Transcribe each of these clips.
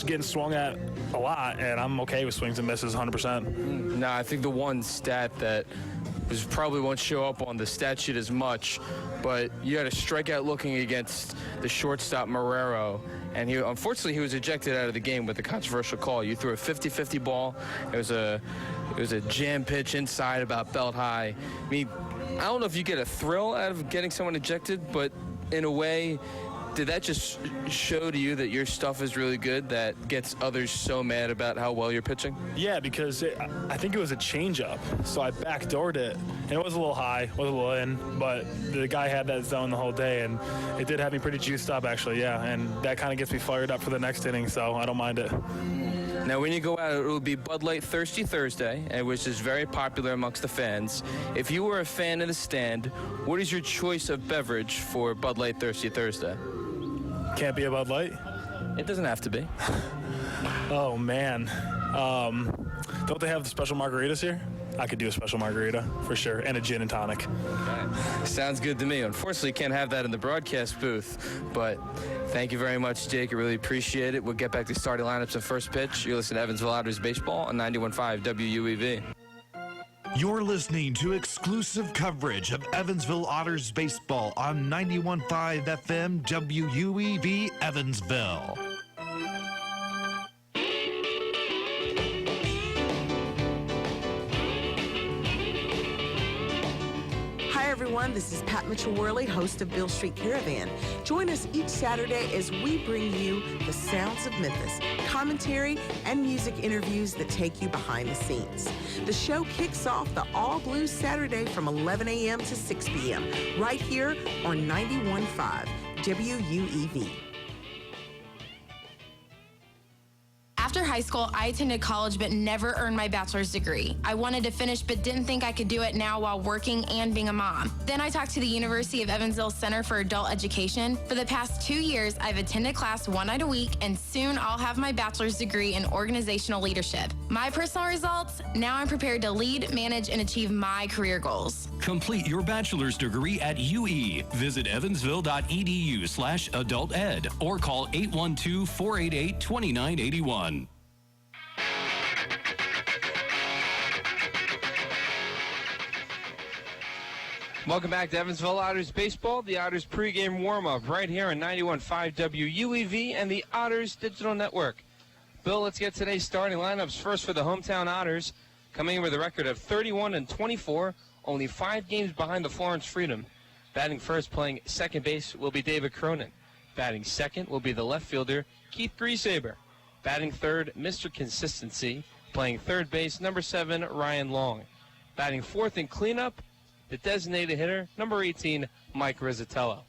just getting swung at a lot, and I'm okay with swings and misses 100%. No, I think the one stat that probably won't show up on the stat sheet as much, but you had a strikeout looking against the shortstop Marrero, and unfortunately he was ejected out of the game with a controversial call. You threw a 50-50 ball. It was a jam pitch inside about belt high. I mean, I don't know if you get a thrill out of getting someone ejected, but in a way, did that just show to you that your stuff is really good that gets others so mad about how well you're pitching? Yeah, because I think it was a changeup, so I backdoored it, and it was a little high, was a little in, but the guy had that zone the whole day, and it did have me pretty juiced up, actually, yeah, and that kind of gets me fired up for the next inning, so I don't mind it. Now, when you go out, it will be Bud Light Thirsty Thursday, which is very popular amongst the fans. If you were a fan in the stand, what is your choice of beverage for Bud Light Thirsty Thursday? Can't be a Bud Light? It doesn't have to be. Oh, man. Don't they have the special margaritas here? I could do a special margarita, for sure, and a gin and tonic. Okay. Sounds good to me. Unfortunately, can't have that in the broadcast booth, but thank you very much, Jake. I really appreciate it. We'll get back to starting lineups and first pitch. You're listening to Evansville Otters Baseball on 91.5 WUEV. You're listening to exclusive coverage of Evansville Otters baseball on 91.5 FM WUEV Evansville. Hi everyone, this is Pat Mitchell-Worley, host of Bill Street Caravan. Join us each Saturday as we bring you the sounds of Memphis, commentary, and music interviews that take you behind the scenes. The show kicks off the All Blues Saturday from 11 a.m. to 6 p.m. right here on 91.5 WUEV. After high school, I attended college but never earned my bachelor's degree. I wanted to finish but didn't think I could do it now while working and being a mom. Then I talked to the University of Evansville Center for Adult Education. For the past 2 years, I've attended class one night a week, and soon I'll have my bachelor's degree in organizational leadership. My personal results, now I'm prepared to lead, manage, and achieve my career goals. Complete your bachelor's degree at UE. Visit evansville.edu/adulted or call 812-488-2981. Welcome back to Evansville Otters Baseball, the Otters pregame warm-up right here on 91.5 WUEV and the Otters Digital Network. Bill, let's get today's starting lineups. First for the hometown Otters, coming in with a record of 31-24, only 5 games behind the Florence Freedom. Batting first, playing second base, will be David Cronin. Batting second will be the left fielder, Keith Griesaber. Batting third, Mr. Consistency, playing third base, number 7, Ryan Long. Batting fourth in cleanup, the designated hitter, number 18, Mike Rizzatello.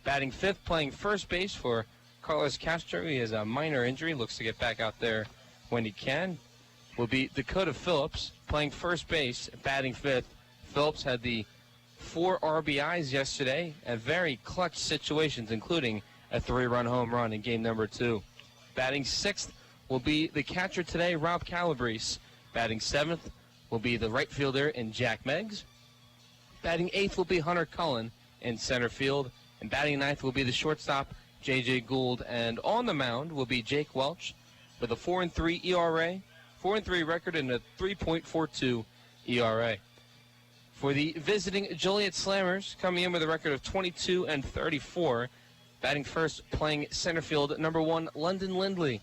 Batting fifth, playing first base for Carlos Castro. He has a minor injury, looks to get back out there when he can. Will be Dakota Phillips, playing first base, batting fifth. Phillips had the 4 RBIs yesterday at very clutch situations, including a 3-run home run in game number 2. Batting sixth will be the catcher today, Rob Calabrese. Batting seventh will be the right fielder in Jack Meggs. Batting eighth will be Hunter Cullen in center field. And batting ninth will be the shortstop, J.J. Gould. And on the mound will be Jake Welch with a 4-3 ERA, 4-3 record, and a 3.42 ERA. For the visiting Joliet Slammers, coming in with a record of 22-34. Batting first, playing center field, number 1, London Lindley.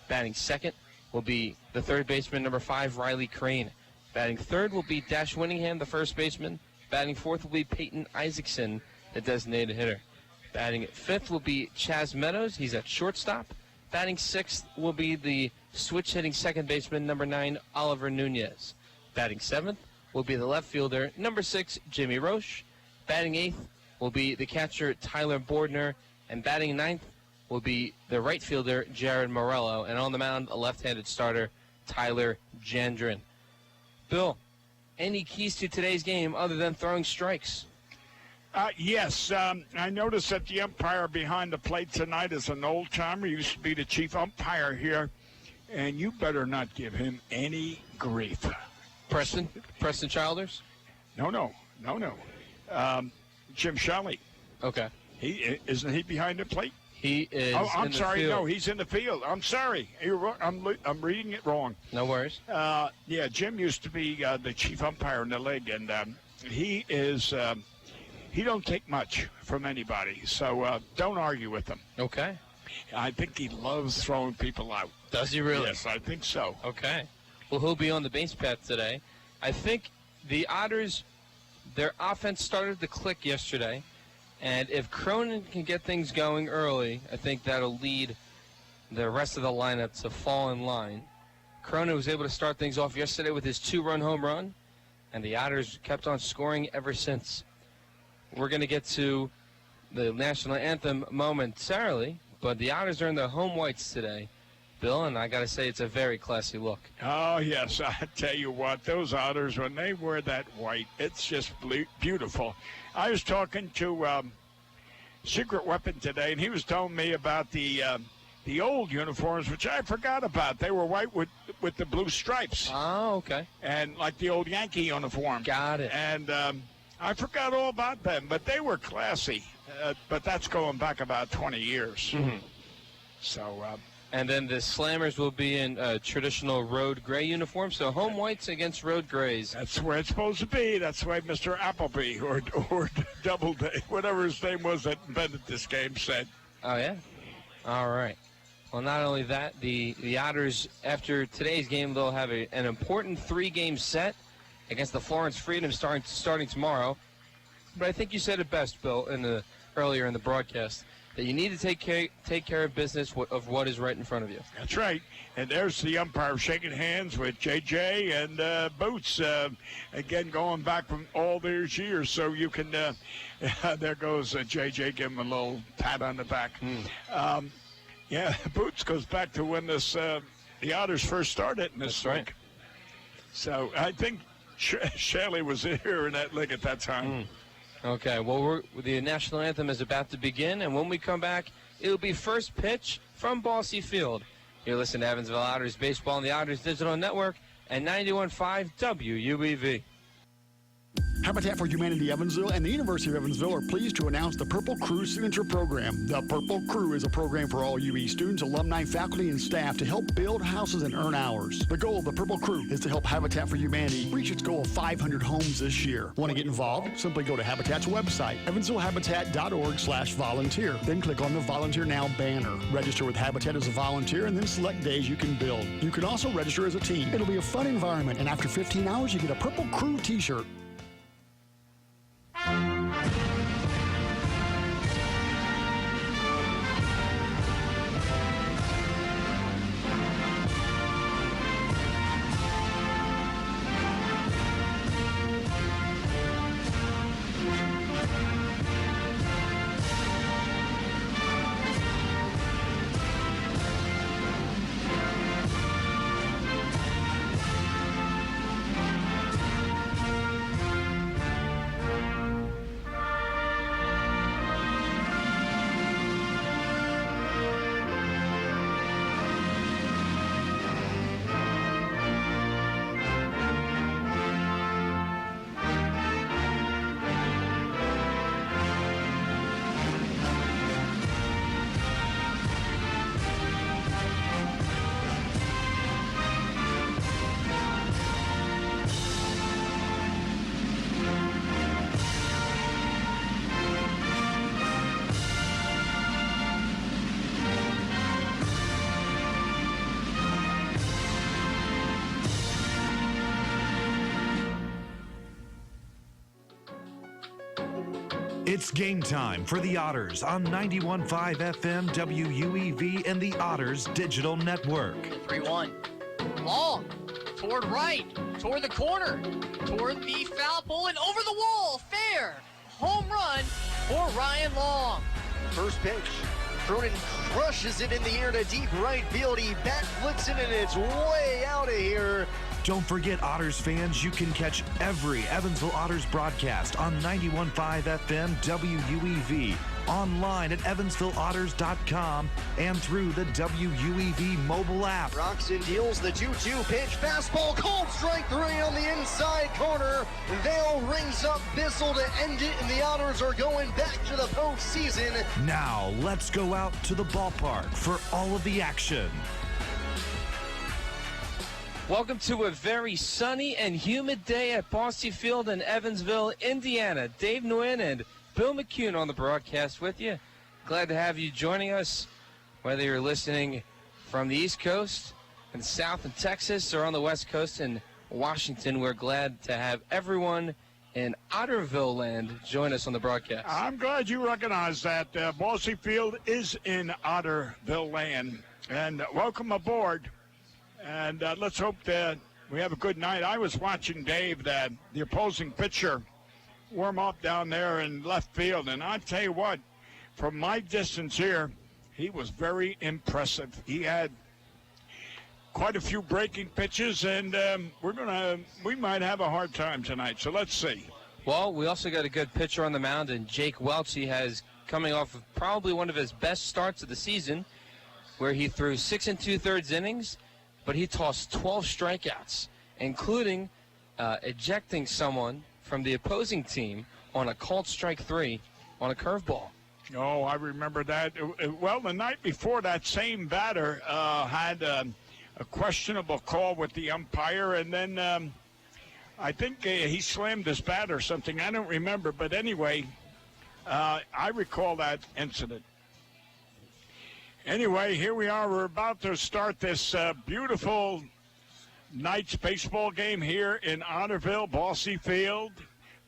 Batting second will be the third baseman, number 5, Riley Crane. Batting third will be Dash Winningham, the first baseman. Batting fourth will be Peyton Isaacson, the designated hitter. Batting fifth will be Chaz Meadows. He's at shortstop. Batting sixth will be the switch-hitting second baseman, number 9, Oliver Nunez. Batting seventh will be the left fielder, number 6, Jimmy Roche. Batting eighth will be the catcher, Tyler Bordner. And batting ninth will be the right fielder, Jared Morello. And on the mound, a left-handed starter, Tyler Jandrin. Bill, any keys to today's game other than throwing strikes? Yes. I noticed that the umpire behind the plate tonight is an old-timer. He used to be the chief umpire here. And you better not give him any grief. Preston Childers? No. Jim Shelley. Okay. Isn't he behind the plate? He is. Oh, I'm in the sorry. field. No, he's in the field. I'm sorry. You're wrong. I'm reading it wrong. No worries. Yeah, Jim used to be the chief umpire in the league, and he is. He don't take much from anybody, so don't argue with him. Okay. I think he loves throwing people out. Does he really? Yes, I think so. Okay. Well, he'll be on the base path today. I think the Otters, their offense started to click yesterday, and if Cronin can get things going early, I think that'll lead the rest of the lineup to fall in line. Cronin was able to start things off yesterday with his 2-run home run, and the Otters kept on scoring ever since. We're going to get to the national anthem momentarily, but the Otters are in their home whites today, Bill, and I got to say it's a very classy look. Oh, yes. I tell you what, those Otters, when they wear that white, it's just beautiful. I was talking to Secret Weapon today, and he was telling me about the old uniforms, which I forgot about. They were white with the blue stripes. Oh, okay. And like the old Yankee uniform. Got it. And I forgot all about them, but they were classy. But that's going back about 20 years. Mm-hmm. So... and then the Slammers will be in traditional road gray uniform, so home whites against road grays. That's where it's supposed to be. That's why Mr. Appleby or Doubleday, whatever his name was that invented this game, said. Oh, yeah? All right. Well, not only that, the Otters, after today's game, they'll have an important 3-game set against the Florence Freedom starting tomorrow. But I think you said it best, Bill, earlier in the broadcast, that you need to take care of business of what is right in front of you. That's right. And there's the umpire shaking hands with J.J. and Boots, again, going back from all these years. So you can, there goes J.J., give him a little pat on the back. Yeah, Boots goes back to when the Otters first started in this league. Right. So I think Shelley was here in that league at that time. Okay, well, the national anthem is about to begin, and when we come back, it'll be first pitch from Bossy Field. You're listening to Evansville Otters Baseball on the Otters Digital Network and 91.5 WUEV. Habitat for Humanity Evansville and the University of Evansville are pleased to announce the Purple Crew Signature Program. The Purple Crew is a program for all UE students, alumni, faculty, and staff to help build houses and earn hours. The goal of the Purple Crew is to help Habitat for Humanity reach its goal of 500 homes this year. Want to get involved? Simply go to Habitat's website, evansvillehabitat.org/volunteer. Then click on the Volunteer Now banner. Register with Habitat as a volunteer and then select days you can build. You can also register as a team. It'll be a fun environment, and after 15 hours, you get a Purple Crew t-shirt. It's game time for the Otters on 91.5 FM WUEV and the Otters Digital Network. 3-1. Long. Toward right. Toward the corner. Toward the foul pole and over the wall. Fair. Home run for Ryan Long. First pitch. Cronin crushes it in the air to deep right field. He back flips it and it's way out of here. Don't forget, Otters fans, you can catch every Evansville Otters broadcast on 91.5 FM WUEV online at EvansvilleOtters.com and through the WUEV mobile app. Roxon deals the 2-2 pitch. Fastball called strike 3 on the inside corner. Vail rings up Bissell to end it, and the Otters are going back to the postseason. Now, let's go out to the ballpark for all of the action. Welcome to a very sunny and humid day at Bosse Field in Evansville, Indiana. Dave Nguyen and Bill McCune on the broadcast with you. Glad to have you joining us, whether you're listening from the East Coast and South in Texas or on the West Coast in Washington. We're glad to have everyone in Otterville land join us on the broadcast. I'm glad you recognize that. Bosse Field is in Otterville land. And welcome aboard. And let's hope that we have a good night. I was watching Dave, the opposing pitcher, warm up down there in left field. And I tell you what, from my distance here, he was very impressive. He had quite a few breaking pitches, and we might have a hard time tonight. So let's see. Well, we also got a good pitcher on the mound, and Jake Welch. He has coming off of probably one of his best starts of the season, where he threw 6 2/3 innings, but he tossed 12 strikeouts, including ejecting someone from the opposing team on a called strike 3 on a curveball. Oh, I remember that. Well, the night before, that same batter had a questionable call with the umpire, and then I think he slammed his bat or something. I don't remember, but anyway, I recall that incident. Anyway, here we are. We're about to start this beautiful night's baseball game here in Otterville, Bosse Field.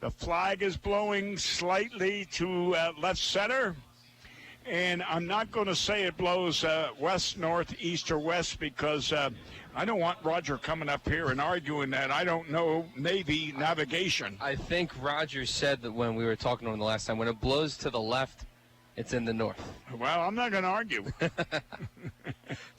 The flag is blowing slightly to left center. And I'm not going to say it blows west, north, east, or west because I don't want Roger coming up here and arguing that. I don't know Navy navigation. I think Roger said that when we were talking to him the last time, when it blows to the left, it's in the north. Well, I'm not going to argue.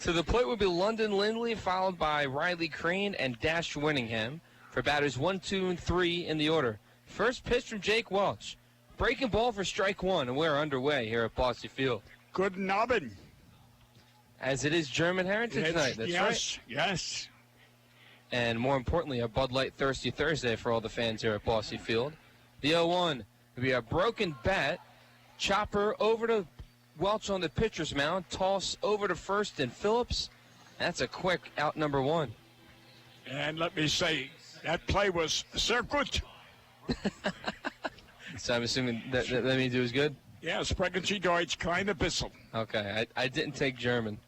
To the plate will be London Lindley, followed by Riley Crane and Dash Winningham for batters 1, 2, and 3 in the order. First pitch from Jake Welch. Breaking ball for strike 1, and we're underway here at Bosse Field. Good nobbin. As it is German Heritage Night. That's right. Yes. And more importantly, a Bud Light Thirsty Thursday for all the fans here at Bosse Field. The 0-1 will be a broken bat. Chopper over to Welch on the pitcher's mound. Toss over to first and Phillips. That's a quick out number 1. And let me say, that play was sehr gut. So I'm assuming that means it was good? Yeah, sprechen Sie Deutsch, kleine Bissel. Okay, I didn't take German.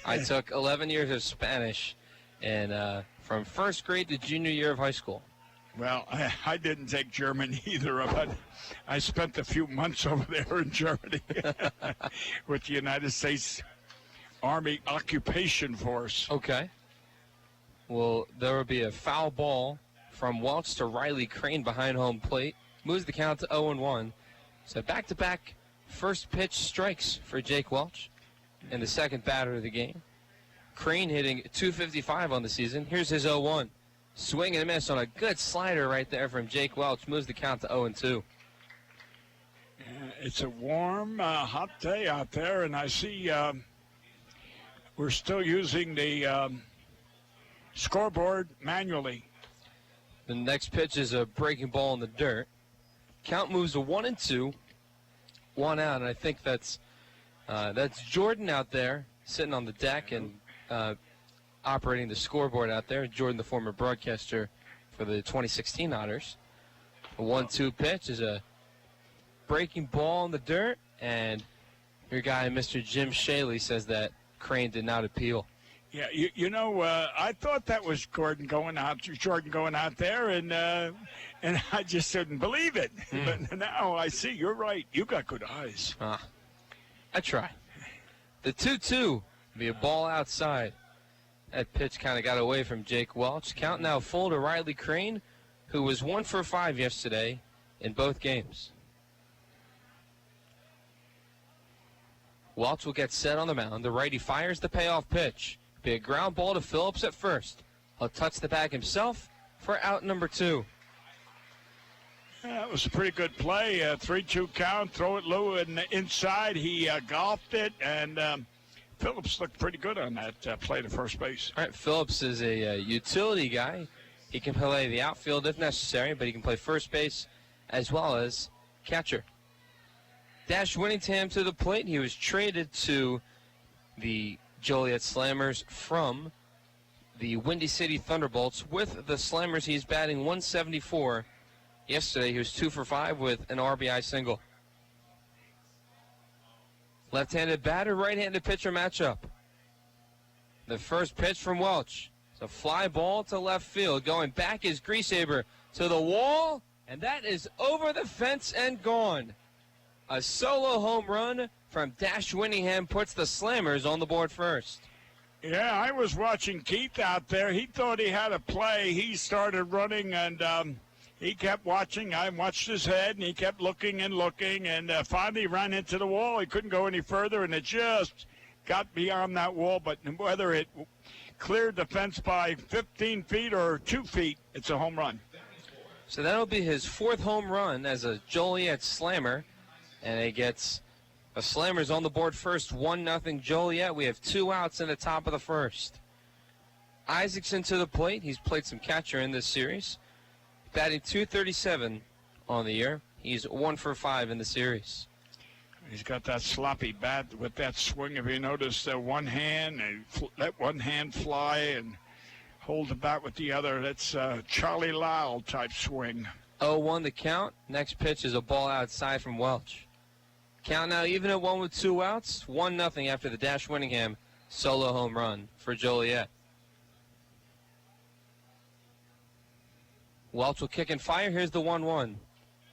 I took 11 years of Spanish and from first grade to junior year of high school. Well, I didn't take German either, but I spent a few months over there in Germany with the United States Army Occupation Force. Okay. Well, there will be a foul ball from Welch to Riley Crane behind home plate. Moves the count to 0-1. So back-to-back first pitch strikes for Jake Welch in the second batter of the game. Crane hitting .255 on the season. Here's his 0-1. Swing and a miss on a good slider right there from Jake Welch. Moves the count to 0-2. It's a warm, hot day out there, and I see we're still using the scoreboard manually. The next pitch is a breaking ball in the dirt. Count moves to 1-2. 1 out, and I think that's Jordan out there sitting on the deck and operating the scoreboard out there. Jordan, the former broadcaster for the 2016 Otters. A 1-2 pitch is a breaking ball in the dirt, and your guy, Mr. Jim Shaley, says that Crane did not appeal. Yeah, you know, I thought that was Jordan going out there, and I just didn't believe it. But now I see you're right. You got good eyes. I try. The 2-2 be a ball outside. That pitch kind of got away from Jake Welch. Count now full to Riley Crane, who was 1 for 5 yesterday in both games. Welch will get set on the mound. The righty fires the payoff pitch. Be a ground ball to Phillips at first. He'll touch the bag himself for out number 2. That was a pretty good play. 3-2 count, throw it low and inside. He golfed it, and Phillips looked pretty good on that play to first base. All right, Phillips is a utility guy. He can play the outfield if necessary, but he can play first base as well as catcher. Dash Winningham to the plate. He was traded to the Joliet Slammers from the Windy City Thunderbolts. With the Slammers, he's batting .174. Yesterday, he was 2 for 5 with an RBI single. Left-handed batter, right-handed pitcher matchup. The first pitch from Welch. It's a fly ball to left field. Going back is Griesaber to the wall, and that is over the fence and gone. A solo home run from Dash Winningham puts the Slammers on the board first. Yeah, I was watching Keith out there. He thought he had a play. He started running, and he kept watching. I watched his head, and he kept looking, and finally ran into the wall. He couldn't go any further, and it just got beyond that wall. But whether it cleared the fence by 15 feet or 2 feet, it's a home run. So that'll be his 4th home run as a Joliet Slammer. And it gets the Slammers on the board first, 1-0 Joliet. We have 2 outs in the top of the first. Isaacson to the plate. He's played some catcher in this series. Batting .237 on the year. He's 1 for 5 in the series. He's got that sloppy bat with that swing. If you notice, one hand, and let one hand fly and hold the bat with the other. That's Charlie Lyle type swing. 0-1 the count. Next pitch is a ball outside from Welch. Count now even at 1 with 2 outs. 1-0 after the Dash Winningham solo home run for Joliet. Welch will kick and fire. Here's the 1-1.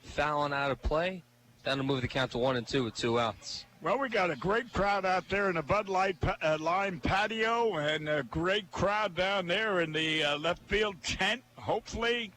Fouling out of play. That'll move the count to 1-2 with 2 outs. Well, we got a great crowd out there in the Bud Light Lime patio, and a great crowd down there in the left field tent. Hopefully,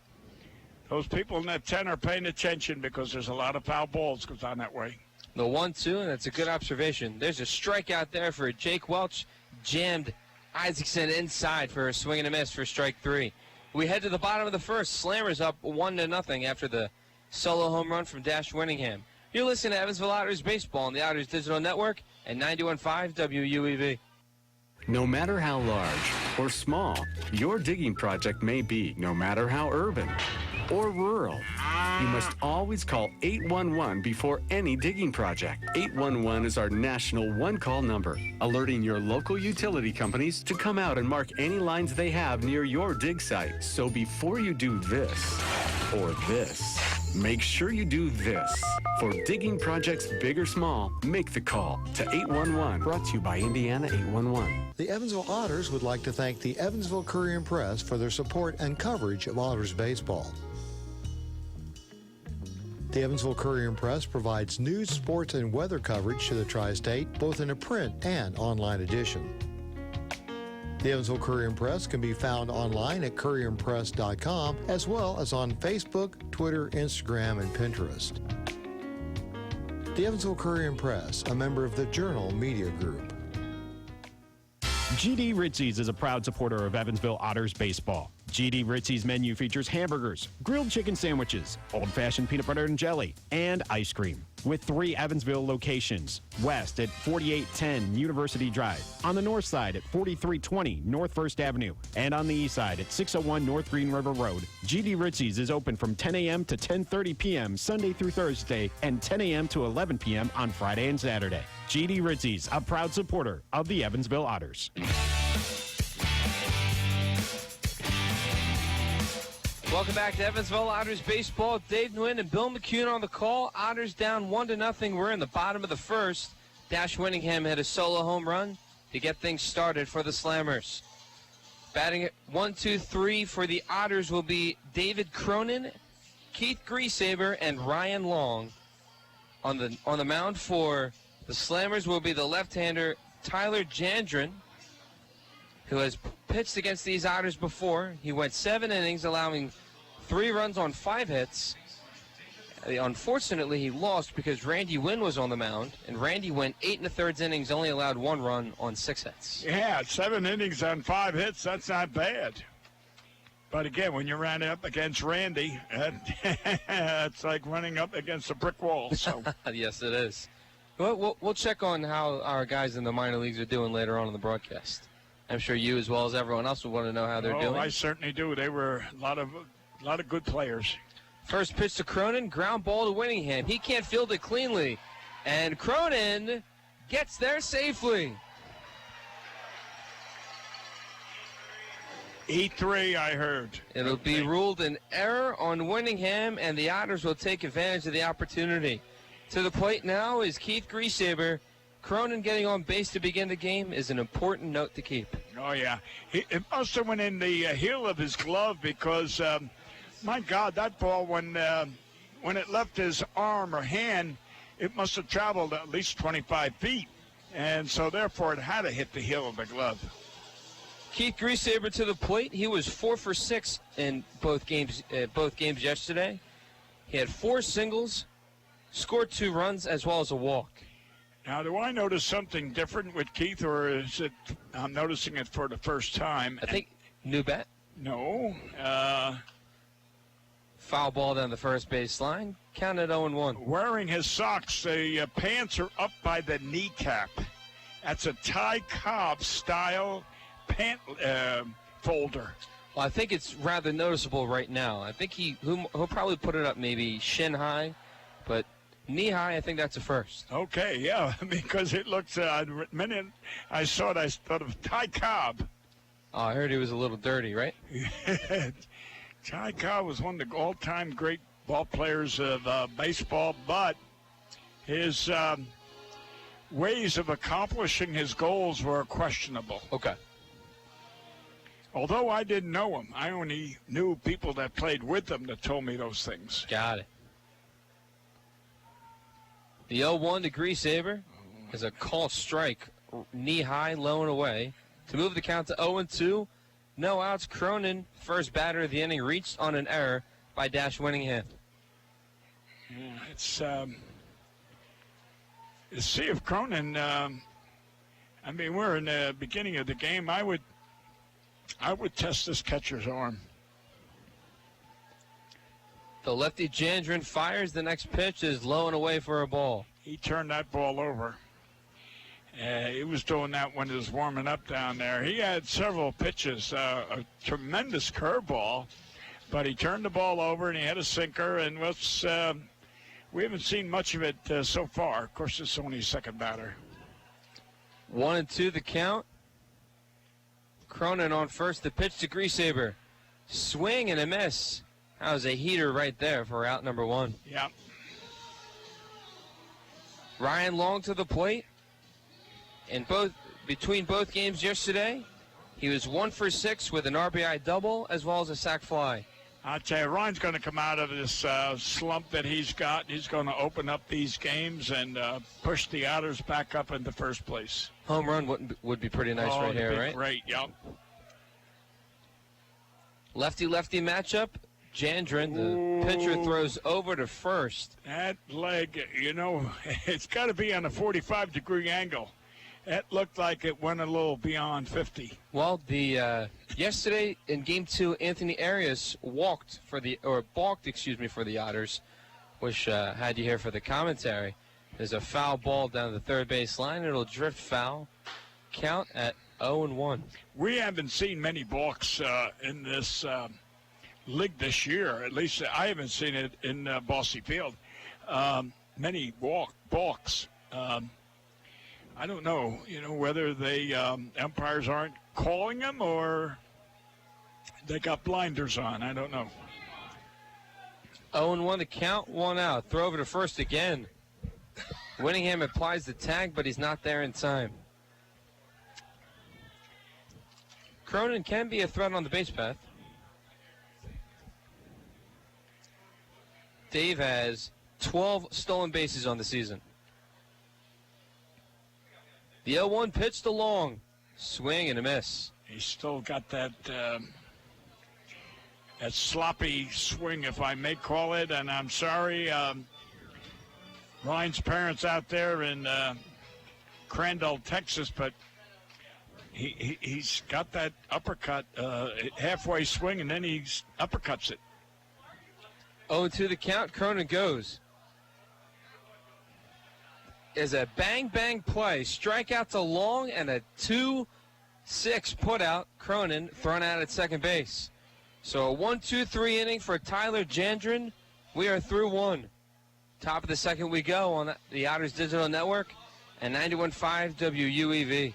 those people in that tent are paying attention because there's a lot of foul balls goes on that way. The 1-2, and that's a good observation. There's a strikeout there for Jake Welch. Jammed Isaacson inside for a swing and a miss for strike 3. We head to the bottom of the first. Slammers up 1-0 after the solo home run from Dash Winningham. You're listening to Evansville Otters Baseball on the Otters Digital Network and 91.5 WUEV. No matter how large or small your digging project may be, no matter how urban or rural, you must always call 811 before any digging project. 811 is our national one-call number, alerting your local utility companies to come out and mark any lines they have near your dig site. So before you do this or this, make sure you do this. For digging projects big or small, make the call to 811. Brought to you by Indiana 811. The Evansville Otters would like to thank the Evansville Courier and Press for their support and coverage of Otters baseball. The Evansville Courier and Press provides news, sports, and weather coverage to the Tri-State, both in a print and online edition. The Evansville Courier and Press can be found online at courierandpress.com, as well as on Facebook, Twitter, Instagram, and Pinterest. The Evansville Courier and Press, a member of the Journal Media Group. GD Ritzy's is a proud supporter of Evansville Otters baseball. GD Ritzy's menu features hamburgers, grilled chicken sandwiches, old-fashioned peanut butter and jelly, and ice cream. With 3 Evansville locations: west at 4810 University Drive, on the north side at 4320 North 1st Avenue, and on the east side at 601 North Green River Road. GD Ritzy's is open from 10 a.m. to 10:30 p.m. Sunday through Thursday, and 10 a.m. to 11 p.m. on Friday and Saturday. GD Ritzy's, a proud supporter of the Evansville Otters. Welcome back to Evansville Otters Baseball. Dave Nguyen and Bill McCune on the call. Otters down 1-0. We're in the bottom of the first. Dash Winningham hit a solo home run to get things started for the Slammers. Batting at 1, 2, 3 for the Otters will be David Cronin, Keith Griesaber, and Ryan Long. On the mound for the Slammers will be the left-hander Tyler Jandren, who has pitched against these Otters before. He went 7 innings, allowing 3 runs on 5 hits. Unfortunately, he lost because Randy Wynn was on the mound, and Randy went 8 1/3 innings, only allowed 1 run on 6 hits. Yeah, 7 innings on 5 hits, that's not bad. But again, when you ran up against Randy, it's like running up against a brick wall. So yes, it is. We'll check on how our guys in the minor leagues are doing later on in the broadcast. I'm sure you, as well as everyone else, will want to know how they're doing. I certainly do. They were a lot of good players. First pitch to Cronin, ground ball to Winningham. He can't field it cleanly, and Cronin gets there safely. E3, I heard. It'll be ruled an error on Winningham, and the Otters will take advantage of the opportunity. To the plate now is Keith Griesaber. Cronin getting on base to begin the game is an important note to keep. Oh, yeah. It must have went in the heel of his glove because, my God, that ball, when it left his arm or hand, it must have traveled at least 25 feet. And so, therefore, it had to hit the heel of the glove. Keith Griesaber to the plate. He was 4 for 6 in both games yesterday. He had 4 singles, scored 2 runs, as well as a walk. Now, do I notice something different with Keith, or is it I'm noticing it for the first time? I think new bat. No. Foul ball down the first base line. Counted 0-1. Wearing his socks, the pants are up by the kneecap. That's a Ty Cobb style pant folder. Well, I think it's rather noticeable right now. I think he'll probably put it up maybe shin high, but knee high, I think that's a first. Okay, yeah, because it looks, the minute I saw it, I thought of Ty Cobb. Oh, I heard he was a little dirty, right? Ty Cobb was one of the all-time great ball players of baseball, but his ways of accomplishing his goals were questionable. Okay. Although I didn't know him, I only knew people that played with him that told me those things. Got it. The 0-1 to Griesaber is a call strike, knee high, low and away. To move the count to 0-2, no outs. Cronin, first batter of the inning, reached on an error by Dash Winningham. Yeah, it's see if Cronin. I mean, we're in the beginning of the game. I would test this catcher's arm. The lefty Jandrin fires. The next pitch is low and away for a ball. He turned that ball over. He was doing that when he was warming up down there. He had several pitches, a tremendous curveball, but he turned the ball over and he had a sinker. And we haven't seen much of it so far. Of course, it's only second batter. 1-2 the count. Cronin on first. The pitch to Griesaber. Swing and a miss. That was a heater right there for out number 1. Yeah. Ryan Long to the plate. Between both games yesterday, he was 1 for 6 with an RBI double as well as a sac fly. I'll tell you, Ryan's going to come out of this slump that he's got. He's going to open up these games and push the Otters back up into first place. Home run would be pretty nice right here, right? Great, yep. Lefty-lefty matchup. Jandrin, the pitcher, throws over to first. That leg, it's got to be on a 45-degree angle. That looked like it went a little beyond 50. Well, yesterday in Game 2, Anthony Arias balked for the Otters, which had you here for the commentary. There's a foul ball down the third base line. It'll drift foul. Count at 0-1. We haven't seen many balks in this league this year. At least I haven't seen it in Bossy Field. Many balks. I don't know, whether they umpires aren't calling them or they got blinders on. I don't know. 0-1 the count, 1 out. Throw over to first again. Winningham applies the tag, but he's not there in time. Cronin can be a threat on the base path. Dave has 12 stolen bases on the season. The 0-1 pitch to Long. Swing and a miss. He's still got that sloppy swing, if I may call it. And I'm sorry, Ryan's parents out there in Crandall, Texas, but he's got that uppercut halfway swing, and then he uppercuts it. 0-2 the count. Cronin goes. Is a bang-bang play. Strikeout to Long and a 2-6 putout. Cronin thrown out at second base. So a 1-2-3 inning for Tyler Jandren. We are through one. Top of the second we go on the Otters Digital Network and 91.5 WUEV.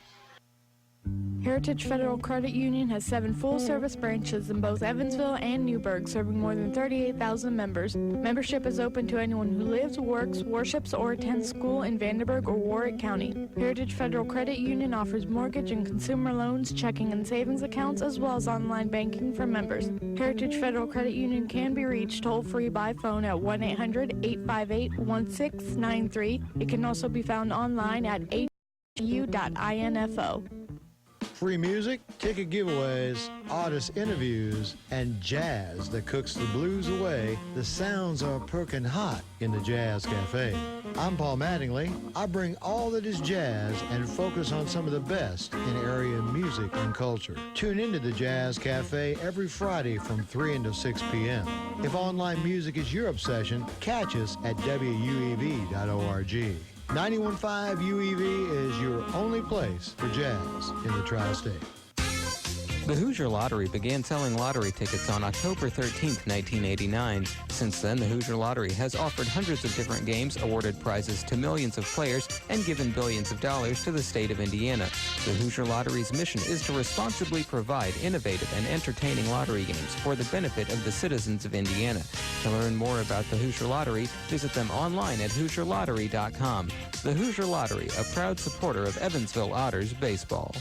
Heritage Federal Credit Union has 7 full-service branches in both Evansville and Newburgh, serving more than 38,000 members. Membership is open to anyone who lives, works, worships, or attends school in Vanderburgh or Warwick County. Heritage Federal Credit Union offers mortgage and consumer loans, checking and savings accounts, as well as online banking for members. Heritage Federal Credit Union can be reached toll-free by phone at 1-800-858-1693. It can also be found online at hu.info. Free music, ticket giveaways, artist interviews, and jazz that cooks the blues away. The sounds are perking hot in the Jazz Cafe. I'm Paul Mattingly. I bring all that is jazz and focus on some of the best in area music and culture. Tune into the Jazz Cafe every Friday from 3 until 6 p.m. If online music is your obsession, catch us at WUEV.org. 91.5 UEV is your only place for jazz in the tri-state. The Hoosier Lottery began selling lottery tickets on October 13, 1989. Since then, the Hoosier Lottery has offered hundreds of different games, awarded prizes to millions of players, and given billions of dollars to the state of Indiana. The Hoosier Lottery's mission is to responsibly provide innovative and entertaining lottery games for the benefit of the citizens of Indiana. To learn more about the Hoosier Lottery, visit them online at HoosierLottery.com. The Hoosier Lottery, a proud supporter of Evansville Otters baseball.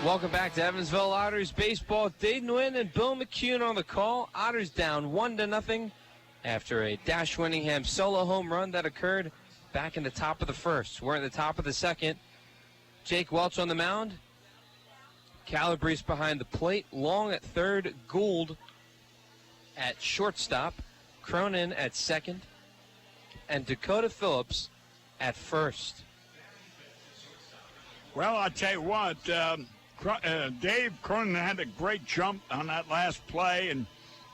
Welcome back to Evansville Otters baseball. Dayton Nguyen and Bill McCune on the call. Otters down 1-0 after a Dash Winningham solo home run that occurred back in the top of the first. We're in the top of the second. Jake Welch on the mound. Calabrese behind the plate. Long at third. Gould at shortstop. Cronin at second. And Dakota Phillips at first. Well, I'll tell you what, Dave Cronin had a great jump on that last play, and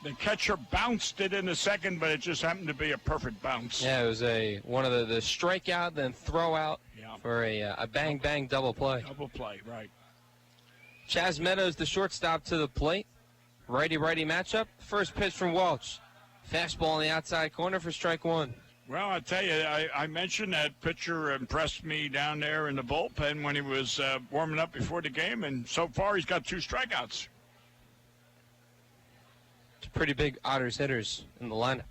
the catcher bounced it in the second, but it just happened to be a perfect bounce. Yeah, it was one of the strikeout, then throw out for a bang-bang double play. Double play, right. Chaz Meadows, the shortstop, to the plate. Righty-righty matchup. First pitch from Welch. Fastball on the outside corner for strike one. Well, I tell you, I mentioned that pitcher impressed me down there in the bullpen when he was warming up before the game, and so far he's got 2 strikeouts. It's pretty big Otters hitters in the lineup.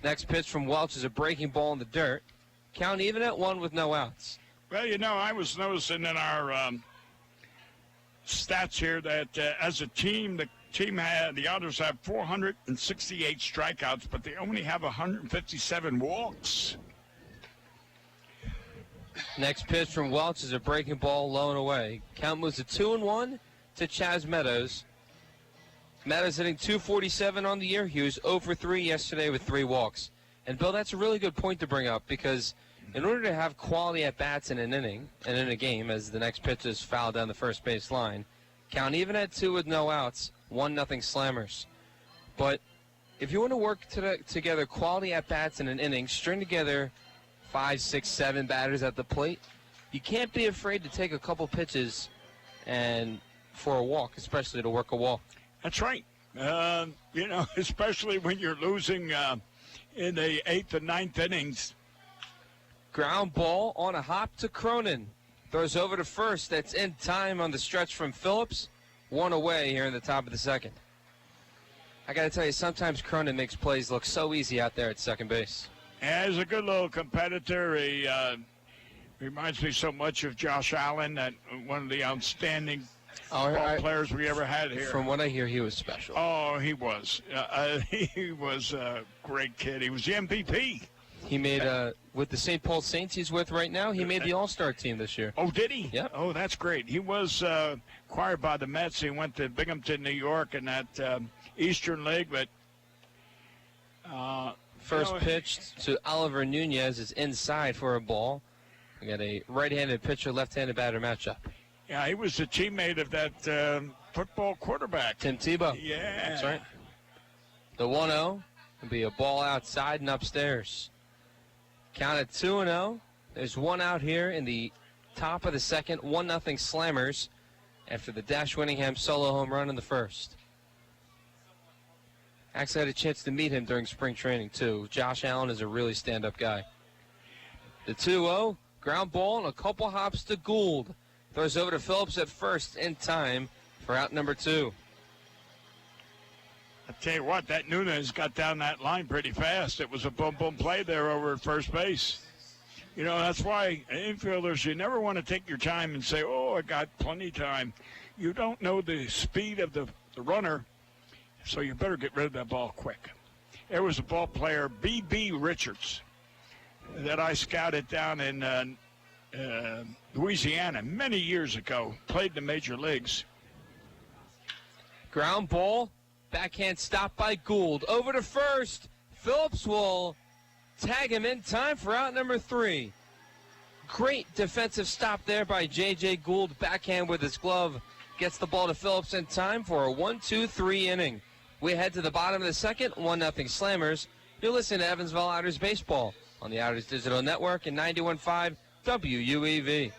Next pitch from Welch is a breaking ball in the dirt. Count even at 1 with no outs. Well, you know, I was noticing in our stats here that as a team, the Otters have 468 strikeouts, but they only have 157 walks. Next pitch from Welch is a breaking ball low and away. Count moves to 2-1 to Chaz Meadows. Meadows hitting .247 on the year. He was 0 for 3 yesterday with 3 walks. And, Bill, that's a really good point to bring up because in order to have quality at-bats in an inning and in a game, as the next pitch is fouled down the first base line, count even at 2 with no outs, 1-0 slammers. But if you want to work together quality at-bats in an inning, string together 5, 6, 7 batters at the plate, you can't be afraid to take a couple pitches and for a walk, especially to work a walk. That's right. You know, especially when you're losing in the 8th and 9th innings. Ground ball on a hop to Cronin. Throws over to first. That's in time on the stretch from Phillips. 1 away here in the top of the second. I got to tell you, sometimes Cronin makes plays look so easy out there at second base. And he's a good little competitor. He reminds me so much of Josh Allen, that one of the outstanding ball players we ever had here. From what I hear, he was special. Oh, he was. He was a great kid. He was the MVP. He made, with the St. Paul Saints he's with right now, he made the All-Star team this year. Oh, did he? Yep. Oh, that's great. He was acquired by the Mets. He went to Binghamton, New York in that Eastern League, but First pitch to Oliver Nunez is inside for a ball. We got a right-handed pitcher, left-handed batter matchup. Yeah, he was a teammate of that football quarterback. Tim Tebow. Yeah. That's right. The 1-0 will be a ball outside and upstairs. Count at 2-0. There's one out here in the top of the second. 1-0 Slammers after the Dash Winningham solo home run in the first. Actually had a chance to meet him during spring training, too. Josh Allen is a really stand-up guy. The 2-0, ground ball and a couple hops to Gould. Throws over to Phillips at first in time for out number 2. I tell you what, that Nunez got down that line pretty fast. It was a boom play there over at first base. You know, that's why infielders, you never want to take your time and say, oh, I got plenty of time. You don't know the speed of the runner, so you better get rid of that ball quick. There was a ball player, B.B. Richards, that I scouted down in Louisiana many years ago, played in the major leagues. Ground ball, backhand stop by Gould. Over to first. Phillips will tag him in time for out number 3. Great defensive stop there by J.J. Gould. Backhand with his glove. Gets the ball to Phillips in time for a 1-2-3 inning. We head to the bottom of the second. 1-0 Slammers. You're listening to Evansville Otters Baseball on the Otters Digital Network and 91.5 WUEV.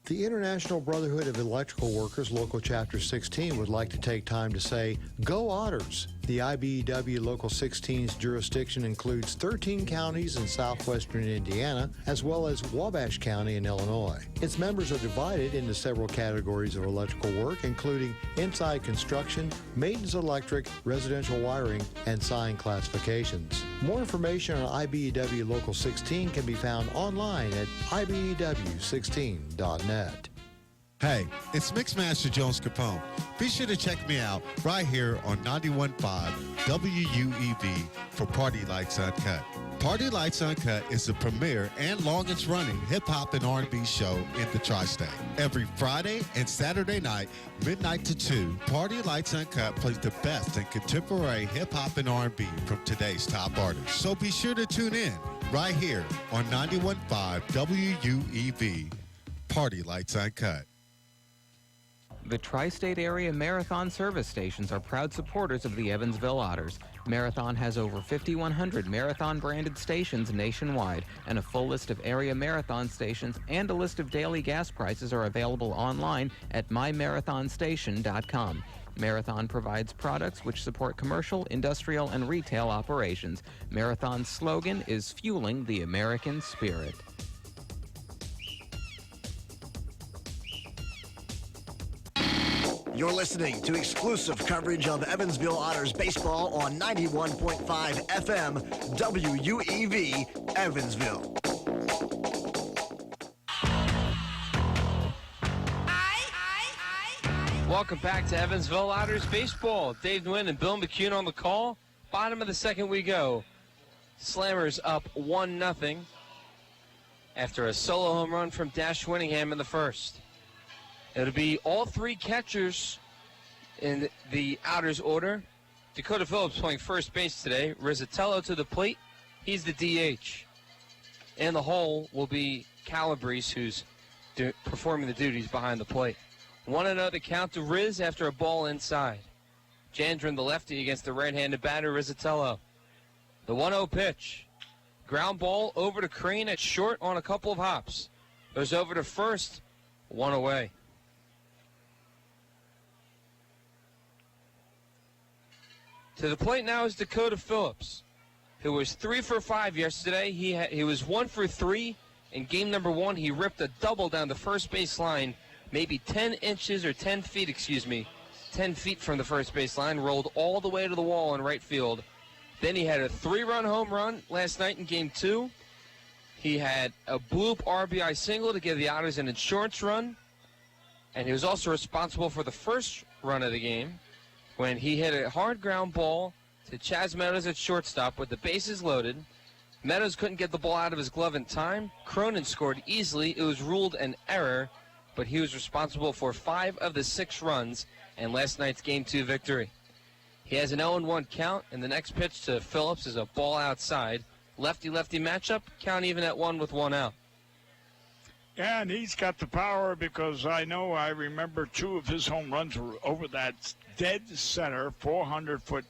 The International Brotherhood of Electrical Workers, Local Chapter 16, would like to take time to say, Go Otters! The IBEW Local 16's jurisdiction includes 13 counties in southwestern Indiana, as well as Wabash County in Illinois. Its members are divided into several categories of electrical work, including inside construction, maintenance electric, residential wiring, and sign classifications. More information on IBEW Local 16 can be found online at ibew16.net. Hey, it's Mixmaster Jones Capone. Be sure to check me out right here on 91.5 WUEV for Party Lights Uncut. Party Lights Uncut is the premier and longest-running hip-hop and R&B show in the tri-state. Every Friday and Saturday night, midnight to 2, Party Lights Uncut plays the best in contemporary hip-hop and R&B from today's top artists. So be sure to tune in right here on 91.5 WUEV. Party Lights Uncut. The Tri-State Area Marathon service stations are proud supporters of the Evansville Otters. Marathon has over 5,100 Marathon-branded stations nationwide, and a full list of area Marathon stations and a list of daily gas prices are available online at mymarathonstation.com. Marathon provides products which support commercial, industrial, and retail operations. Marathon's slogan is Fueling the American Spirit. You're listening to exclusive coverage of Evansville Otters baseball on 91.5 FM WUEV Evansville. Welcome back to Evansville Otters Baseball. Dave Nguyen and Bill McCune on the call. Bottom of the second we go. Slammers up 1-0 after a solo home run from Dash Winningham in the first. It'll be all 3 catchers in the Otters order. Dakota Phillips playing first base today. Rizzatello to the plate. He's the DH. In the hole will be Calabrese, who's performing the duties behind the plate. 1-0 the count to Riz after a ball inside. Jandrin, the lefty, against the right-handed batter, Rizzatello. The 1-0 pitch. Ground ball over to Crane at short on a couple of hops. Goes over to first. 1 away. To the plate now is Dakota Phillips, who was 3 for 5 yesterday. He was 1 for 3 in game number 1. He ripped a double down the first base line, maybe 10 inches or 10 feet, 10 feet from the first base line, rolled all the way to the wall in right field. Then he had a 3-run home run last night in game 2. He had a bloop RBI single to give the Otters an insurance run. And he was also responsible for the first run of the game when he hit a hard ground ball to Chaz Meadows at shortstop with the bases loaded. Meadows couldn't get the ball out of his glove in time. Cronin scored easily. It was ruled an error, but he was responsible for 5 of the 6 runs in last night's Game 2 victory. He has an 0-1 count, and the next pitch to Phillips is a ball outside. Lefty-lefty matchup, count even at 1 with 1 out. And he's got the power because I remember 2 of his home runs were over that dead center 400-foot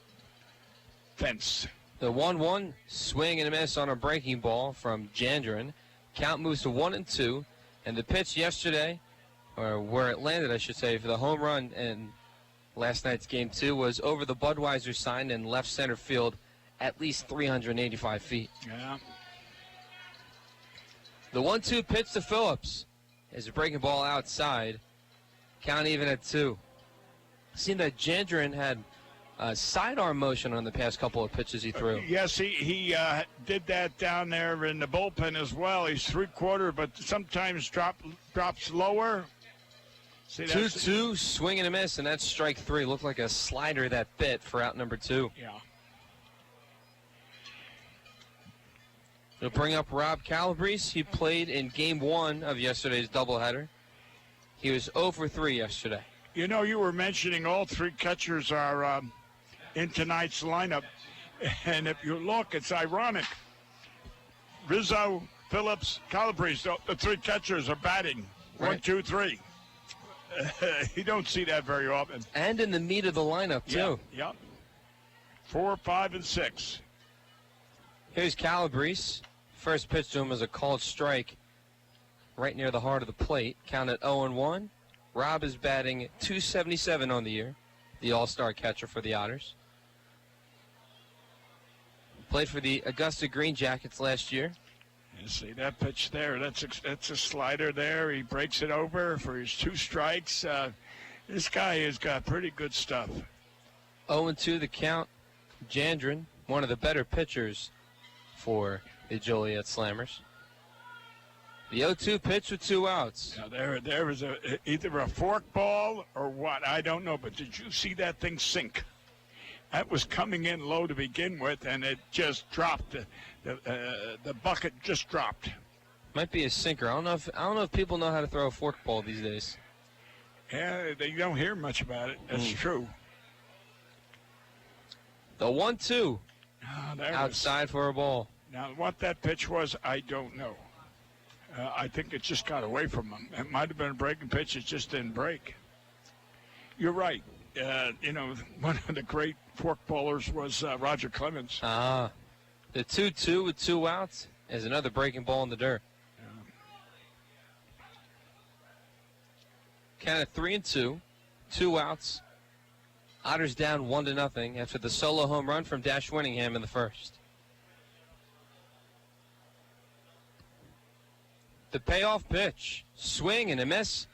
fence. The 1-1 swing and a miss on a breaking ball from Jandren. Count moves to 1-2, and the pitch yesterday, or where it landed, I should say, for the home run in last night's Game 2 was over the Budweiser sign in left center field at least 385 feet. Yeah. The 1-2 pitch to Phillips is a breaking ball outside. Count even at 2. Seemed that Jandren had sidearm motion on the past couple of pitches he threw. Yes, he did that down there in the bullpen as well. He's 3/4, but sometimes drops lower. 2-2, swing and a miss, and that's strike 3. Looked like a slider that bit for out number 2. Yeah. We'll bring up Rob Calabrese. He played in Game 1 of yesterday's doubleheader. He was 0 for 3 yesterday. You know, you were mentioning all 3 catchers are in tonight's lineup. And if you look, it's ironic. Rizzo, Phillips, Calabrese, the 3 catchers are batting. Right. 1, 2, 3. You don't see that very often. And in the meat of the lineup, too. Yeah. 4, 5, and 6. Here's Calabrese. First pitch to him was a called strike right near the heart of the plate. Count at 0-1. Rob is batting .277 on the year, the all-star catcher for the Otters. Played for the Augusta Green Jackets last year. You see that pitch there? That's a slider there. He breaks it over for his 2 strikes. This guy has got pretty good stuff. 0-2 the count. Jandren, one of the better pitchers for the Joliet Slammers. The 0-2 pitch with 2 outs. Now there was either a fork ball or what, I don't know, but did you see that thing sink? That was coming in low to begin with, and it just dropped. The bucket just dropped. Might be a sinker. I don't know if people know how to throw a fork ball these days. Yeah, they don't hear much about it. That's true. The 1-2 outside for a ball. Now, what that pitch was, I don't know. I think it just got away from him. It might have been a breaking pitch. It just didn't break. You're right. One of the great fork bowlers was Roger Clemens. The 2-2 with 2 outs is another breaking ball in the dirt. Count at 3-2, 2 outs. Otters down 1-0 after the solo home run from Dash Winningham in the first. The payoff pitch, swing and a miss.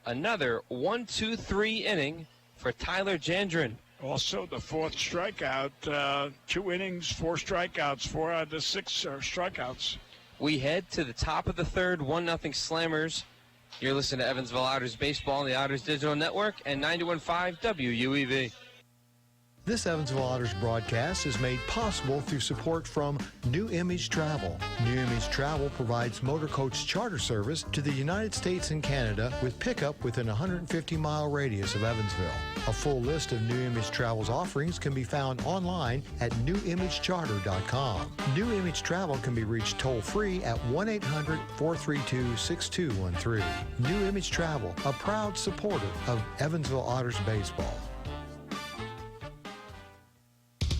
Another 1-2-3 inning for Tyler Jandren. Also, the 4th strikeout, 2 innings, 4 strikeouts, 4 out of the 6 are strikeouts. We head to the top of the 3rd, 1-0 Slammers. You're listening to Evansville Otters Baseball on the Otters Digital Network and 91.5 WUEV. This Evansville Otters broadcast is made possible through support from New Image Travel. New Image Travel provides motor coach charter service to the United States and Canada with pickup within a 150-mile radius of Evansville. A full list of New Image Travel's offerings can be found online at newimagecharter.com. New Image Travel can be reached toll-free at 1-800-432-6213. New Image Travel, a proud supporter of Evansville Otters baseball.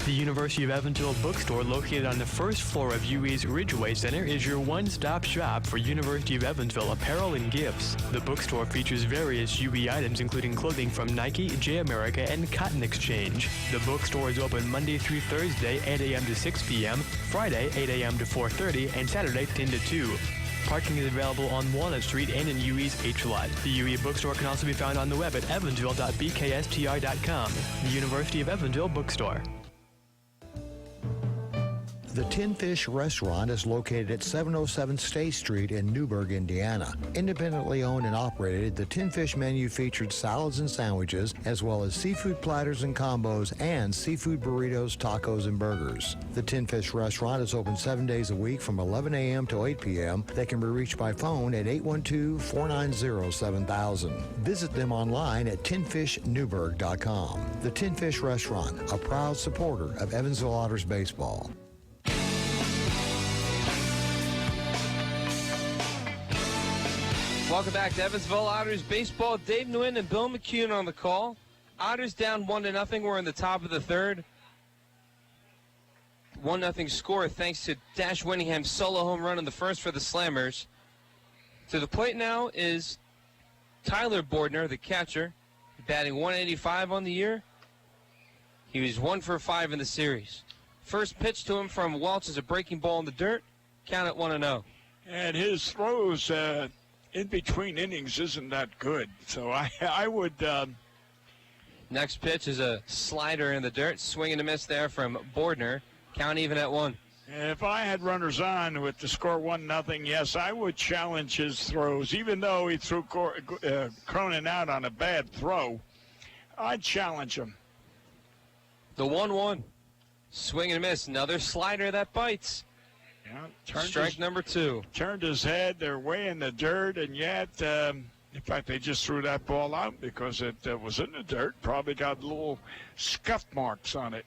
The University of Evansville bookstore, located on the 1st floor of UE's Ridgeway Center, is your one-stop shop for University of Evansville apparel and gifts. The bookstore features various UE items, including clothing from Nike, J America, and Cotton Exchange. The bookstore is open Monday through Thursday, 8 a.m. to 6 p.m., Friday, 8 a.m. to 4:30, and Saturday, 10 to 2. Parking is available on Walnut Street and in UE's H-Lot. The UE bookstore can also be found on the web at evansville.bkstr.com. The University of Evansville bookstore. The Tin Fish Restaurant is located at 707 State Street in Newburgh, Indiana. Independently owned and operated, the Tin Fish menu featured salads and sandwiches, as well as seafood platters and combos and seafood burritos, tacos, and burgers. The Tin Fish Restaurant is open 7 days a week from 11 a.m. to 8 p.m. They can be reached by phone at 812-490-7000. Visit them online at tinfishnewburgh.com. The Tin Fish Restaurant, a proud supporter of Evansville Otters baseball. Welcome back to Evansville Otters baseball. Dave Nguyen and Bill McCune on the call. Otters down 1-0. We're in the top of the third. 1-0 score thanks to Dash Winningham's solo home run in the first for the Slammers. To the plate now is Tyler Bordner, the catcher, batting 185 on the year. He was 1 for 5 in the series. First pitch to him from Welch is a breaking ball in the dirt. Count at 1-0. And his throws in between innings isn't that good. So I would... Next pitch is a slider in the dirt. Swing and a miss there from Bordner. Count even at 1. If I had runners on with the score 1-0, yes, I would challenge his throws. Even though he threw Cronin out on a bad throw, I'd challenge him. The 1-1. Swing and a miss. Another slider that bites. Yeah, strike number 2. Turned his head. They're way in the dirt, and yet, in fact, they just threw that ball out because it was in the dirt. Probably got little scuff marks on it.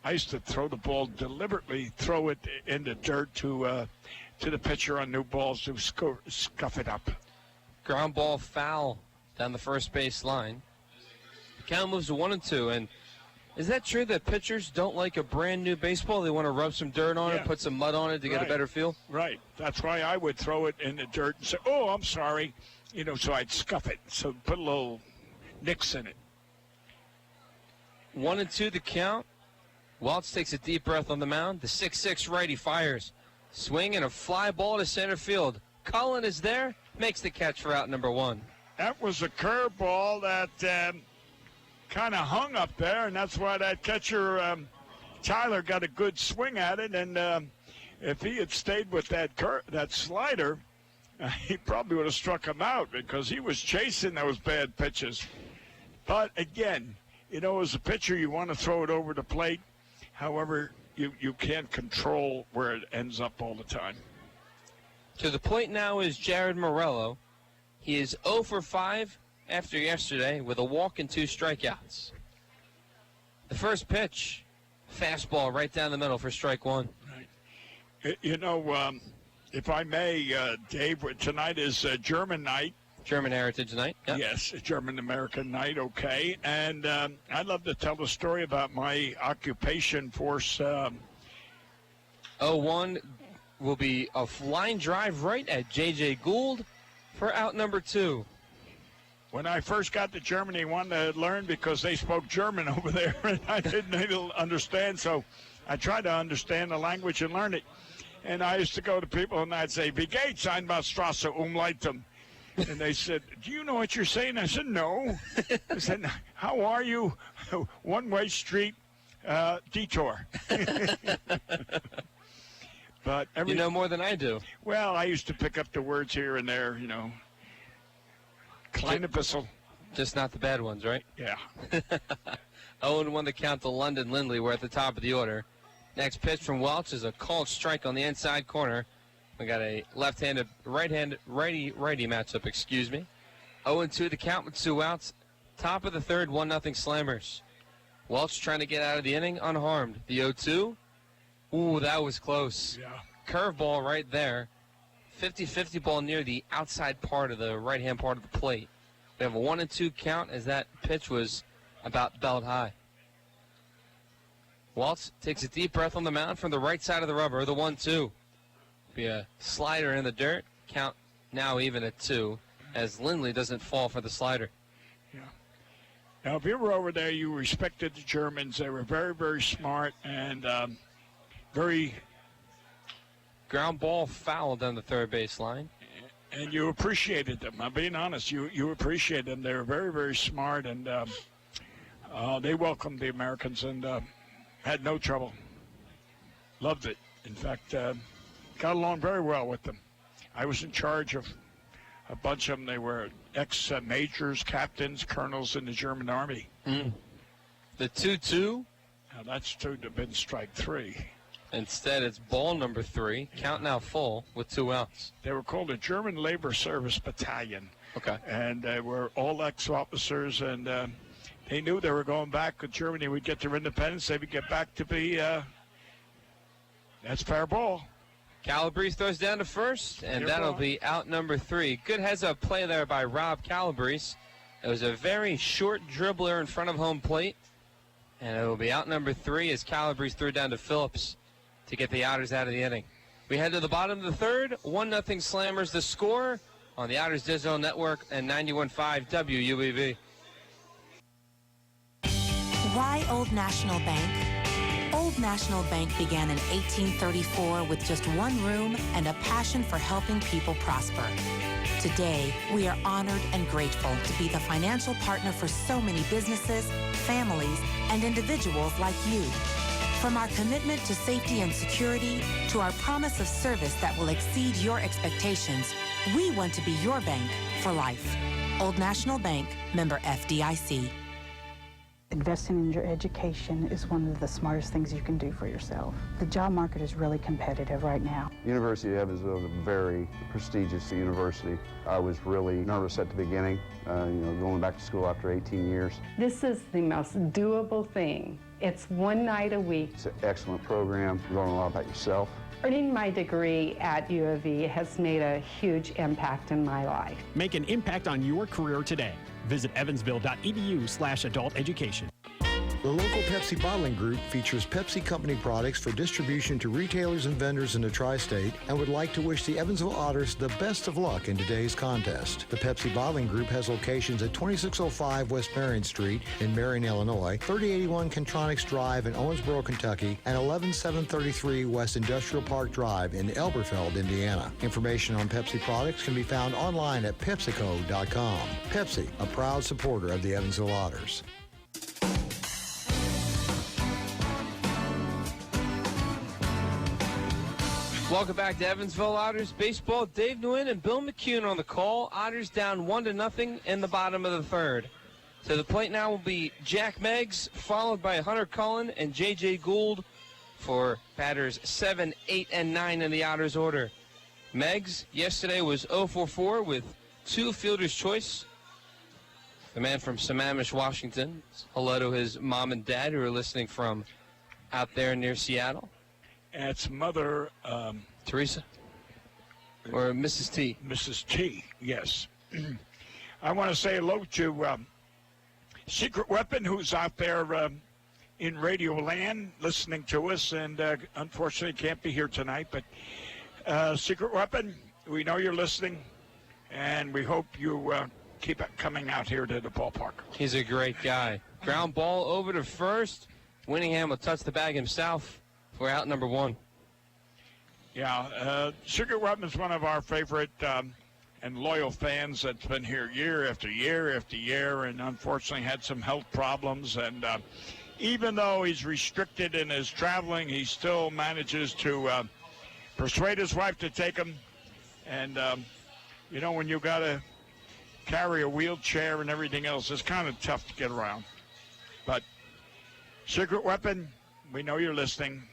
I used to throw the ball deliberately, throw it in the dirt to the pitcher on new balls to scuff it up. Ground ball foul down the first base line. The count moves to 1-2, and is that true that pitchers don't like a brand new baseball? They want to rub some dirt on it, put some mud on it to get a better feel? Right. That's why I would throw it in the dirt and say, oh, I'm sorry. So I'd scuff it. So put a little nicks in it. 1-2 the count. Welch takes a deep breath on the mound. The 6'6 righty fires. Swing and a fly ball to center field. Cullen is there, makes the catch for out number 1. That was a curveball that kind of hung up there, and that's why that catcher, Tyler, got a good swing at it. And if he had stayed with that slider, he probably would have struck him out because he was chasing those bad pitches. But, again, as a pitcher, you want to throw it over the plate. However, you can't control where it ends up all the time. To the plate now is Jared Morello. He is 0 for 5 after yesterday with a walk and 2 strikeouts. The first pitch, fastball right down the middle for strike 1. Right. If I may, Dave, tonight is German night. German Heritage Night. Yep. Yes, German-American night, okay. And I'd love to tell the story about my occupation force. 0-1 will be a line drive right at J.J. Gould for out number 2. When I first got to Germany, I wanted to learn because they spoke German over there, and I didn't understand. So I tried to understand the language and learn it. And I used to go to people, and I'd say, Wie geht's Einbahnstraße Umleitung? And they said, do you know what you're saying? I said, no. I said, how are you? One-way street detour. But you know more than I do. Well, I used to pick up the words here and there, Kleine Bissel. Just not the bad ones, right? Yeah. 0-1 the count to London Lindley. We're at the top of the order. Next pitch from Welch is a called strike on the inside corner. We got a left-handed, righty matchup, excuse me. 0-2 the count with 2 outs. Top of the third, 1-0 Slammers. Welch trying to get out of the inning unharmed. The 0-2. Ooh, that was close. Yeah. Curveball right there. 50-50 ball near the outside part of the right-hand part of the plate. We have a 1-2 count as that pitch was about belt high. Waltz takes a deep breath on the mound from the right side of the rubber. The 1-2. Be a slider in the dirt. Count now even at 2 as Lindley doesn't fall for the slider. Yeah. Now, if you were over there, you respected the Germans. They were very, very smart and very... Ground ball foul down the third base line. And you appreciated them. I'm being honest. You appreciated them. They were very, very smart, and they welcomed the Americans and had no trouble. Loved it. In fact, got along very well with them. I was in charge of a bunch of them. They were ex-majors, captains, colonels in the German army. The 2-2. Now that's to have been strike 3. Instead, it's ball number 3. Count now full with 2 outs. They were called a German Labor Service Battalion. Okay. And they were all ex-officers, and they knew they were going back with Germany. Would get their independence. They would get back to be, that's fair ball. Calabrese throws down to first, and that'll be out number 3. Good heads-up play there by Rob Calabrese. It was a very short dribbler in front of home plate, and it will be out number 3 as Calabrese threw down to Phillips to get the Otters out of the inning. We head to the bottom of the third. 1-0 Slammers the score on the Otters Digital Network and 91.5 WUEV. Why Old National Bank? Old National Bank began in 1834 with just one room and a passion for helping people prosper. Today, we are honored and grateful to be the financial partner for so many businesses, families, and individuals like you. From our commitment to safety and security to our promise of service that will exceed your expectations, we want to be your bank for life. Old National Bank, member FDIC. Investing in your education is one of the smartest things you can do for yourself. The job market is really competitive right now. University of Evansville is a very prestigious university. I was really nervous at the beginning, going back to school after 18 years. This is the most doable thing. It's one night a week. It's an excellent program. You learn a lot about yourself. Earning my degree at U of E has made a huge impact in my life. Make an impact on your career today. Visit evansville.edu/adult education. The local Pepsi bottling group features Pepsi Company products for distribution to retailers and vendors in the tri-state and would like to wish the Evansville Otters the best of luck in today's contest. The Pepsi bottling group has locations at 2605 West Marion Street in Marion, Illinois, 3081 Contronics Drive in Owensboro, Kentucky, and 11733 West Industrial Park Drive in Elberfeld, Indiana. Information on Pepsi products can be found online at PepsiCo.com. Pepsi, a proud supporter of the Evansville Otters. Welcome back to Evansville Otters baseball. Dave Nguyen and Bill McCune on the call. Otters down 1-0 in the bottom of the third. To the plate now will be Jack Meggs, followed by Hunter Cullen and J.J. Gould for batters 7, 8, and 9 in the Otters order. Meggs yesterday was 0-for-4 with 2 fielder's choice. The man from Sammamish, Washington. Hello to his mom and dad who are listening from out there near Seattle. It's Mother Teresa or Mrs. T. Mrs. T, yes. I want to say hello to Secret Weapon, who's out there in Radio Land listening to us, and unfortunately can't be here tonight. But Secret Weapon, we know you're listening, and we hope you keep coming out here to the ballpark. He's a great guy. Ground ball over to first. Winningham will touch the bag himself. We're out number 1. Yeah, Secret Weapon's one of our favorite and loyal fans that's been here year after year after year, and unfortunately had some health problems. And even though he's restricted in his traveling, he still manages to persuade his wife to take him. And, when you got to carry a wheelchair and everything else, it's kind of tough to get around. But Secret Weapon, we know you're listening.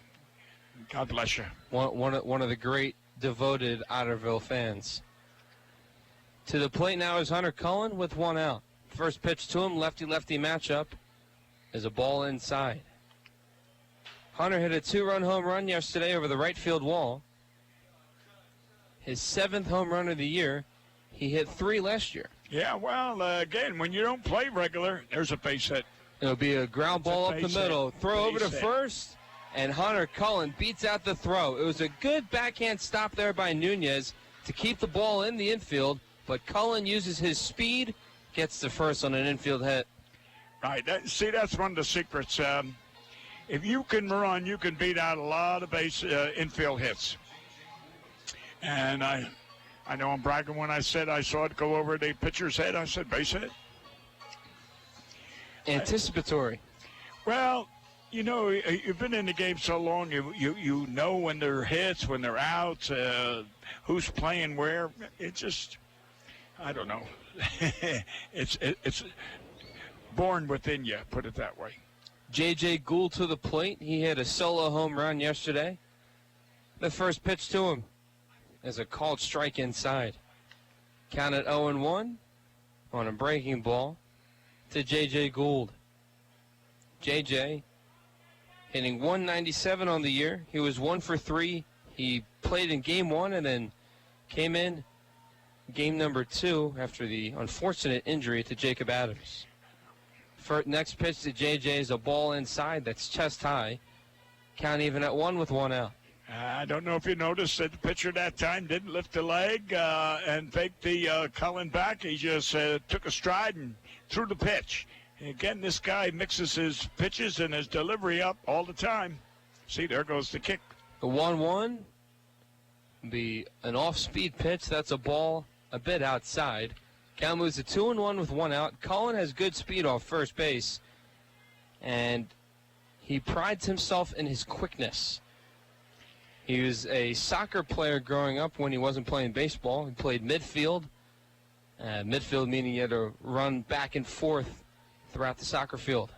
God bless you. One of the great devoted Otterville fans. To the plate now is Hunter Cullen with 1 out. First pitch to him, lefty-lefty matchup, is a ball inside. Hunter hit a 2-run home run yesterday over the right field wall. His 7th home run of the year. He hit 3 last year. Yeah, well, again, when you don't play regular, there's a base hit. It'll be a ground ball up the middle. Throw over to first. And Hunter Cullen beats out the throw. It was a good backhand stop there by Nunez to keep the ball in the infield, but Cullen uses his speed, gets to first on an infield hit. Right. That's one of the secrets. If you can run, you can beat out a lot of infield hits. And I know I'm bragging when I said I saw it go over the pitcher's head. I said base hit. Anticipatory. Well, You know, you've been in the game so long, you know when they're hits, when they're outs, who's playing where. It's just, I don't know. It's born within you, put it that way. J.J. Gould to the plate. He hit a solo home run yesterday. The first pitch to him is a called strike inside. Counted 0-1 on a breaking ball to J.J. Gould. J.J. hitting 197 on the year. He was 1 for 3. He played in game 1 and then came in game number 2 after the unfortunate injury to Jacob Adams. Next pitch to J.J. is a ball inside that's chest high. Count even at 1 with 1 out. I don't know if you noticed that the pitcher that time didn't lift the leg and faked the Cullen back. He just took a stride and threw the pitch. Again, this guy mixes his pitches and his delivery up all the time. See, there goes the kick. The 1-1, an off-speed pitch. That's a ball a bit outside. Count moves to 2-1 with 1 out. Cullen has good speed off first base, and he prides himself in his quickness. He was a soccer player growing up when he wasn't playing baseball. He played midfield. Midfield meaning he had to run back and forth throughout the soccer field.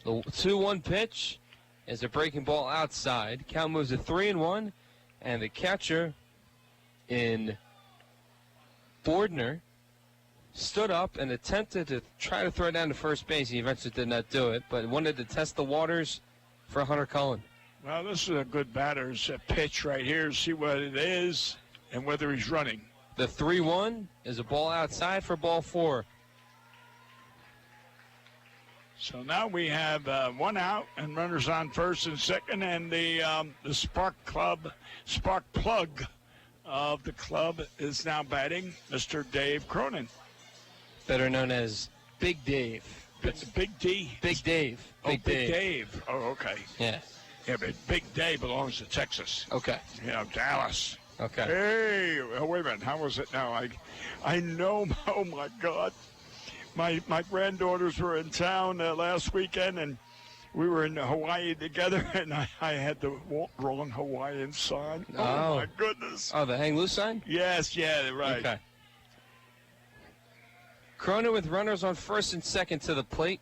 The 2-1 pitch is a breaking ball outside. Count moves to 3-1, and the catcher in Bordner stood up and attempted to try to throw down to first base. He eventually did not do it, but wanted to test the waters for Hunter Cullen. Well, this is a good batter's pitch right here. See what it is and whether he's running. The 3-1 is a ball outside for ball 4. So now we have 1 out and runners on first and second, and the spark plug of the club is now batting, Mr. Dave Cronin. Better known as Big Dave. Big D? Big Dave. Big Dave. Oh, okay. Yeah. Yeah, but Big Dave belongs to Texas. Okay. Yeah, Dallas. Okay. Hey, wait a minute. How was it now? I know. Oh my God. My granddaughters were in town last weekend, and we were in Hawaii together, and I had the wrong Hawaiian sign. Oh my goodness. Oh, the hang loose sign? Yes. Yeah. Right. Okay. Cronin with runners on first and second to the plate.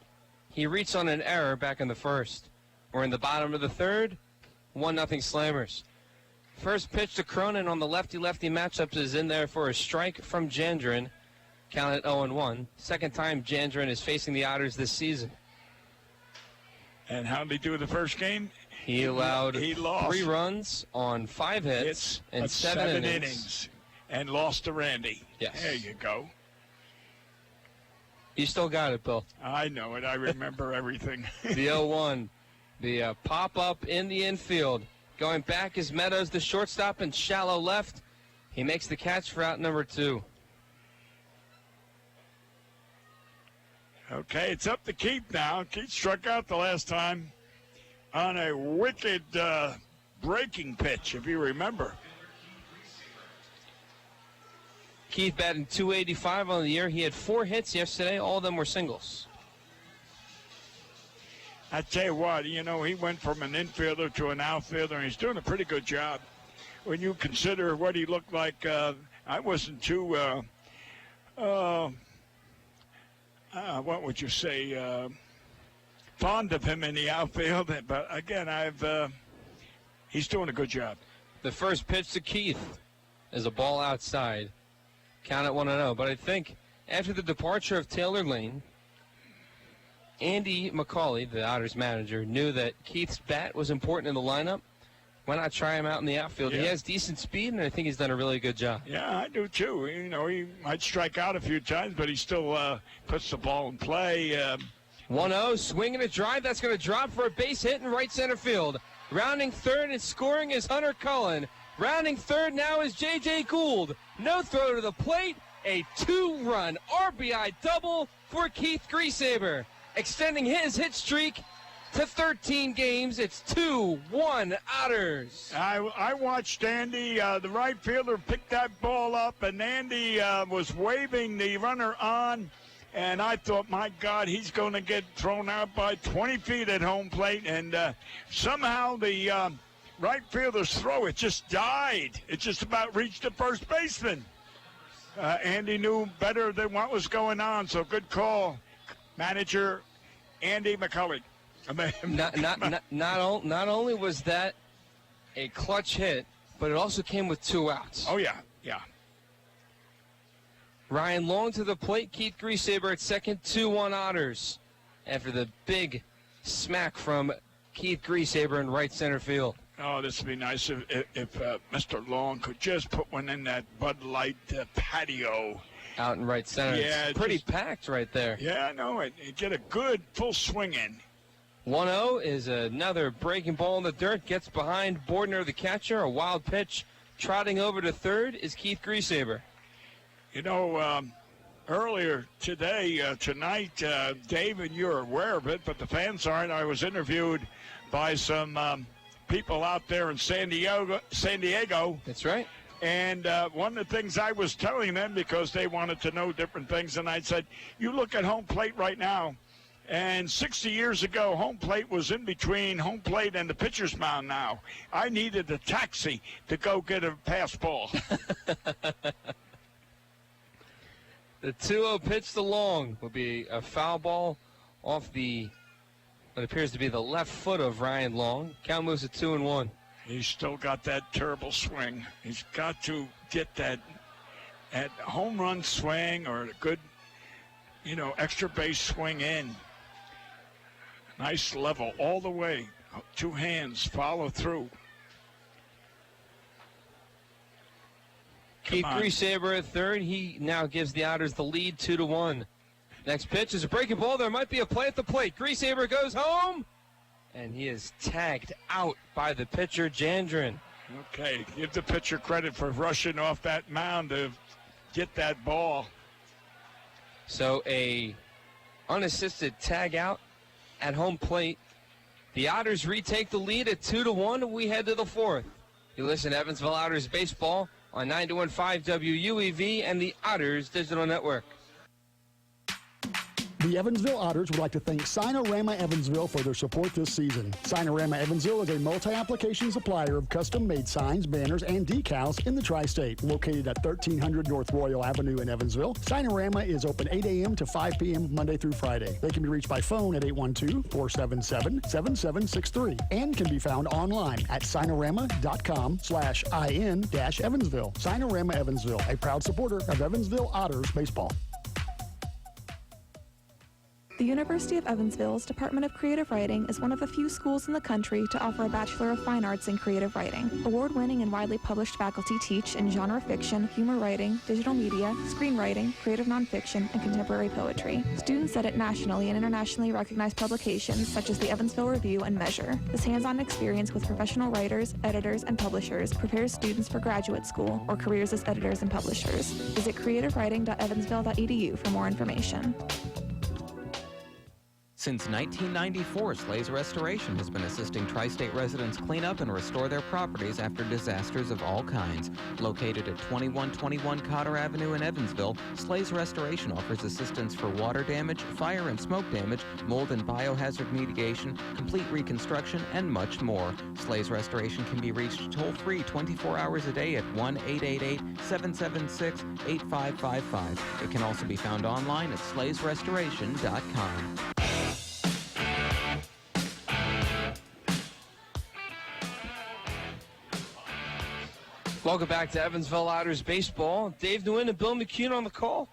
He reached on an error back in the first. We're in the bottom of the third. 1-0 Slammers. First pitch to Cronin on the lefty-lefty matchups is in there for a strike from Jandren. Count at 0-1. Second time Jandren is facing the Otters this season. And how did he do in the first game? He lost 3 runs on 5 hits It's and 7 innings. And lost to Randy. Yes. There you go. You still got it, Bill. I know it. I remember everything. The 0-1. The pop-up in the infield. Going back is Meadows, the shortstop, and shallow left. He makes the catch for out number 2. Okay, it's up to Keith now. Keith struck out the last time on a wicked breaking pitch, if you remember. Keith batting .285 on the year. He had 4 hits yesterday. All of them were singles. I tell you what, he went from an infielder to an outfielder, and he's doing a pretty good job. When you consider what he looked like, I wasn't too, what would you say, fond of him in the outfield. But again, he's doing a good job. The first pitch to Keith is a ball outside. Count at 1-0. But I think after the departure of Taylor Lane, Andy McCauley, the Otters manager, knew that Keith's bat was important in the lineup. Why not try him out in the outfield? Yeah. He has decent speed, and I think he's done a really good job. Yeah, I do too. He might strike out a few times, but he still puts the ball in play. 1-0, swing and a drive. That's going to drop for a base hit in right center field. Rounding third and scoring is Hunter Cullen. Rounding third now is J.J. Gould. No throw to the plate. A 2-run RBI double for Keith Griesaber, extending his hit streak to 13 games. It's 2-1 Otters. I watched Andy, the right fielder, pick that ball up, and Andy was waving the runner on, And I thought, my God, he's going to get thrown out by 20 feet at home plate. And somehow the right fielder's throw, it just died. It just about reached the first baseman. Andy knew better than what was going on, so good call. Manager Andy McCullough. Not only was that a clutch hit, but it also came with 2 outs. Oh, yeah. Ryan Long to the plate. Keith Griesaber at second. 2-1 Otters after the big smack from Keith Griesaber in right center field. Oh, this would be nice if Mr. Long could just put one in that Bud Light patio. Out in right center. Yeah, it's pretty packed right there. Yeah, I know it. Get a good full swing in. 1-0 is another breaking ball in the dirt. Gets behind Bordner, the catcher. A wild pitch. Trotting over to third is Keith Griesaber. You know, earlier tonight, Dave, and you're aware of it, but the fans aren't. I was interviewed by some people out there in San Diego. That's right. And one of the things I was telling them, because they wanted to know different things, and I said, you look at home plate right now, and 60 years ago, home plate was in between home plate and the pitcher's mound now. I needed a taxi to go get a pass ball. The 2-0 pitch to Long will be a foul ball off what appears to be the left foot of Ryan Long. Count moves to 2-1. He's still got that terrible swing. He's got to get that at home run swing or a good, extra base swing in. Nice level all the way. 2 hands, follow through. Keith Griesaber at third. He now gives the Otters the lead 2-1. Next pitch is a breaking ball. There might be a play at the plate. Griesaber goes home, and he is tagged out by the pitcher, Jandrin. Okay, give the pitcher credit for rushing off that mound to get that ball. So a unassisted tag out at home plate. The Otters retake the lead at 2-1. We head to the fourth. You listen to Evansville Otters baseball on 91.5 WUEV and the Otters Digital Network. The Evansville Otters would like to thank Sinorama Evansville for their support this season. Sinorama Evansville is a multi-application supplier of custom-made signs, banners, and decals in the tri-state. Located at 1300 North Royal Avenue in Evansville, Sinorama is open 8 a.m. to 5 p.m. Monday through Friday. They can be reached by phone at 812-477-7763 and can be found online at sinorama.com/in-Evansville. Sinorama Evansville, a proud supporter of Evansville Otters baseball. The University of Evansville's Department of Creative Writing is one of the few schools in the country to offer a Bachelor of Fine Arts in Creative Writing. Award-winning and widely published faculty teach in genre fiction, humor writing, digital media, screenwriting, creative nonfiction, and contemporary poetry. Students edit nationally and internationally recognized publications such as the Evansville Review and Measure. This hands-on experience with professional writers, editors, and publishers prepares students for graduate school or careers as editors and publishers. Visit creativewriting.evansville.edu for more information. Since 1994, Slays Restoration has been assisting tri-state residents clean up and restore their properties after disasters of all kinds. Located at 2121 Cotter Avenue in Evansville, Slays Restoration offers assistance for water damage, fire and smoke damage, mold and biohazard mitigation, complete reconstruction, and much more. Slays Restoration can be reached toll-free 24 hours a day at 1-888-776-8555. It can also be found online at slaysrestoration.com. Welcome back to Evansville Otters baseball. Dave Nguyen and Bill McCune on the call.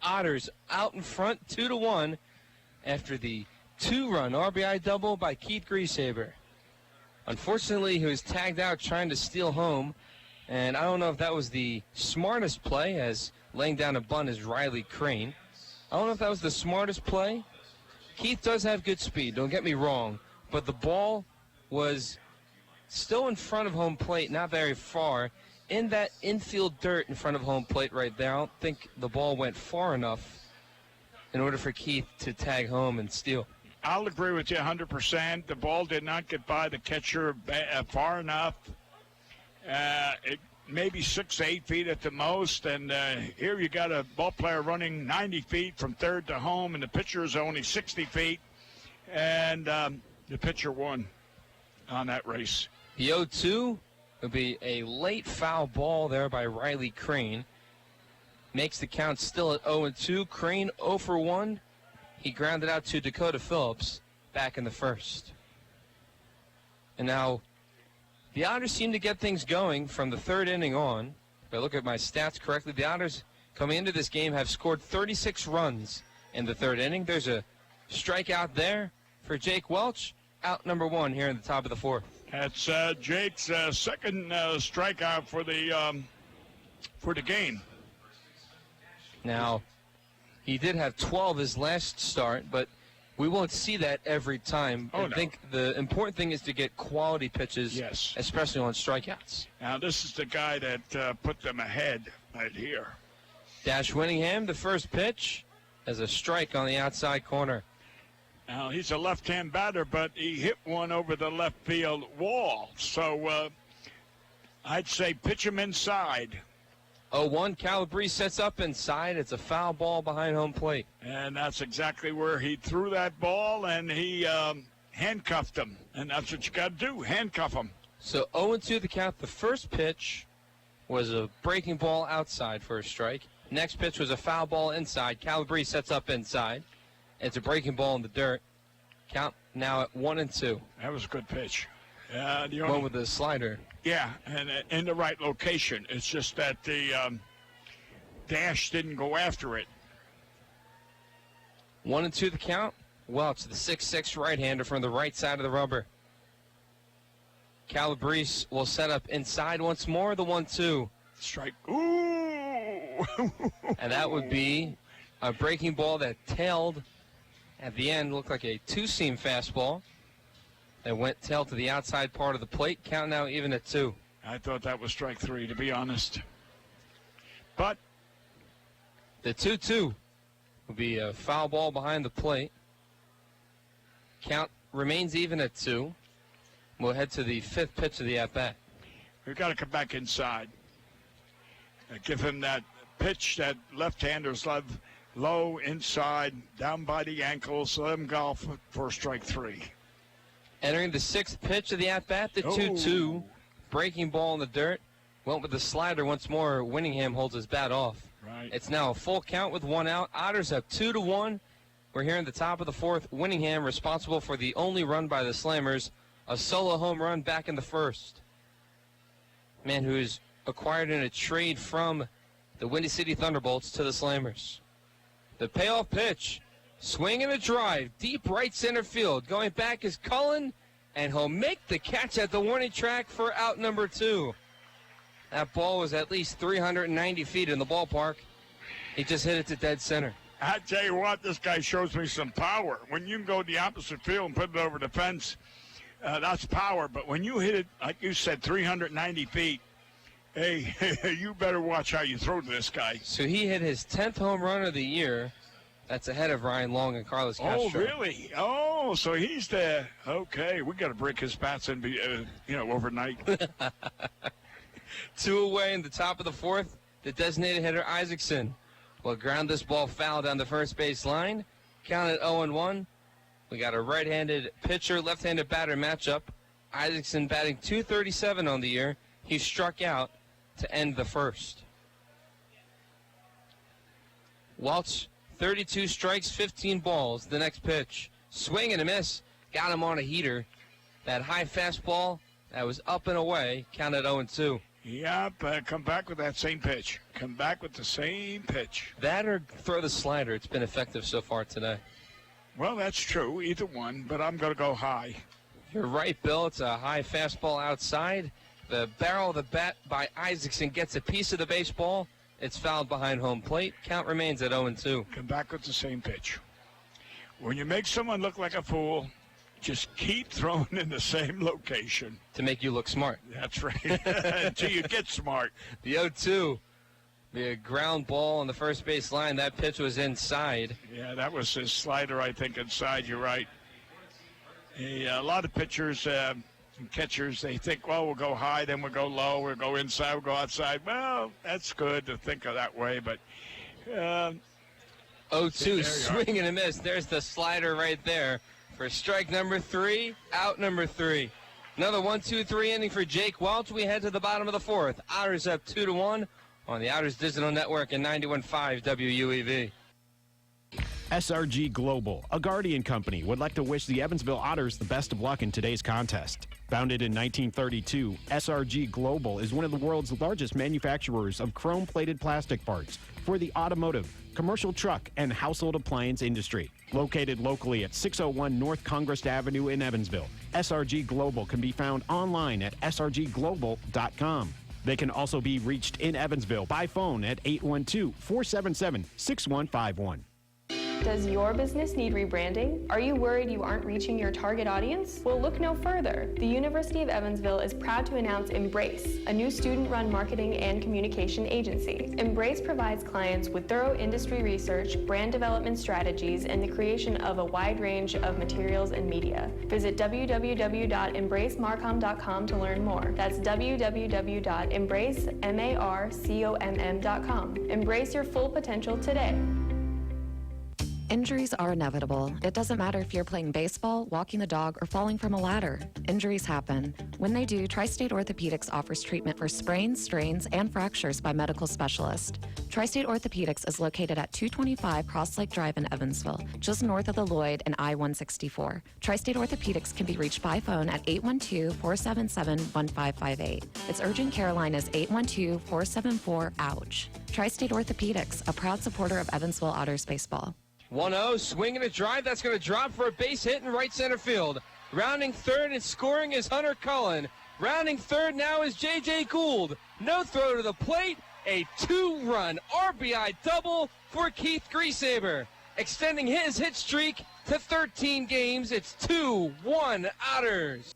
Otters out in front 2-1 after the 2-run RBI double by Keith Griesaber. Unfortunately, he was tagged out trying to steal home, and I don't know if that was the smartest play, as laying down a bunt is Riley Crane. I don't know if that was the smartest play. Keith does have good speed, don't get me wrong, but the ball was still in front of home plate, not very far, in that infield dirt in front of home plate right there. I don't think the ball went far enough in order for Keith to tag home and steal. I'll agree with you 100%. The ball did not get by the catcher far enough. maybe 6 to 8 feet at the most. And here you got a ball player running 90 feet from third to home, and the pitcher is only 60 feet. And the pitcher won on that race. The 0-2 would be a late foul ball there by Riley Crane. Makes the count still at 0-2. Crane 0 for 1. He grounded out to Dakota Phillips back in the first. And now the Otters seem to get things going from the third inning on. If I look at my stats correctly, the Otters coming into this game have scored 36 runs in the third inning. There's a strikeout there for Jake Welch, out number 1 here in the top of the fourth. That's Jake's second strikeout for the game. Now, he did have 12 his last start, but we won't see that every time. I think the important thing is to get quality pitches, especially on strikeouts. Now, this is the guy that put them ahead right here. Dash Winningham, the first pitch, as a strike on the outside corner. Now, he's a left-hand batter, but he hit one over the left field wall. So I'd say pitch him inside. 0-1, Calabrese sets up inside. It's a foul ball behind home plate. And that's exactly where he threw that ball, and he handcuffed him. And that's what you got to do, handcuff him. So 0-2 the count. The first pitch was a breaking ball outside for a strike. Next pitch was a foul ball inside. Calabrese sets up inside. It's a breaking ball in the dirt. Count now at 1-2. That was a good pitch. One with the slider. Yeah, and in the right location. It's just that the dash didn't go after it. 1-2 the count. Welch, the 6'6" right-hander from the right side of the rubber. Calabrese will set up inside once more, the 1-2. Strike. Ooh! And that would be a breaking ball that tailed at the end, looked like a two-seam fastball that went tail to the outside part of the plate. Count now even at 2. I thought that was strike 3, to be honest. But the 2-2 will be a foul ball behind the plate. Count remains even at 2. We'll head to the 5th pitch of the at-bat. We've got to come back inside. Give him that pitch that left-handers love, low, inside, down by the ankles. Let him golf for strike 3. Entering the 6th pitch of the at-bat, the 2-2. Breaking ball in the dirt. Went with the slider once more. Winningham holds his bat off. Right. It's now a full count with 1 out. Otters up 2-1. We're here in the top of the 4th. Winningham responsible for the only run by the Slammers. A solo home run back in the 1st. Man who is acquired in a trade from the Windy City Thunderbolts to the Slammers. The payoff pitch. Swing and a drive. Deep right center field. Going back is Cullen. And he'll make the catch at the warning track for out number 2. That ball was at least 390 feet in the ballpark. He just hit it to dead center. I tell you what, this guy shows me some power. When you can go the opposite field and put it over the fence, that's power. But when you hit it, like you said, 390 feet, hey, you better watch how you throw to this guy. So he hit his 10th home run of the year. That's ahead of Ryan Long and Carlos Castro. Oh, really? Oh, so he's the, okay, we got to break his bats and be, overnight. 2 away in the top of the 4th. The designated hitter, Isaacson, will ground this ball foul down the first base line. Count at 0-1. We got a right-handed pitcher, left-handed batter matchup. Isaacson batting .237 on the year. He struck out to end the first. Welch, 32 strikes, 15 balls. The next pitch. Swing and a miss. Got him on a heater. That high fastball that was up and away. Count at 0-2. Yep, come back with that same pitch. Come back with the same pitch. That or throw the slider. It's been effective so far today. Well, that's true, either one, but I'm going to go high. You're right, Bill. It's a high fastball outside. The barrel of the bat by Isaacson gets a piece of the baseball. It's fouled behind home plate. Count remains at 0-2. Come back with the same pitch. When you make someone look like a fool, just keep throwing in the same location. To make you look smart. That's right. Until you get smart. The 0-2. The ground ball on the first base line. That pitch was inside. Yeah, that was his slider, I think, inside. You're right. A lot of pitchers And catchers, they think, well, we'll go high, then we'll go low, we'll go inside, we'll go outside. Well, that's good to think of that way, but 0-2, swing and a miss. There's the slider right there for strike number 3, out number 3. Another 1-2-3 inning for Jake Welch. We head to the bottom of the 4th. Otters up 2-1 on the Otters Digital Network and 91.5 WUEV. SRG Global, a Guardian company, would like to wish the Evansville Otters the best of luck in today's contest. Founded in 1932, SRG Global is one of the world's largest manufacturers of chrome-plated plastic parts for the automotive, commercial truck, and household appliance industry. Located locally at 601 North Congress Avenue in Evansville, SRG Global can be found online at srgglobal.com. They can also be reached in Evansville by phone at 812-477-6151. Does your business need rebranding? Are you worried you aren't reaching your target audience? Well, look no further. The University of Evansville is proud to announce Embrace, a new student-run marketing and communication agency. Embrace provides clients with thorough industry research, brand development strategies, and the creation of a wide range of materials and media. Visit www.embracemarcom.com to learn more. That's www.embracemarcom.com. Embrace your full potential today. Injuries are inevitable. It doesn't matter if you're playing baseball, walking the dog, or falling from a ladder. Injuries happen. When they do, Tri-State Orthopedics offers treatment for sprains, strains, and fractures by medical specialists. Tri-State Orthopedics is located at 225 Cross Lake Drive in Evansville, just north of the Lloyd and I-164. Tri-State Orthopedics can be reached by phone at 812-477-1558. Its urgent care line is 812-474-OUCH. Tri-State Orthopedics, a proud supporter of Evansville Otters baseball. 1-0, swing and a drive. That's going to drop for a base hit in right center field. Rounding third and scoring is Hunter Cullen. Rounding third now is J.J. Gould. No throw to the plate. A 2-run RBI double for Keith Griesaber, extending his hit streak to 13 games. It's 2-1 Otters.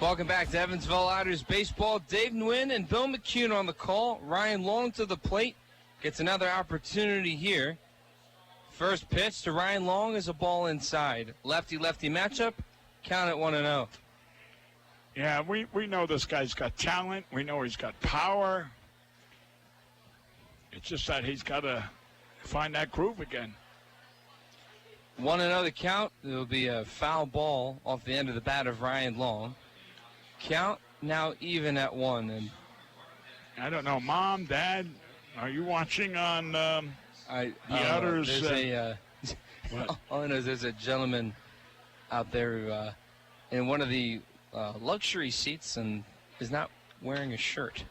Welcome back to Evansville Otters baseball. Dave Nguyen and Bill McCune on the call. Ryan Long to the plate. Gets another opportunity here. First pitch to Ryan Long is a ball inside. Lefty-lefty matchup. Count it 1-0. Yeah, we know this guy's got talent. We know he's got power. It's just that he's got to find that groove again. 1-0 the count. It'll be a foul ball off the end of the bat of Ryan Long. Count now even at 1. And I don't know, Mom, Dad, are you watching on the Otters? All I know is there's a gentleman out there in one of the luxury seats and is not wearing a shirt.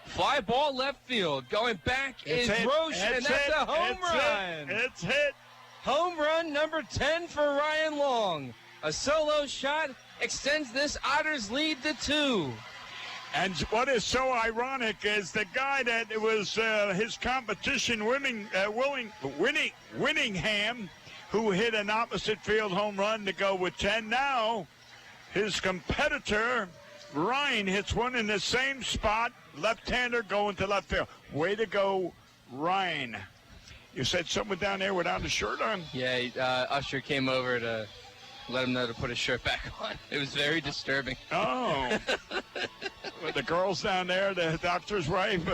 Fly ball left field. Going back is Roche, and that's a home run. It's hit. Home run number 10 for Ryan Long. A solo shot extends this Otters lead to 2. And what is so ironic is the guy that was his competition, Winningham, who hit an opposite field home run to go with 10. Now, his competitor, Ryan, hits one in the same spot, left-hander going to left field. Way to go, Ryan. You said someone down there without a shirt on? Yeah, Usher came over to let him know to put his shirt back on. It was very disturbing. Oh. With the girls down there, the doctor's wife.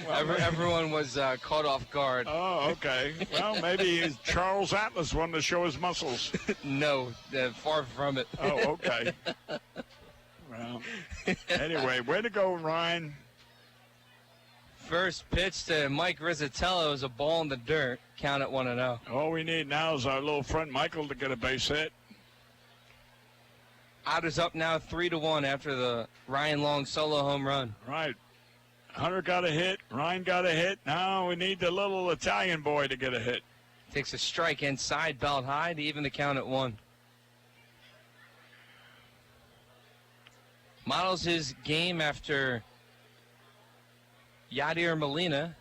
Everyone was caught off guard. Oh, okay. Well, maybe Charles Atlas wanted to show his muscles. No, far from it. Oh, okay. Well, anyway, way to go, Ryan. First pitch to Mike Rizzatello is a ball in the dirt. Count it 1-0. All we need now is our little friend Michael to get a base hit. Otters up now 3-1 after the Ryan Long solo home run. Right. Hunter got a hit. Ryan got a hit. Now we need the little Italian boy to get a hit. Takes a strike inside, belt high to even the count at 1. Models his game after Yadier Molina,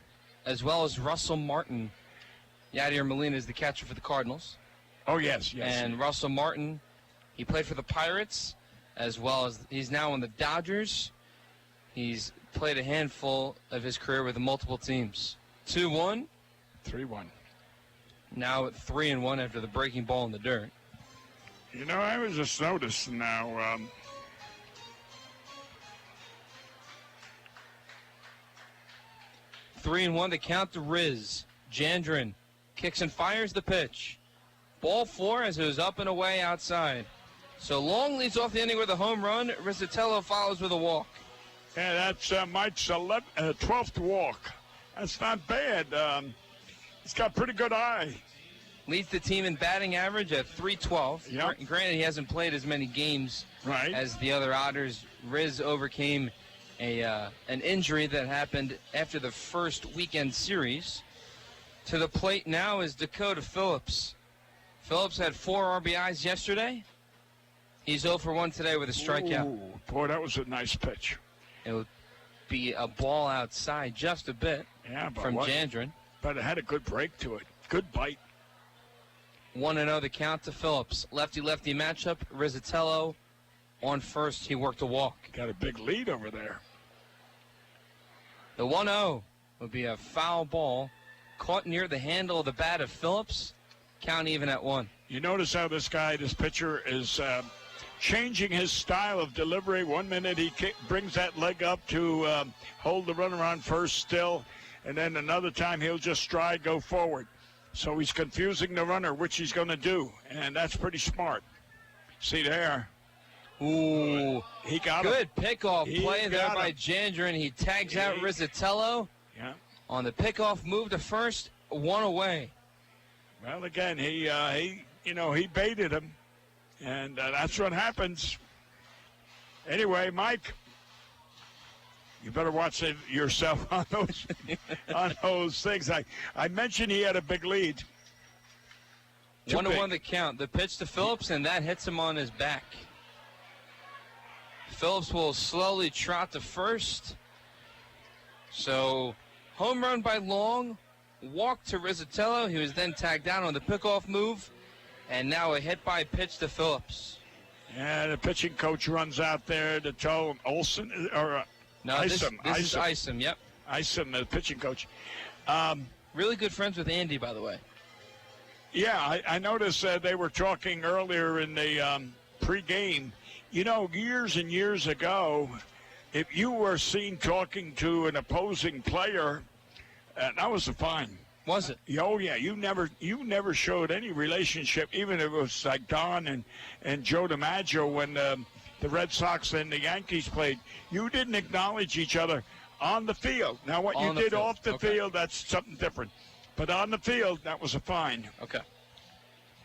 as well as Russell Martin. Yadier Molina is the catcher for the Cardinals. Oh, yes, yes. And Russell Martin, he played for the Pirates, as well as he's now on the Dodgers. He's played a handful of his career with multiple teams. 2-1, 3-1. Now at 3-1 after the breaking ball in the dirt. You know, I was just noticing now. 3-1 to count to Riz. Jandrin kicks and fires the pitch. Ball 4 as it was up and away outside. So Long leads off the inning with a home run. Rizzatello follows with a walk. Yeah, that's Mike's 12th walk. That's not bad. He's got pretty good eye. Leads the team in batting average at .312. Yep. Granted, he hasn't played as many games right. as the other Otters. Riz overcame an injury that happened after the first weekend series. To the plate now is Dakota Phillips. Phillips had 4 RBIs yesterday. He's 0 for 1 today with a strikeout. Ooh, boy, that was a nice pitch. It would be a ball outside just a bit from Jandrin. But it had a good break to it. Good bite. 1-0 the count to Phillips. Lefty-lefty matchup. Rizzatello on first. He worked a walk. Got a big lead over there. The 1-0 would be a foul ball caught near the handle of the bat of Phillips. Count even at 1. You notice how this pitcher, is changing his style of delivery. 1 minute he brings that leg up to hold the runner on first still, and then another time he'll just stride, go forward. So he's confusing the runner, which he's going to do, and that's pretty smart. See there? Ooh. He got good him. pickoff play there by Jandrin. He tags out Rizzatello. Yeah. On the pickoff move to first, 1 away. Well, again, he baited him, and that's what happens. Anyway, Mike, you better watch yourself on those things. I mentioned he had a big lead. 1-1 the count. The pitch to Phillips, and that hits him on his back. Phillips will slowly trot to first. So, home run by Long. Walk to Rizzatello. He was then tagged down on the pickoff move. And now a hit by pitch to Phillips. Yeah, the pitching coach runs out there to tell him Olson or Isom. This is Isom, yep. Isom, the pitching coach. Really good friends with Andy, by the way. Yeah, I noticed they were talking earlier in the pregame. You know, years and years ago, if you were seen talking to an opposing player, that was a fine. Was it? Oh yeah, you never showed any relationship, even if it was like Don and Joe DiMaggio when the Red Sox and the Yankees played. You didn't acknowledge each other on the field. Now what you did off the field, that's something different. But on the field, that was a fine. Okay.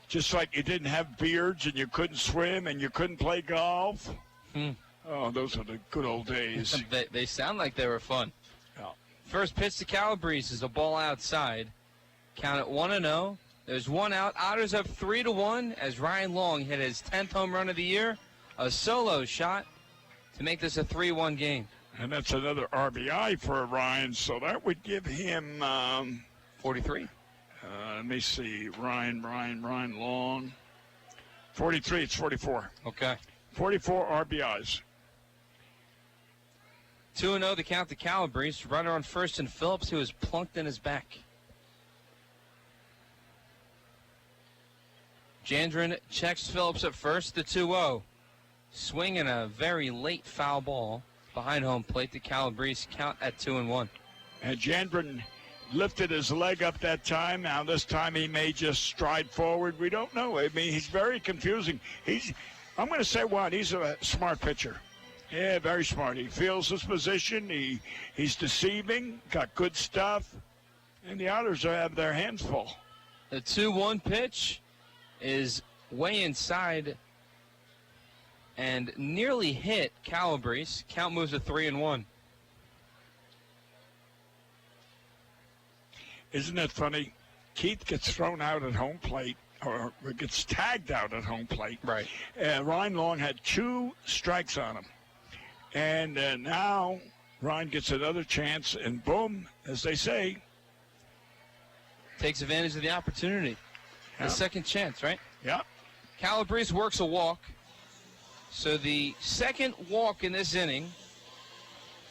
Just like you didn't have beards and you couldn't swim and you couldn't play golf. Oh, those are the good old days. They sound like they were fun. Yeah. First pitch to Calabrese is a ball outside. Count at 1-0. There's 1 out. Otters up 3-1 as Ryan Long hit his 10th home run of the year. A solo shot to make this a 3-1 game. And that's another RBI for Ryan, so that would give him 43. Let me see. Ryan Long. 43, it's 44. Okay. 44 RBIs. 2-0 to count to Calabrese. Runner on first and Phillips, who was plunked in his back. Jandrin checks Phillips at first, the 2-0. Swinging a very late foul ball behind home plate to Calabrese. Count at 2-1. And Jandrin lifted his leg up that time. Now this time he may just stride forward. We don't know. I mean, he's very confusing. I'm going to say one. He's a smart pitcher. Yeah, very smart. He feels his position. He's deceiving. Got good stuff. And the Otters have their hands full. The 2-1 pitch is way inside and nearly hit Calabrese. Count moves to 3-1. Isn't that funny? Keith gets thrown out at home plate, or gets tagged out at home plate. Right. Ryan Long had 2 strikes on him. And now Ryan gets another chance, and boom, as they say. Takes advantage of the opportunity. Yeah. The second chance, right? Yeah. Calabrese works a walk. So the second walk in this inning.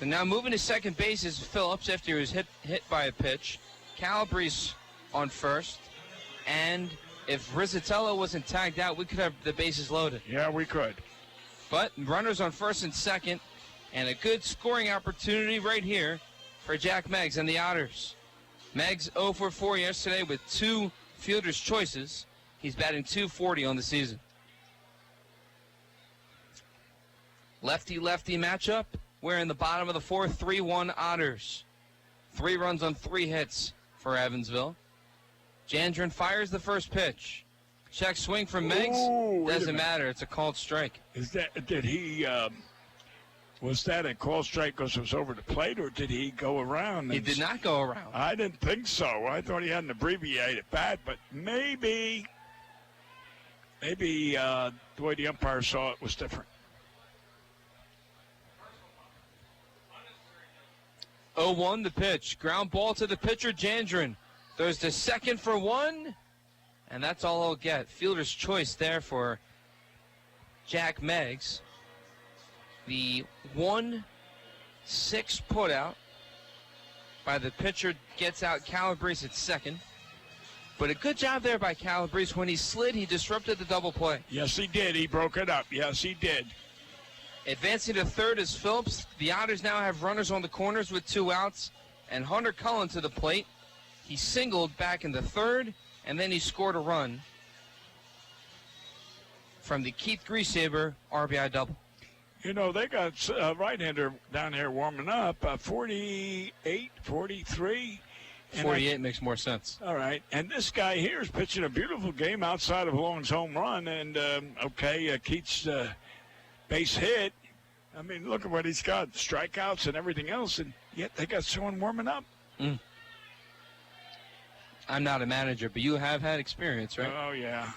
And now moving to second base is Phillips after he was hit by a pitch. Calabrese on first, and if Rizzatello wasn't tagged out, we could have the bases loaded. Yeah, we could. But runners on first and second, and a good scoring opportunity right here for Jack Meggs and the Otters. Meggs 0 for 4 yesterday with 2 fielder's choices. He's batting .240 on the season. Lefty-lefty matchup. We're in the bottom of the fourth, 3-1 Otters. 3 runs on 3 hits for Evansville. Jandren fires the first pitch. Check swing from Meggs. Doesn't matter. It's a called strike. Was that a call strike because it was over the plate, or did he go around? He did not go around. I didn't think so. I thought he had an abbreviated bat, but maybe the way the umpire saw it was different. 0-1 the pitch. Ground ball to the pitcher, Jandren. Throws to second for 1, and that's all he'll get. Fielder's choice there for Jack Meggs. The 1-6 putout by the pitcher gets out Calabrese at second. But a good job there by Calabrese. When he slid, he disrupted the double play. Yes, he did. He broke it up. Yes, he did. Advancing to third is Phillips. The Otters now have runners on the corners with 2 outs. And Hunter Cullen to the plate. He singled back in the third, and then he scored a run from the Keith Griesaber RBI double. You know, they got a right-hander down here warming up, 48, 43. 48 makes more sense. All right. And this guy here is pitching a beautiful game outside of Long's home run. And, Keith's base hit. I mean, look at what he's got, strikeouts and everything else, and yet they got someone warming up. I'm not a manager, but you have had experience, right? Oh, yeah.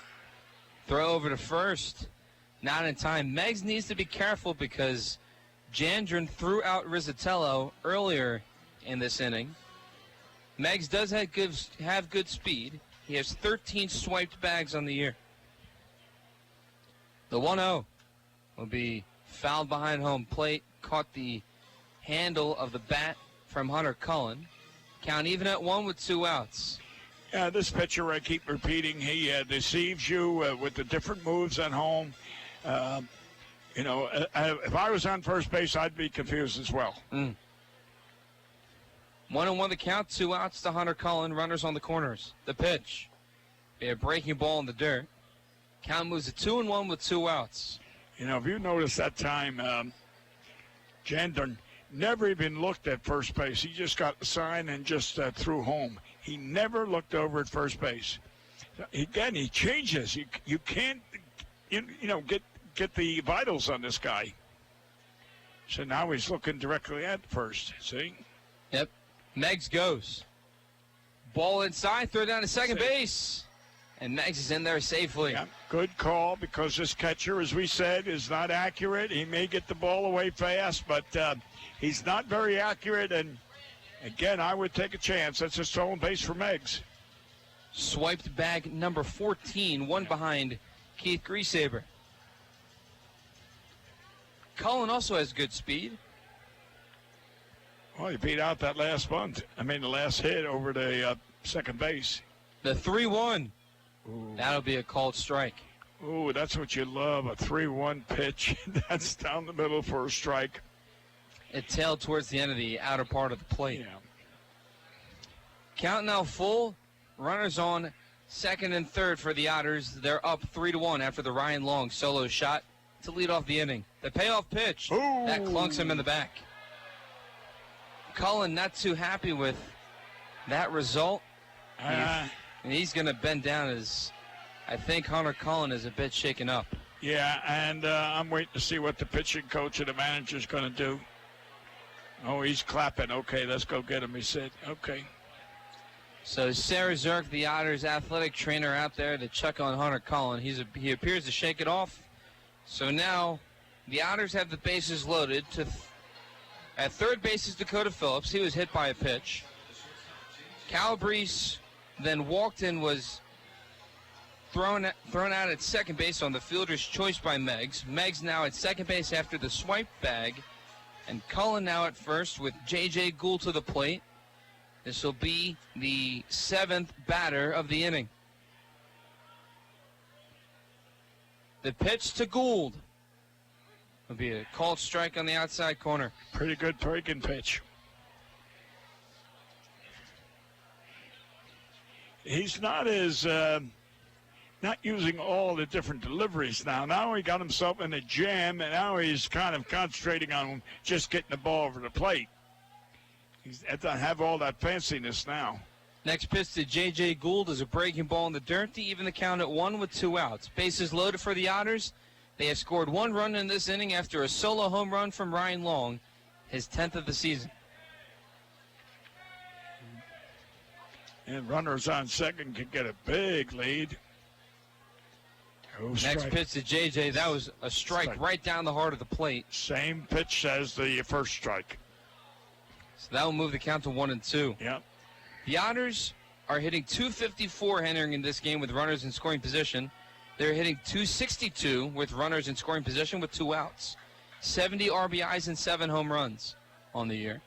Throw over to first. Not in time. Meggs needs to be careful because Jandren threw out Rizzatello earlier in this inning. Meggs does have good speed. He has 13 swiped bags on the year. The 1-0 will be fouled behind home plate. Caught the handle of the bat from Hunter Cullen. Count even at 1 with 2 outs. Yeah, this pitcher, I keep repeating, he deceives you with the different moves at home. If I was on first base, I'd be confused as well. 1-1 the count, 2 outs to Hunter Cullen, runners on the corners. The pitch. Be a breaking ball in the dirt. Count moves to 2-1 with 2 outs. You know, if you notice that time, Jandren never even looked at first base. He just got the sign and just threw home. He never looked over at first base. Again, he changes. You can't, get the vitals on this guy. So now he's looking directly at first. See? Yep. Meggs goes. Ball inside, throw down to second base. And Meggs is in there safely. Yeah, good call because this catcher, as we said, is not accurate. He may get the ball away fast, but he's not very accurate. And, again, I would take a chance. That's a stolen base for Meggs. Swiped bag number 14, one behind Keith Griesaber. Cullen also has good speed. Well, he beat out that last bunt. The last hit over the second base. The 3-1. That'll be a called strike. Ooh, that's what you love, a 3-1 pitch. That's down the middle for a strike. It tailed towards the end of the outer part of the plate. Yeah. Count now full. Runners on second and third for the Otters. They're up 3-1 after the Ryan Long solo shot to lead off the inning. The payoff pitch. Ooh. That clunks him in the back. Cullen not too happy with that result. And he's going to bend down as I think Hunter Cullen is a bit shaken up. Yeah, and I'm waiting to see what the pitching coach and the manager is going to do. Oh, he's clapping. Okay, let's go get him, he said. Okay. So Sarah Zerk, the Otters athletic trainer, out there to check on Hunter Cullen. He appears to shake it off. So now the Otters have the bases loaded. At third base is Dakota Phillips. He was hit by a pitch. Calabrese then walked in, was thrown out at second base on the fielder's choice by Meggs. Meggs now at second base after the swipe bag. And Cullen now at first with J.J. Gould to the plate. This will be the 7th batter of the inning. The pitch to Gould will be a called strike on the outside corner. Pretty good breaking pitch. He's not as not using all the different deliveries now. Now he got himself in a jam, and now he's kind of concentrating on just getting the ball over the plate. He doesn't have all that fanciness now. Next pitch to J.J. Gould is a breaking ball in the dirt to even the count at 1 with 2 outs. Bases loaded for the Otters. They have scored 1 run in this inning after a solo home run from Ryan Long, his 10th of the season. And runners on second could get a big lead. Next pitch to J.J. That was a strike right down the heart of the plate. Same pitch as the first strike. So that will move the count to 1-2. Yep. The Otters are hitting .254 entering in this game with runners in scoring position. They're hitting .262 with runners in scoring position with 2 outs. 70 RBIs and 7 home runs on the year.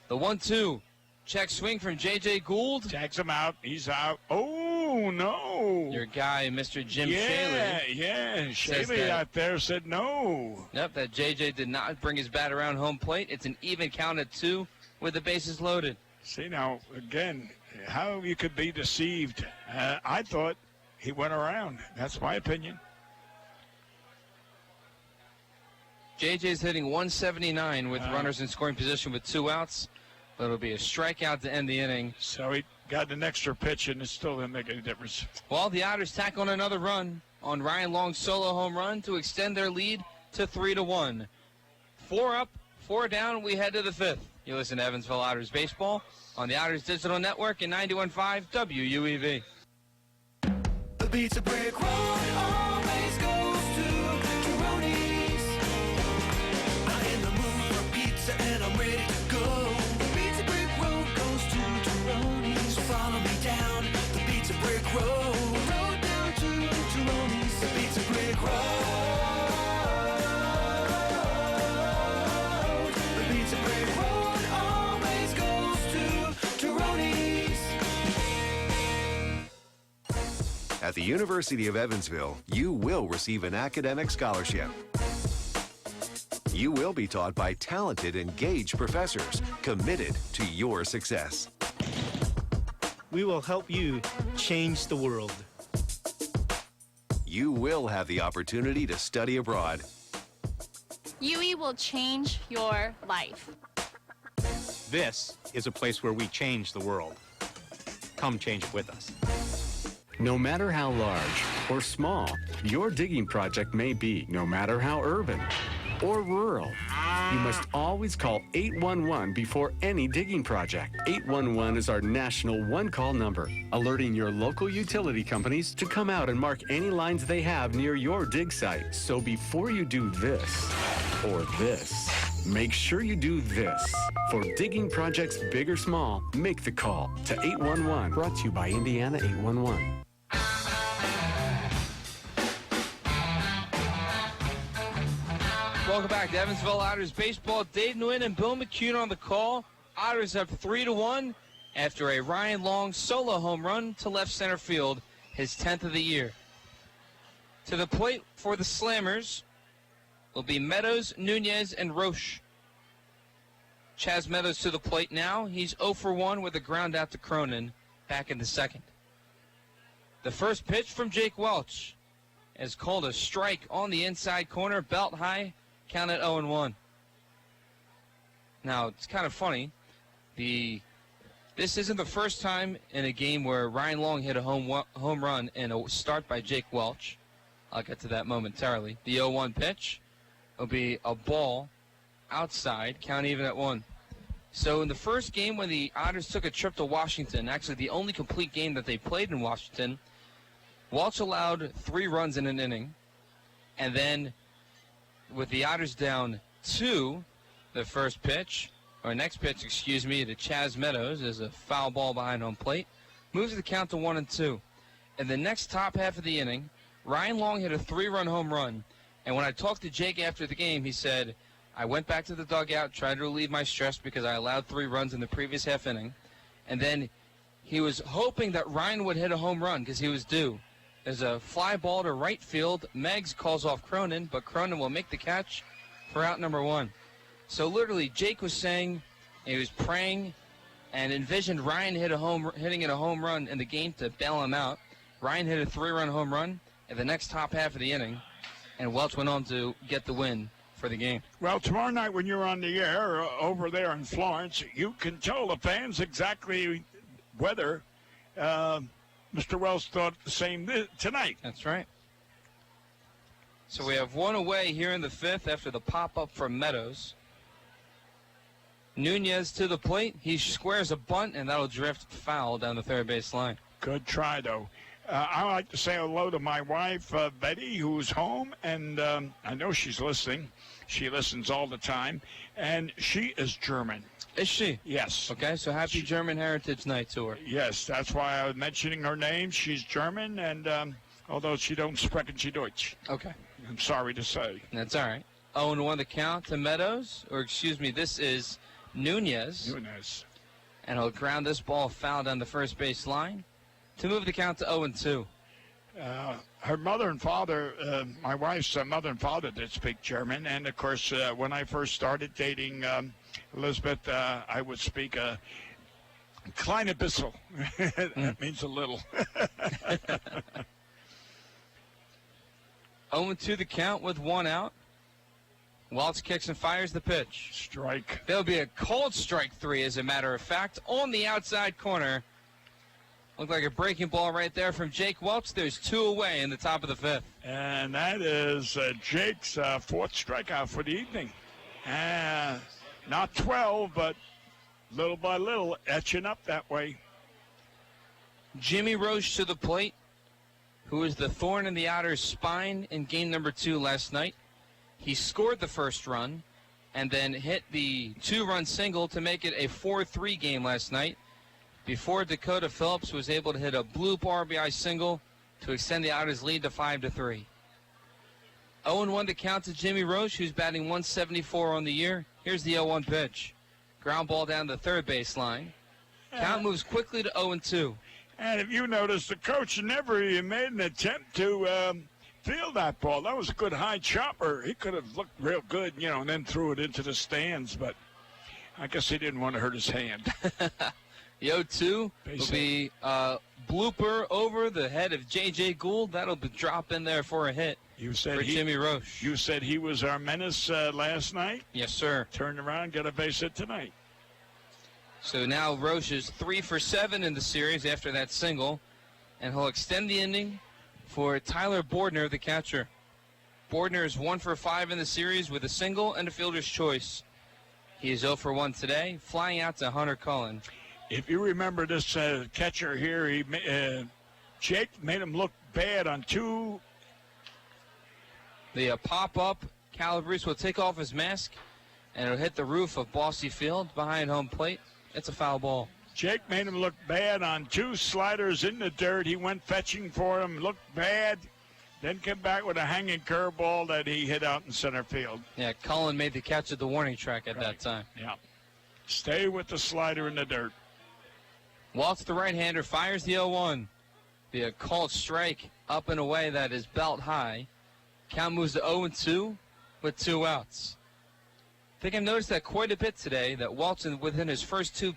The 1-2. Check swing from J.J. Gould. Tags him out. He's out. Oh, no. Your guy, Mr. Jim Shaley. Yeah. Shaley out there said no. Yep, that J.J. did not bring his bat around home plate. It's an even count at 2 with the bases loaded. See, now, again, how you could be deceived. I thought he went around. That's my opinion. J.J.'s hitting .179 with runners in scoring position with 2 outs. But it'll be a strikeout to end the inning. So he got an extra pitch, and it still didn't make any difference. Well, the Otters tack on another run on Ryan Long's solo home run to extend their lead to 3-1. 4 up, 4 down, we head to the 5th. You listen to Evansville Otters Baseball on the Otters Digital Network in 91.5 WUEV. The pizza brick road always goes to Tyroni's. I'm in the mood for pizza and I'm ready to go. The pizza brick road goes to Tyroni's. So follow me down the pizza brick road. Road down to Tyroni's. The pizza brick road. The pizza brick road always goes to Tyroni's. At the University of Evansville, you will receive an academic scholarship. You will be taught by talented, engaged professors committed to your success. We will help you change the world. You will have the opportunity to study abroad. UE will change your life. This is a place where we change the world. Come change it with us. No matter how large or small your digging project may be, no matter how urban or rural, you must always call 811 before any digging project. 811 is our national one-call number, alerting your local utility companies to come out and mark any lines they have near your dig site. So before you do this or this, make sure you do this. For digging projects big or small, make the call to 811. Brought to you by Indiana 811. Welcome back to Evansville Otters Baseball. Dave Nguyen and Bill McCune on the call. Otters up 3-1 after a Ryan Long solo home run to left center field, his 10th of the year. To the plate for the Slammers will be Meadows, Nunez, and Roche. Chaz Meadows to the plate now. He's 0 for 1 with a ground out to Cronin back in the 2nd. The first pitch from Jake Welch is called a strike on the inside corner, belt high, count at 0-1. Now, it's kind of funny. This isn't the first time in a game where Ryan Long hit a home run and a start by Jake Welch. I'll get to that momentarily. The 0-1 pitch will be a ball outside, count even at 1. So in the first game when the Otters took a trip to Washington, actually the only complete game that they played in Washington, Welch allowed 3 runs in an inning. And then with the Otters down 2, the next pitch, to Chaz Meadows is a foul ball behind home plate. Moves the count to 1-2. In the next top half of the inning, Ryan Long hit a 3-run home run. And when I talked to Jake after the game, he said, I went back to the dugout, tried to relieve my stress because I allowed 3 runs in the previous half inning. And then he was hoping that Ryan would hit a home run because he was due. There's a fly ball to right field. Meggs calls off Cronin, but Cronin will make the catch for out number 1. So literally, Jake was saying, he was praying and envisioned Ryan hitting a home run in the game to bail him out. Ryan hit a 3-run home run in the next top half of the inning, and Welch went on to get the win for the game. Well, tomorrow night when you're on the air over there in Florence, you can tell the fans exactly whether Mr. Wells thought the same tonight. That's right. So we have one away here in the 5th after the pop-up from Meadows. Nunez to the plate. He squares a bunt, and that'll drift foul down the third base line. Good try, though. I like to say hello to my wife, Betty, who's home, and I know she's listening. She listens all the time, and she is German. Is she? Yes. Okay, so happy German Heritage Night to her. Yes, that's why I was mentioning her name. She's German, and although she don't sprechen Deutsch. Okay. I'm sorry to say. That's all right. 0-1 the count to Meadows, or excuse me, this is Nunez. And he'll ground this ball foul down the first base line to move the count to 0-2. Her mother and father, my wife's mother and father did speak German. And, of course, when I first started dating Elizabeth, I would speak a kleine bissel. That means a little. 0-2 the count with 1 out. Waltz kicks and fires the pitch. Strike. There'll be a cold strike 3, as a matter of fact, on the outside corner. Looked like a breaking ball right there from Jake Welch. There's 2 away in the top of the 5th. And that is Jake's 4th strikeout for the evening. Not 12, but little by little, etching up that way. Jimmy Roche to the plate, who was the thorn in the Otters' spine in game number 2 last night. He scored the first run and then hit the 2-run single to make it a 4-3 game last night before Dakota Phillips was able to hit a bloop RBI single to extend the Otters' lead to 5-3. 0-1 to count to Jimmy Roche, who's batting 174 on the year. Here's the 0-1 pitch. Ground ball down the third base line. Count moves quickly to 0-2. And if you notice, the coach never even made an attempt to field that ball. That was a good high chopper. He could have looked real good, and then threw it into the stands, but I guess he didn't want to hurt his hand. The 0-2 will be a blooper over the head of J.J. Gould. That'll be drop in there for a hit for Jimmy Roche. You said he was our menace last night? Yes, sir. Turned around, got a base hit tonight. So now Roche is 3 for 7 in the series after that single, and he'll extend the inning for Tyler Bordner, the catcher. Bordner is 1 for 5 in the series with a single and a fielder's choice. He is 0 for 1 today, flying out to Hunter Cullen. If you remember this catcher here, Jake made him look bad on 2. The pop-up, Calabrese will take off his mask, and it'll hit the roof of Bossy Field behind home plate. It's a foul ball. Jake made him look bad on 2 sliders in the dirt. He went fetching for him, looked bad, then came back with a hanging curveball that he hit out in center field. Yeah, Cullen made the catch at the warning track at that time. Yeah. Stay with the slider in the dirt. Waltz, the right-hander, fires the 0-1. The called strike up and away that is belt high. Count moves to 0-2 with 2 outs. I think I've noticed that quite a bit today, that Waltz, within his first 3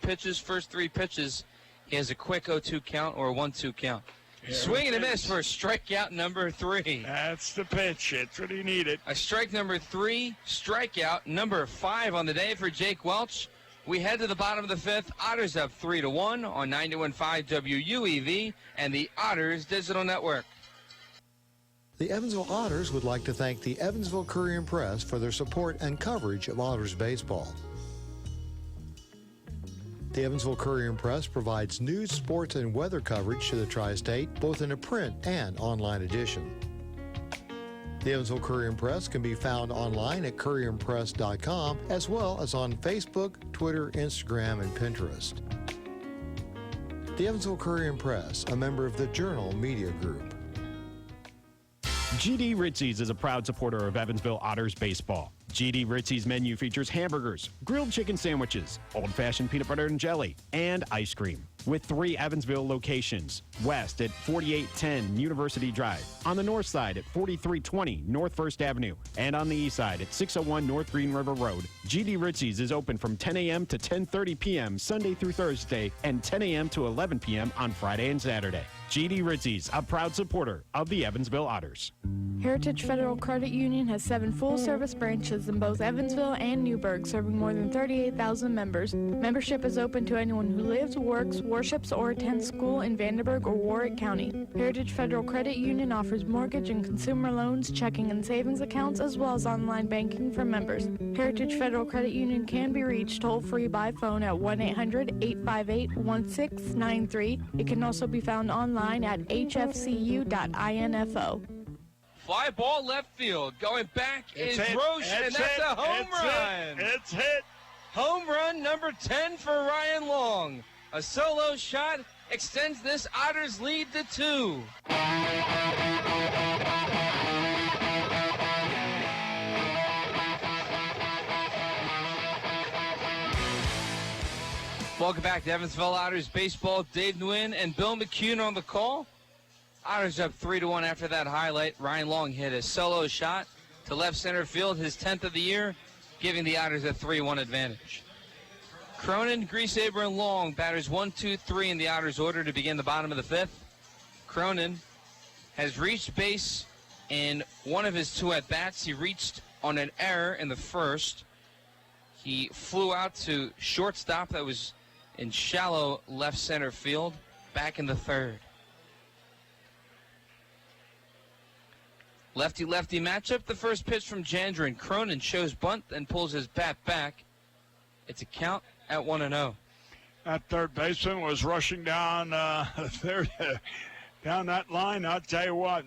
pitches, he has a quick 0-2 count or a 1-2 count. Swing and a miss for strikeout number 3. That's the pitch. That's what he needed. A strike number 3, strikeout number 5 on the day for Jake Welch. We head to the bottom of the 5th. Otters up 3-1 on 91.5 WUEV and the Otters Digital Network. The Evansville Otters would like to thank the Evansville Courier Press for their support and coverage of Otters baseball. The Evansville Courier Press provides news, sports, and weather coverage to the Tri-State, both in a print and online edition. The Evansville Courier Press can be found online at courierpress.com, as well as on Facebook, Twitter, Instagram, and Pinterest. The Evansville Courier Press, a member of the Journal Media Group. GD Ritzy's is a proud supporter of Evansville Otters baseball. GD Ritzy's menu features hamburgers, grilled chicken sandwiches, old-fashioned peanut butter and jelly, and ice cream. With 3 Evansville locations: west at 4810 University Drive, on the north side at 4320 North 1st Avenue, and on the east side at 601 North Green River Road. GD Ritzy's is open from 10 a.m. to 10:30 p.m. Sunday through Thursday, and 10 a.m. to 11 p.m. on Friday and Saturday. GD Ritzy's, a proud supporter of the Evansville Otters. Heritage Federal Credit Union has 7 full-service branches in both Evansville and Newburgh, serving more than 38,000 members. Membership is open to anyone who lives, works, worships, or attends school in Vanderburgh or Warwick County. Heritage Federal Credit Union offers mortgage and consumer loans, checking and savings accounts, as well as online banking for members. Heritage Federal Credit Union can be reached toll-free by phone at 1-800-858-1693. It can also be found online at hfcu.info. Fly ball left field. Going back is hit. Roche, and that's a home run. It's hit. Home run number 10 for Ryan Long. A solo shot extends this Otters lead to 2. Welcome back to Evansville Otters baseball. Dave Nguyen and Bill McCune on the call. Otters up 3-1 after that highlight. Ryan Long hit a solo shot to left center field, his 10th of the year, giving the Otters a 3-1 advantage. Cronin, Griesaber, and Long, batters 1, 2, 3 in the Otters order to begin the bottom of the 5th. Cronin has reached base in one of his 2 at-bats. He reached on an error in the first. He flew out to shortstop that was in shallow left center field, back in the 3rd. Lefty-lefty matchup. The first pitch from Jandrin. Cronin shows bunt and pulls his bat back. It's a count at 1-0. That third baseman was rushing down down that line. I'll tell you what,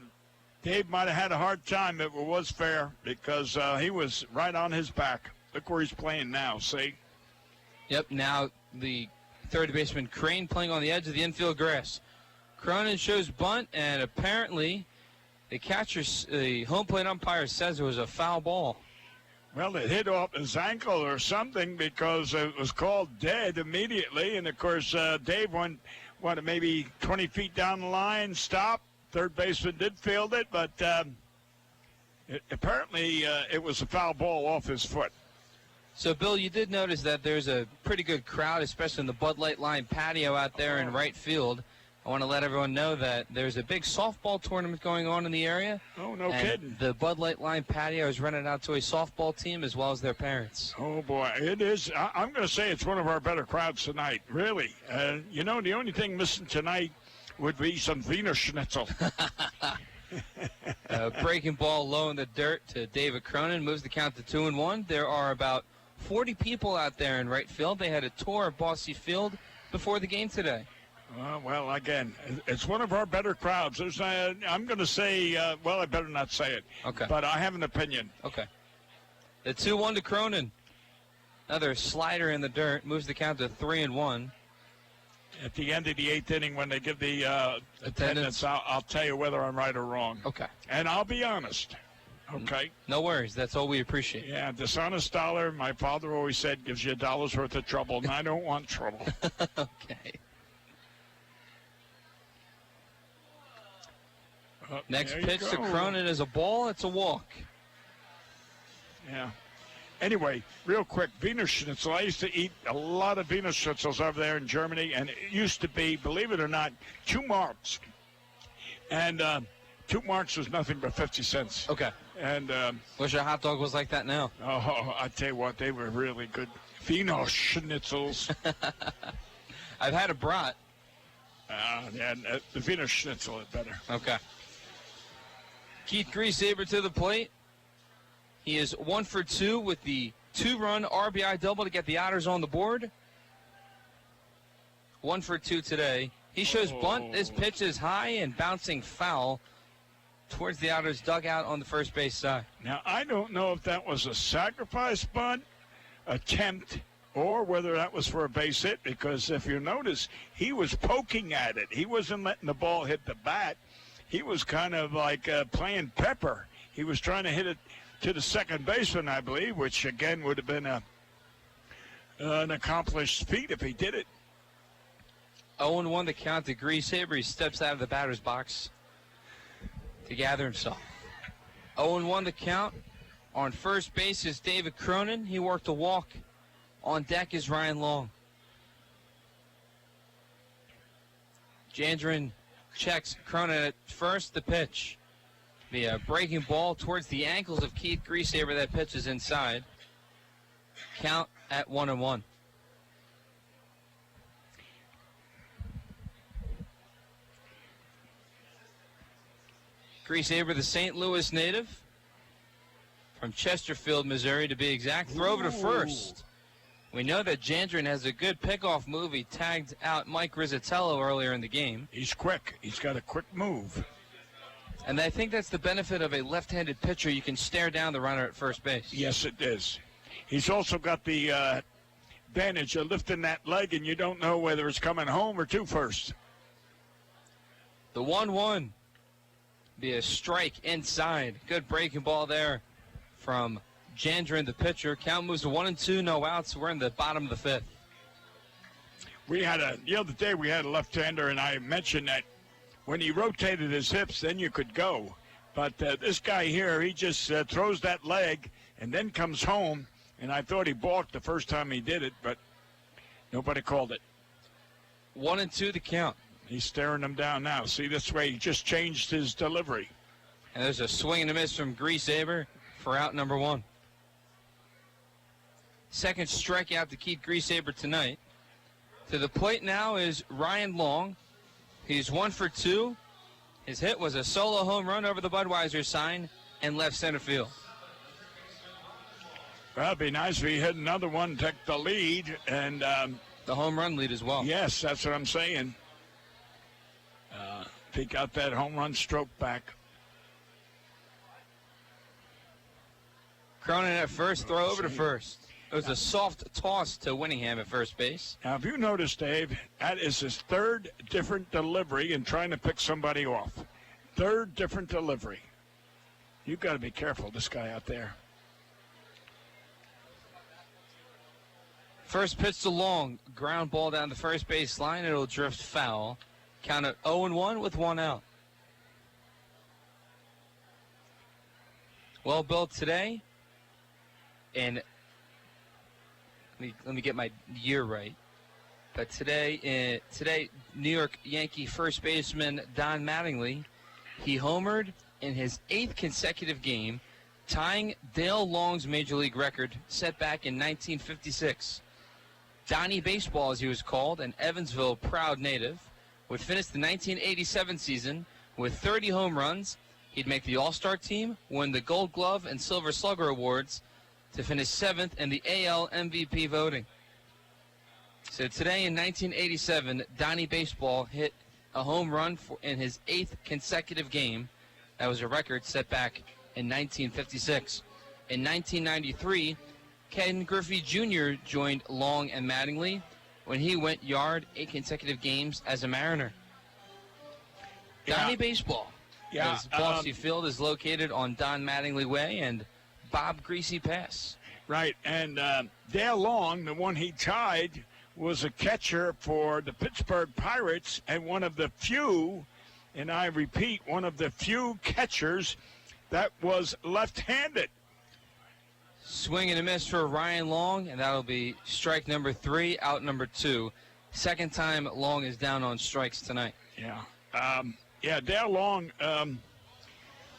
Dave might have had a hard time if it was fair, because he was right on his back. Look where he's playing now, see? Yep, now the third baseman Crane playing on the edge of the infield grass. Cronin shows bunt, and apparently the home plate umpire says it was a foul ball. Well, it hit off his ankle or something, because it was called dead immediately. And, of course, Dave went maybe 20 feet down the line, stopped. Third baseman did field it, but apparently it was a foul ball off his foot. So, Bill, you did notice that there's a pretty good crowd, especially in the Bud Light Line patio out there in right field. I want to let everyone know that there's a big softball tournament going on in the area. Oh, no kidding. The Bud Light Line patio is rented out to a softball team as well as their parents. Oh, boy. It is. I'm going to say it's one of our better crowds tonight, really. You know, the only thing missing tonight would be some Wiener Schnitzel. Breaking ball low in the dirt to David Cronin. Moves the count to 2-1. There are about 40 people out there in right field. They had a tour of Bossy Field before the game today. Well, again, it's one of our better crowds. I'm going to say, well, I better not say it. Okay. But I have an opinion. Okay. The 2-1 to Cronin. Another slider in the dirt. Moves the count to 3-1. At the end of the 8th inning, when they give the attendance, I'll tell you whether I'm right or wrong. Okay. And I'll be honest. Okay. No worries. That's all we appreciate. Yeah, dishonest dollar, my father always said, gives you $1 worth of trouble, and I don't want trouble. Okay. Next pitch to Cronin is a ball. It's a walk. Yeah. Anyway, real quick, Wiener Schnitzel. I used to eat a lot of Wiener Schnitzels over there in Germany, and it used to be, believe it or not, 2 marks. And 2 marks was nothing but 50 cents. Okay. And wish a hot dog was like that now. Oh, I tell you what, they were really good. Wiener Schnitzels. I've had a brat. Yeah, the Wiener Schnitzel is better. Okay. Keith Griesaber to the plate. He is 1 for 2 with the 2-run RBI double to get the Otters on the board. 1 for 2 today. He shows bunt. This pitch is high and bouncing foul towards the Otters dugout on the first base side. Now, I don't know if that was a sacrifice bunt attempt or whether that was for a base hit, because if you notice, he was poking at it. He wasn't letting the ball hit the bat. he was kind of like playing pepper. He was trying to hit it to the second baseman, I believe, which again would have been an accomplished feat if he did it. 0-1 the count to Grease Saber. He steps out of the batter's box to gather himself. 0-1 the count. On first base is David Cronin. He worked a walk. On deck is Ryan Long. Jandren checks Cronin at first. The pitch. The breaking ball towards the ankles of Keith Greasaber. That pitch is inside. Count at 1-1. Greasaber, the St. Louis native from Chesterfield, Missouri, to be exact. Throw over to first. We know that Jandren has a good pickoff move. He tagged out Mike Rizzatello earlier in the game. He's quick. He's got a quick move. And I think that's the benefit of a left-handed pitcher. You can stare down the runner at first base. Yes, it is. He's also got the advantage of lifting that leg, and you don't know whether it's coming home or to first. The 1-1. Be a strike inside. Good breaking ball there from Jandren, the pitcher. Count moves to 1-2, no outs. We're in the bottom of the fifth. The other day we had a left-hander, and I mentioned that when he rotated his hips, then you could go. But this guy here, he just throws that leg and then comes home. And I thought he balked the first time he did it, but nobody called it. 1-2 the count. He's staring him down now. See, this way he just changed his delivery. And there's a swing and a miss from Greasaber for out number 1. Second strikeout to Keith Greasaber tonight. To the plate now is Ryan Long. He's 1 for 2. His hit was a solo home run over the Budweiser sign and left center field. Well, it'd be nice if he hit another one, take the lead, and the home run lead as well. Yes, that's what I'm saying. If he got that home run stroke back. Cronin at first, throw over to first. It was a soft toss to Winningham at first base. Now, if you notice, Dave, that is his third different delivery in trying to pick somebody off. Third different delivery. You've got to be careful, this guy out there. First pitch to Long. Ground ball down the first base line. It'll drift foul. Count at 0-1 with 1 out. Well, Bill, today, and let me get my year right. But today, New York Yankee first baseman Don Mattingly, he homered in his 8th consecutive game, tying Dale Long's Major League record set back in 1956. Donnie Baseball, as he was called, an Evansville proud native, would finish the 1987 season with 30 home runs. He'd make the All-Star team, win the Gold Glove and Silver Slugger awards to finish 7th in the AL MVP voting. So today in 1987, Donnie Baseball hit a home run in his 8th consecutive game. That was a record set back in 1956. In 1993, Ken Griffey Jr. joined Long and Mattingly when he went yard 8 consecutive games as a Mariner. Donnie Baseball. Yeah, His Bossy Field is located on Don Mattingly Way and Bob Greasy Pass. Right, and Dale Long, the one he tied, was a catcher for the Pittsburgh Pirates and one of the few, and I repeat, one of the few catchers that was left-handed. Swing and a miss for Ryan Long, and that'll be strike number 3, out number 2. Second time Long is down on strikes tonight. Yeah. Dale Long,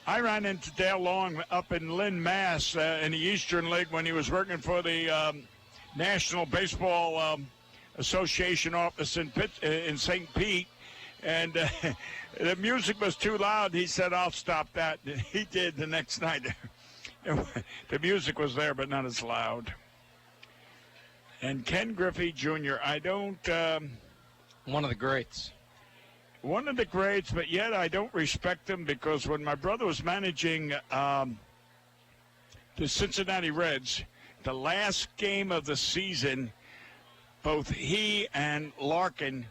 I ran into Dale Long up in Lynn, Mass. In the Eastern League when he was working for the National Baseball Association office in St. Pete. And the music was too loud. He said, "I'll stop that." And he did the next night. The music was there, but not as loud. And Ken Griffey Jr., one of the greats. One of the greats, but yet I don't respect him because when my brother was managing the Cincinnati Reds, the last game of the season, both he and Larkin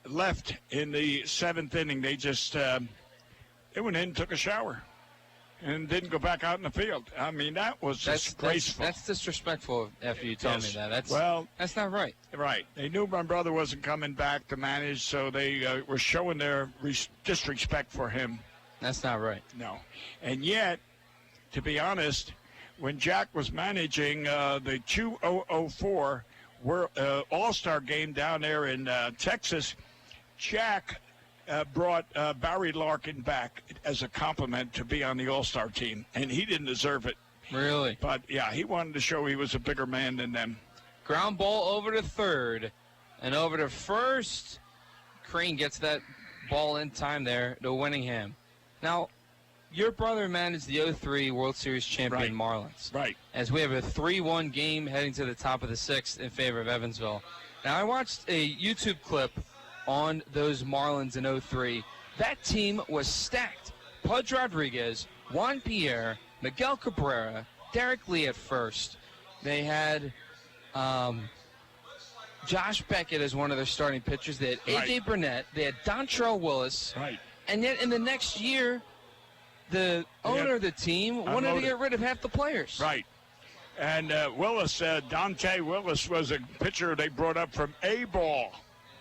left in the 7th inning. They just They went in and took a shower and didn't go back out in the field. I mean, that was disgraceful. That's disrespectful after you told me that. That's not right. Right. They knew my brother wasn't coming back to manage, so they were showing their disrespect for him. That's not right. No. And yet, to be honest, when Jack was managing the 2004 All-Star game down there in Texas, Jack brought Barry Larkin back as a compliment to be on the All-Star team, and he didn't deserve it. Really? But, yeah, he wanted to show he was a bigger man than them. Ground ball over to third and over to first. Crane gets that ball in time there to Winningham. Now, your brother managed the 03 World Series champion Marlins. Right. As we have a 3-1 game heading to the top of the sixth in favor of Evansville. Now, I watched a YouTube clip on those Marlins in 03. That team was stacked. Pudge Rodriguez, Juan Pierre, Miguel Cabrera, Derek Lee at first. They had Josh Beckett as one of their starting pitchers. They had A.J. Burnett. They had Dontrell Willis. Right. And yet in the next year, the owner of the team wanted to get rid of half the players. Right. And Willis, Dante Willis, was a pitcher they brought up from A-ball.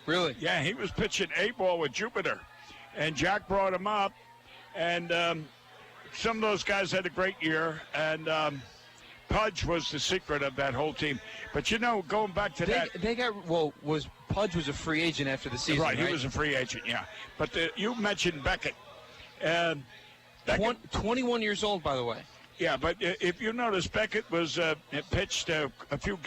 Really? Yeah, he was pitching A-ball with Jupiter. And Jack brought him up. And some of those guys had a great year. And Pudge was the secret of that whole team. But, you know, going back to Pudge was a free agent after the season, right? He was a free agent, yeah. But you mentioned Beckett. 21 years old, by the way. Yeah, but if you notice, Beckett was pitched a few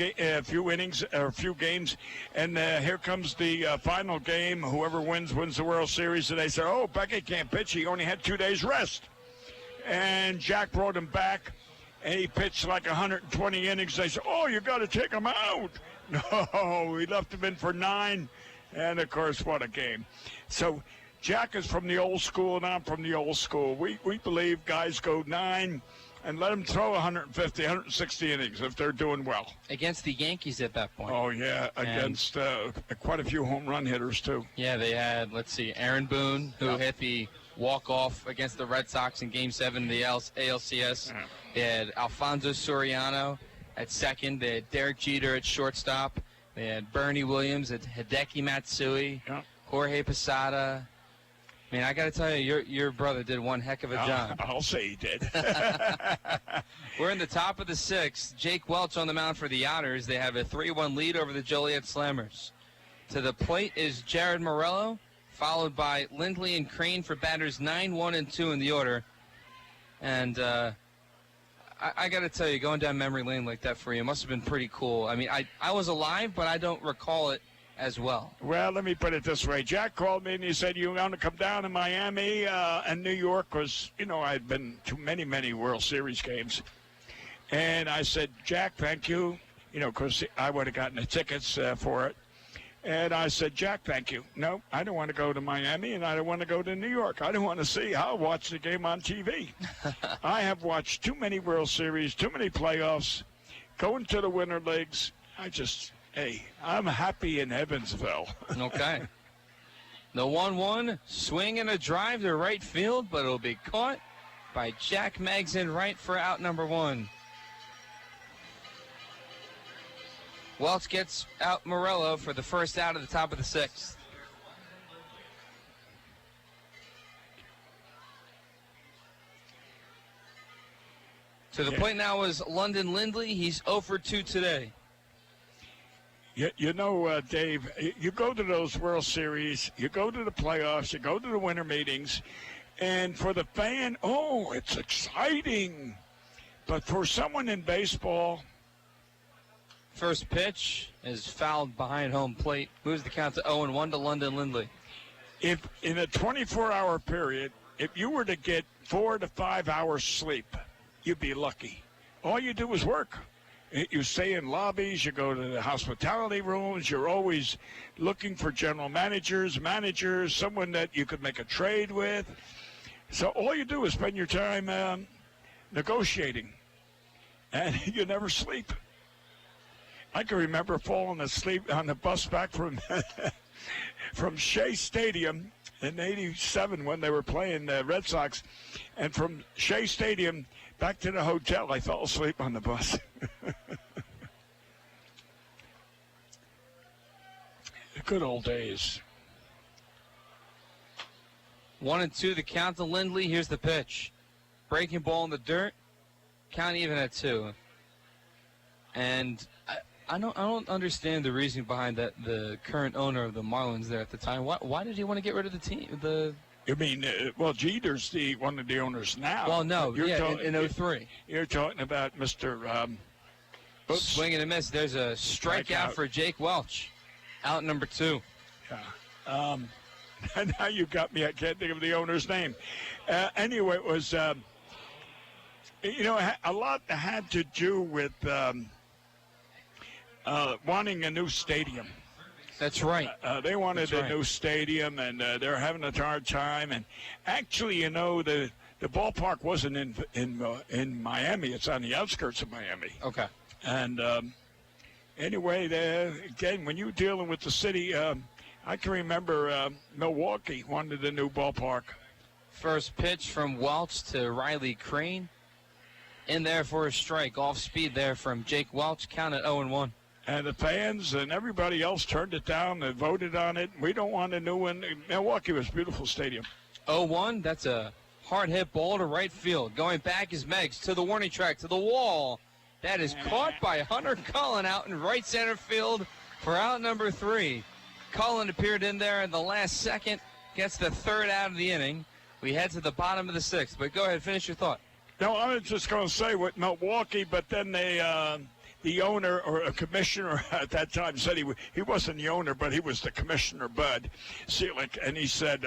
innings or a few games, and here comes the final game. Whoever wins the World Series, and they say, "Oh, Beckett can't pitch. He only had 2 days rest." And Jack brought him back, and he pitched like 120 innings. They said, "Oh, you got to take him out." No, he left him in for 9, and of course, what a game! So. Jack is from the old school, and I'm from the old school. We believe guys go 9 and let them throw 150, 160 innings if they're doing well. Against the Yankees at that point. Oh, yeah, against quite a few home run hitters, too. Yeah, they had, Aaron Boone, who hit the walk-off against the Red Sox in Game 7 of the ALCS. Yeah. They had Alfonso Soriano at second. They had Derek Jeter at shortstop. They had Bernie Williams at Hideki Matsui, Jorge Posada. I mean, I got to tell you, your brother did one heck of a job. I'll say he did. We're in the top of the sixth. Jake Welch on the mound for the Otters. They have a 3-1 lead over the Joliet Slammers. To the plate is Jared Morello, followed by Lindley and Crane for batters 9, 1, and 2 in the order. And I got to tell you, going down memory lane like that for you must have been pretty cool. I mean, I was alive, but I don't recall it as well. Well, let me put it this way. Jack called me and he said, "You want to come down to Miami?" And New York was, I'd been to many, many World Series games. And I said, "Jack, thank you." Because I would have gotten the tickets for it. And I said, "Jack, thank you. No, I don't want to go to Miami, and I don't want to go to New York. I don't want to see. I'll watch the game on TV." I have watched too many World Series, too many playoffs, going to the winter leagues. Hey, I'm happy in Evansville. Okay. The 1-1, swing and a drive to right field, but it'll be caught by Jack Magson right for out number 1. Welch gets out Morello for the first out at the top of the sixth. To the plate now is London Lindley. He's 0 for 2 today. Dave, you go to those World Series, you go to the playoffs, you go to the winter meetings, and for the fan, it's exciting. But for someone in baseball... First pitch is fouled behind home plate. Moves the count to 0-1 to London Lindley. If in a 24-hour period, if you were to get 4 to 5 hours sleep, you'd be lucky. All you do is work. You stay in lobbies, you go to the hospitality rooms, you're always looking for general managers, someone that you could make a trade with. So all you do is spend your time negotiating, and you never sleep. I can remember falling asleep on the bus back from Shea Stadium in '87 when they were playing the Red Sox. And from Shea Stadium back to the hotel, I fell asleep on the bus. Good old days. 1-2, the count to Lindley. Here's the pitch. Breaking ball in the dirt. Count even at 2. And I don't understand the reasoning behind that. The current owner of the Marlins there at the time. Why did he want to get rid of the team? You mean, well, Jeter's one of the owners now. Well, no, in 03. You're talking about Mr. Swing and a miss. There's a strikeout for Jake Welch. Out number 2. Yeah. Now you got me. I can't think of the owner's name. Anyway, it was, a lot had to do with wanting a new stadium. That's right. They wanted a new stadium, and they're having a hard time. And actually, the ballpark wasn't in Miami. It's on the outskirts of Miami. Okay. And anyway, again, when you're dealing with the city, I can remember Milwaukee wanted a new ballpark. First pitch from Welch to Riley Crane. In there for a strike. Off speed there from Jake Welch. Count at 0-1. And the fans and everybody else turned it down and voted on it. We don't want a new one. Milwaukee was a beautiful stadium. 0-1. That's a hard hit ball to right field. Going back is Meggs to the warning track, to the wall. That is caught by Hunter Cullen out in right center field for out number 3. Cullen appeared in there in the last second, gets the 3rd out of the inning. We head to the bottom of the 6th, but go ahead, finish your thought. No, I was just going to say with Milwaukee, but then the owner or a commissioner at that time said he wasn't the owner, but he was the commissioner, Bud Selig, and he said,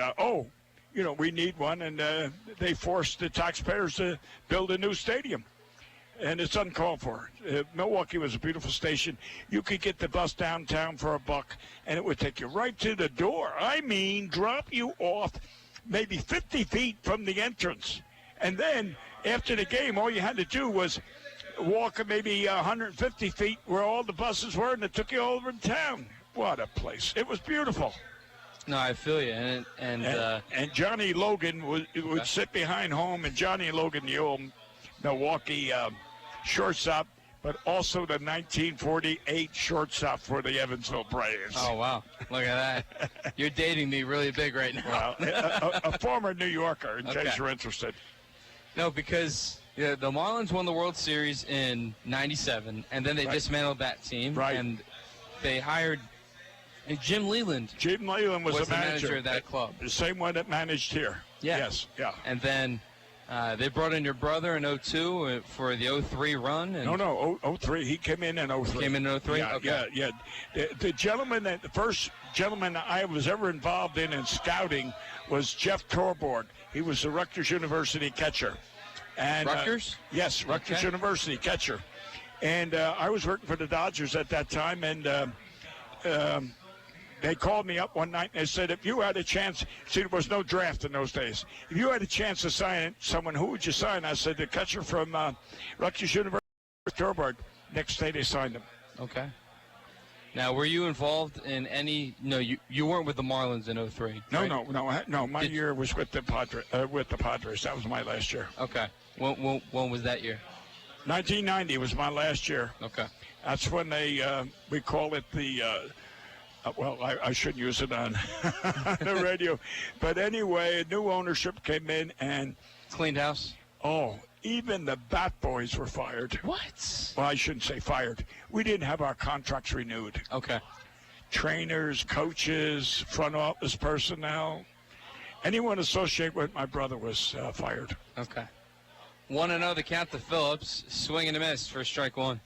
we need one, and they forced the taxpayers to build a new stadium. And it's uncalled for. Milwaukee was a beautiful station. You could get the bus downtown for $1, and it would take you right to the door. I mean, drop you off maybe 50 feet from the entrance. And then after the game, all you had to do was walk maybe 150 feet where all the buses were, and it took you all over in town. What a place. It was beautiful. No, I feel you. And Johnny Logan would sit behind home, and Johnny Logan, the old Milwaukee shortstop, but also the 1948 shortstop for the Evansville Braves. Oh, wow. Look at that. You're dating me really big right now. Well, a former New Yorker, in case you're interested. No, because the Marlins won the World Series in '97, and then they dismantled that team. Right. And they hired Jim Leland. Jim Leland was the manager of that club. The same one that managed here. Yeah. Yes, yeah. And then they brought in your brother in 02 for the 03 run. And No, 03. He came in 03. Came in 03? Yeah, Okay. yeah. The first gentleman I was ever involved in scouting was Jeff Torborg. He was the Rutgers University catcher. And, Rutgers? Yes, Rutgers University catcher. And I was working for the Dodgers at that time, and they called me up one night and they said, if you had a chance, see, there was no draft in those days. If you had a chance to sign someone, who would you sign? I said, the catcher from Rutgers University, Torborg. Next day they signed him. Okay. Now, were you involved in any? No, you weren't with the Marlins in 03. Right? No. My year was with the Padres. That was my last year. Okay. When was that year? 1990 was my last year. Okay. That's when we call it the. I shouldn't use it on the radio, but anyway, new ownership came in and cleaned house. Oh. Even the Bat Boys were fired. What? Well, I shouldn't say fired. We didn't have our contracts renewed. Okay. Trainers, coaches, front office personnel, anyone associated with my brother was fired. Okay. 1-0 the count to Phillips. Swing and a miss for strike 1.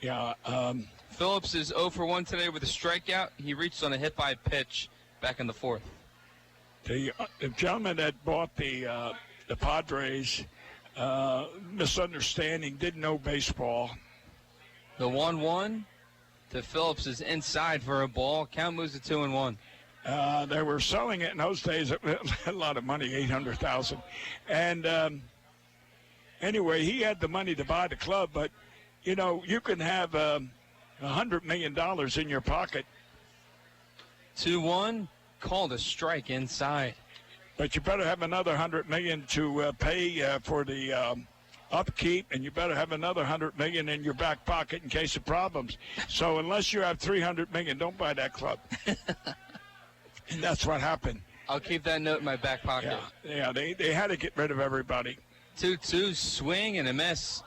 Yeah. Phillips is 0 for 1 today with a strikeout. He reached on a hit by pitch back in the 4th. The gentleman that bought the Padres, misunderstanding, didn't know baseball. The 1-1 to Phillips is inside for a ball. Count moves to 2-1. They were selling it in those days at a lot of money, $800,000. And anyway, he had the money to buy the club, but, you can have $100 million in your pocket. 2-1. called a strike inside. But you better have another $100 million to pay for the upkeep, and you better have another $100 million in your back pocket in case of problems. So unless you have $300 million, don't buy that club. And that's what happened. I'll keep that note in my back pocket. Yeah, they had to get rid of everybody. 2-2, swing and a miss.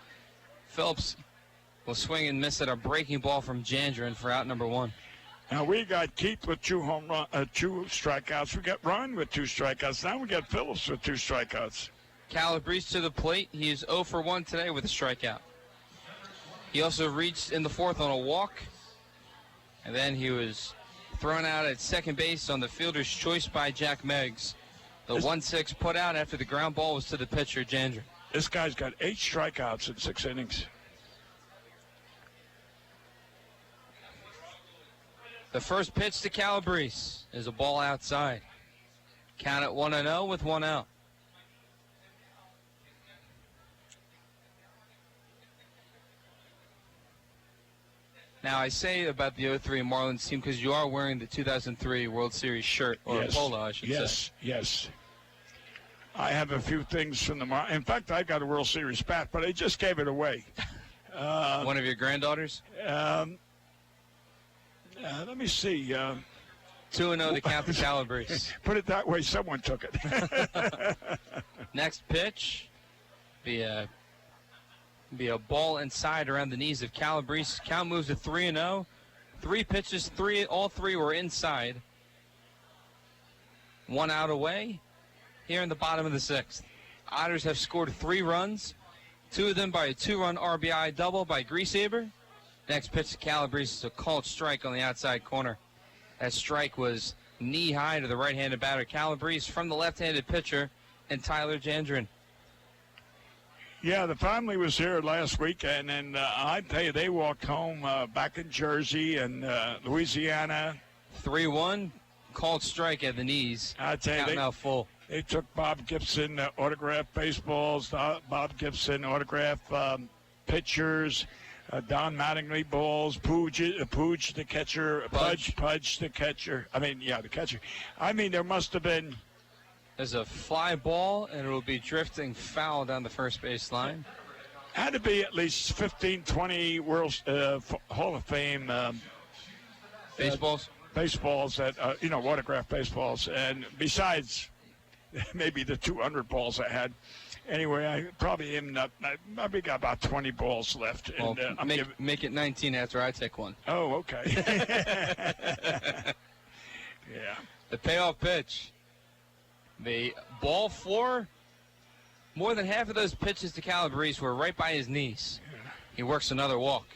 Phillips will swing and miss at a breaking ball from Jandren for out number 1. Now we got Keith with 2 strikeouts. We got Ron with 2 strikeouts. Now we got Phillips with 2 strikeouts. Calabrese to the plate. He is 0 for 1 today with a strikeout. He also reached in the 4th on a walk. And then he was thrown out at second base on the fielder's choice by Jack Meggs. The 1-6 put out after the ground ball was to the pitcher, Jandren. This guy's got 8 strikeouts in 6 innings. The first pitch to Calabrese is a ball outside. Count at 1-0 with 1 out. Now, I say about the 03 Marlins team because you are wearing the 2003 World Series shirt, or polo, I should say. Yes. I have a few things from the Marlins. In fact, I got a World Series bat, but I just gave it away. One of your granddaughters? Let me see. 2-0 to count the Calabrese. Put it that way, someone took it. Next pitch, be a ball inside around the knees of Calabrese. Count moves to 3-0. 3 pitches, all 3 were inside. 1 out away here in the bottom of the 6th. Otters have scored 3 runs, 2 of them by a 2-run RBI double by Griesaber. Next pitch to Calabrese is a called strike on the outside corner. That strike was knee-high to the right-handed batter Calabrese from the left-handed pitcher and Tyler Jandren. Yeah, the family was here last week, and I tell you, they walked home back in Jersey and Louisiana. 3-1, called strike at the knees. I tell you, now full. They took Bob Gibson autographed baseballs, Bob Gibson autographed pitchers, Don Mattingly balls, Pooge the catcher, Pudge the catcher. The catcher. there must have been. There's a fly ball, and it will be drifting foul down the first base line. Had to be at least 15, 20 World Hall of Fame baseballs. Baseballs that autographed baseballs, and besides maybe the 200 balls I had. Anyway, I probably maybe got about 20 balls left. Well, and make it 19 after I take one. Oh, okay. Yeah. The payoff pitch. The ball floor, more than half of those pitches to Calabrese were right by his knees. He works another walk.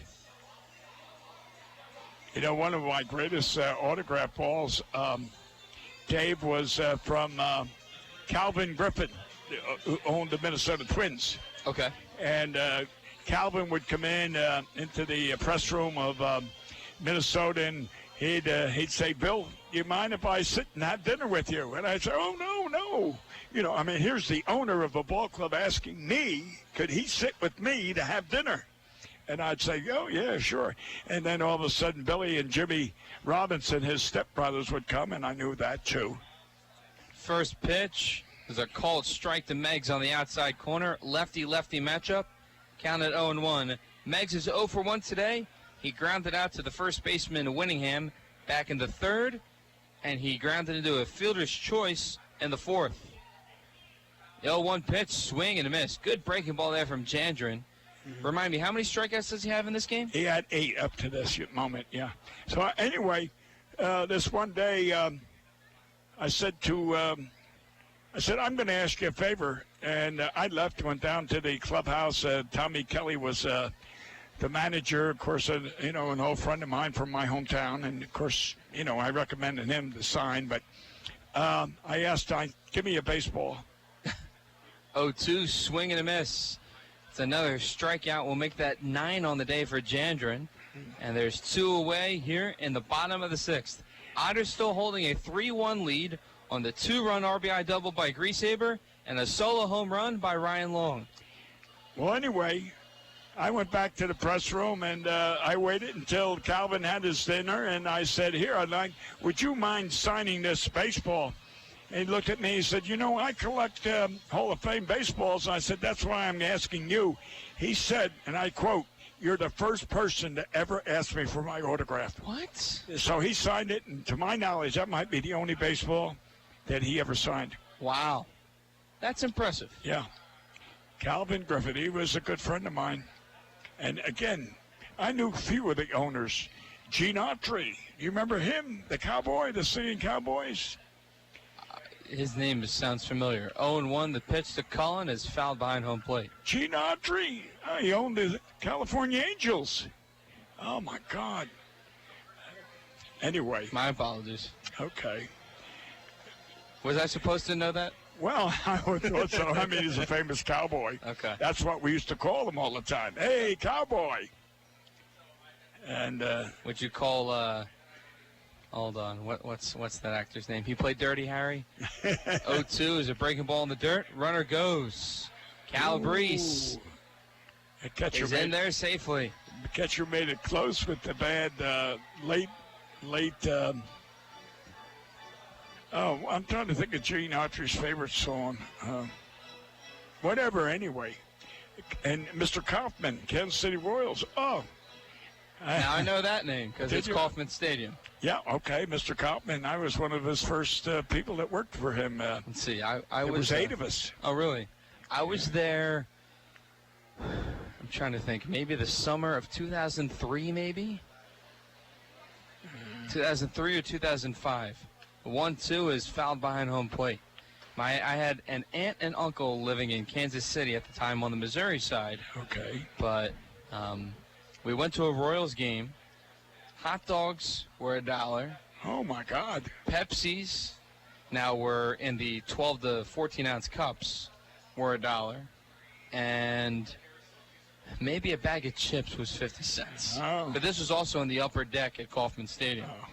One of my greatest autograph balls, Dave, was from Calvin Griffin, who owned the Minnesota Twins. Okay. And Calvin would come into the press room of Minnesota, and he'd say, "Bill, do you mind if I sit and have dinner with you?" And I'd say, "Oh, no. Here's the owner of a ball club asking me, could he sit with me to have dinner?" And I'd say, "Oh, yeah, sure." And then all of a sudden, Billy and Jimmy Robinson, his stepbrothers, would come, and I knew that too. First pitch is a called strike to Meggs on the outside corner. Lefty-lefty matchup. Counted 0-1. Meggs is 0 for 1 today. He grounded out to the first baseman, Winningham, back in the 3rd, and he grounded into a fielder's choice in the 4th. The 0-1 pitch, swing and a miss. Good breaking ball there from Jandren. Remind me, how many strikeouts does he have in this game? He had 8 up to this moment, yeah. So anyway, this one day, I said, "I'm going to ask you a favor." And I left, went down to the clubhouse. Tommy Kelly was the manager, of course, an old friend of mine from my hometown. And, of course, I recommended him to sign. But I asked, "Give me a baseball." 0-2, swing and a miss. It's another strikeout. We'll make that 9 on the day for Jandren. And there's 2 away here in the bottom of the 6th. Otters still holding a 3-1 lead on the 2-run RBI double by Griesaber and a solo home run by Ryan Long. Well, anyway, I went back to the press room, and I waited until Calvin had his dinner, and I said, here, would you mind signing this baseball? And he looked at me, he said, you know, I collect Hall of Fame baseballs. And I said, that's why I'm asking you. He said, and I quote, you're the first person to ever ask me for my autograph. What? So he signed it, and to my knowledge, that might be the only baseball that he ever signed. Wow. That's impressive. Yeah. Calvin Griffith, he was a good friend of mine. And again, I knew few of the owners. Gene Autry, you remember him, the cowboy, the singing Cowboys? His name sounds familiar. 0-1, the pitch to Cullen is fouled behind home plate. Gene Autry, he owned the California Angels. Oh, my God. Anyway. My apologies. Okay. Was I supposed to know that? Well, I would thought so. I mean, he's a famous cowboy. Okay. That's what we used to call him all the time. Hey, cowboy. And would you call hold on, what's that actor's name? He played Dirty Harry. 0-2 is a breaking ball in the dirt. Runner goes. Calabrese is in there safely. The catcher made it close with the bad late. I'm trying to think of Gene Autry's favorite song. Whatever, anyway. And Mr. Kaufman, Kansas City Royals. Oh. Now I know that name because it's Kauffman Stadium. Yeah, okay, Mr. Kaufman. I was one of his first people that worked for him. Let's see. I was 8 of us. Oh, really? I was there, I'm trying to think, maybe the summer of 2003, maybe? 2003 or 2005. 1-2 is fouled behind home plate. I had an aunt and uncle living in Kansas City at the time on the Missouri side. Okay. But we went to a Royals game. Hot dogs were $1. Oh, my God. Pepsis, now we're in the 12 to 14-ounce cups, were $1. And maybe a bag of chips was 50 cents. Oh. But this was also in the upper deck at Kauffman Stadium. Oh.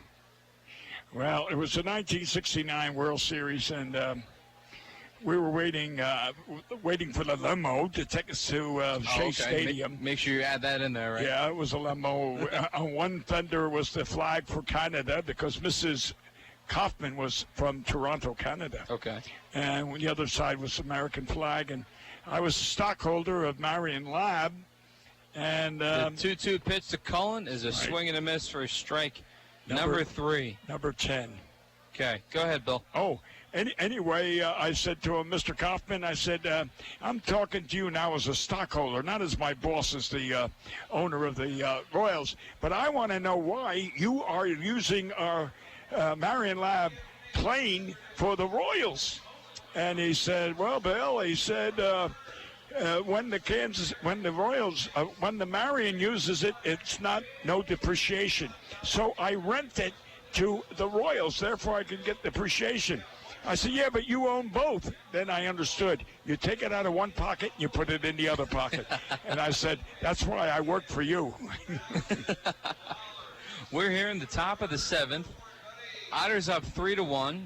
Well, it was the 1969 World Series, and we were waiting for the limo to take us to Shea Stadium. Make sure you add that in there, right? Yeah, it was a limo. On one fender was the flag for Canada because Mrs. Kaufman was from Toronto, Canada. Okay. And on the other side was the American flag, and I was a stockholder of Marion Lab. And the 2-2 pitch to Cullen is a swing and a miss for a strike. Number 3. Number 10. Okay, go ahead, Bill. Oh, anyway, I said to him, Mr. Kaufman, I said, I'm talking to you now as a stockholder, not as my boss, as the owner of the Royals, but I want to know why you are using our Marion Lab plane for the Royals. And he said, well, Bill, he said, when the Marion uses it, it's no depreciation. So I rent it to the Royals, therefore I can get depreciation. I said, yeah, but you own both. Then I understood. You take it out of one pocket and you put it in the other pocket. And I said, that's why I work for you. We're here in the top of the 7th. Otters up 3-1.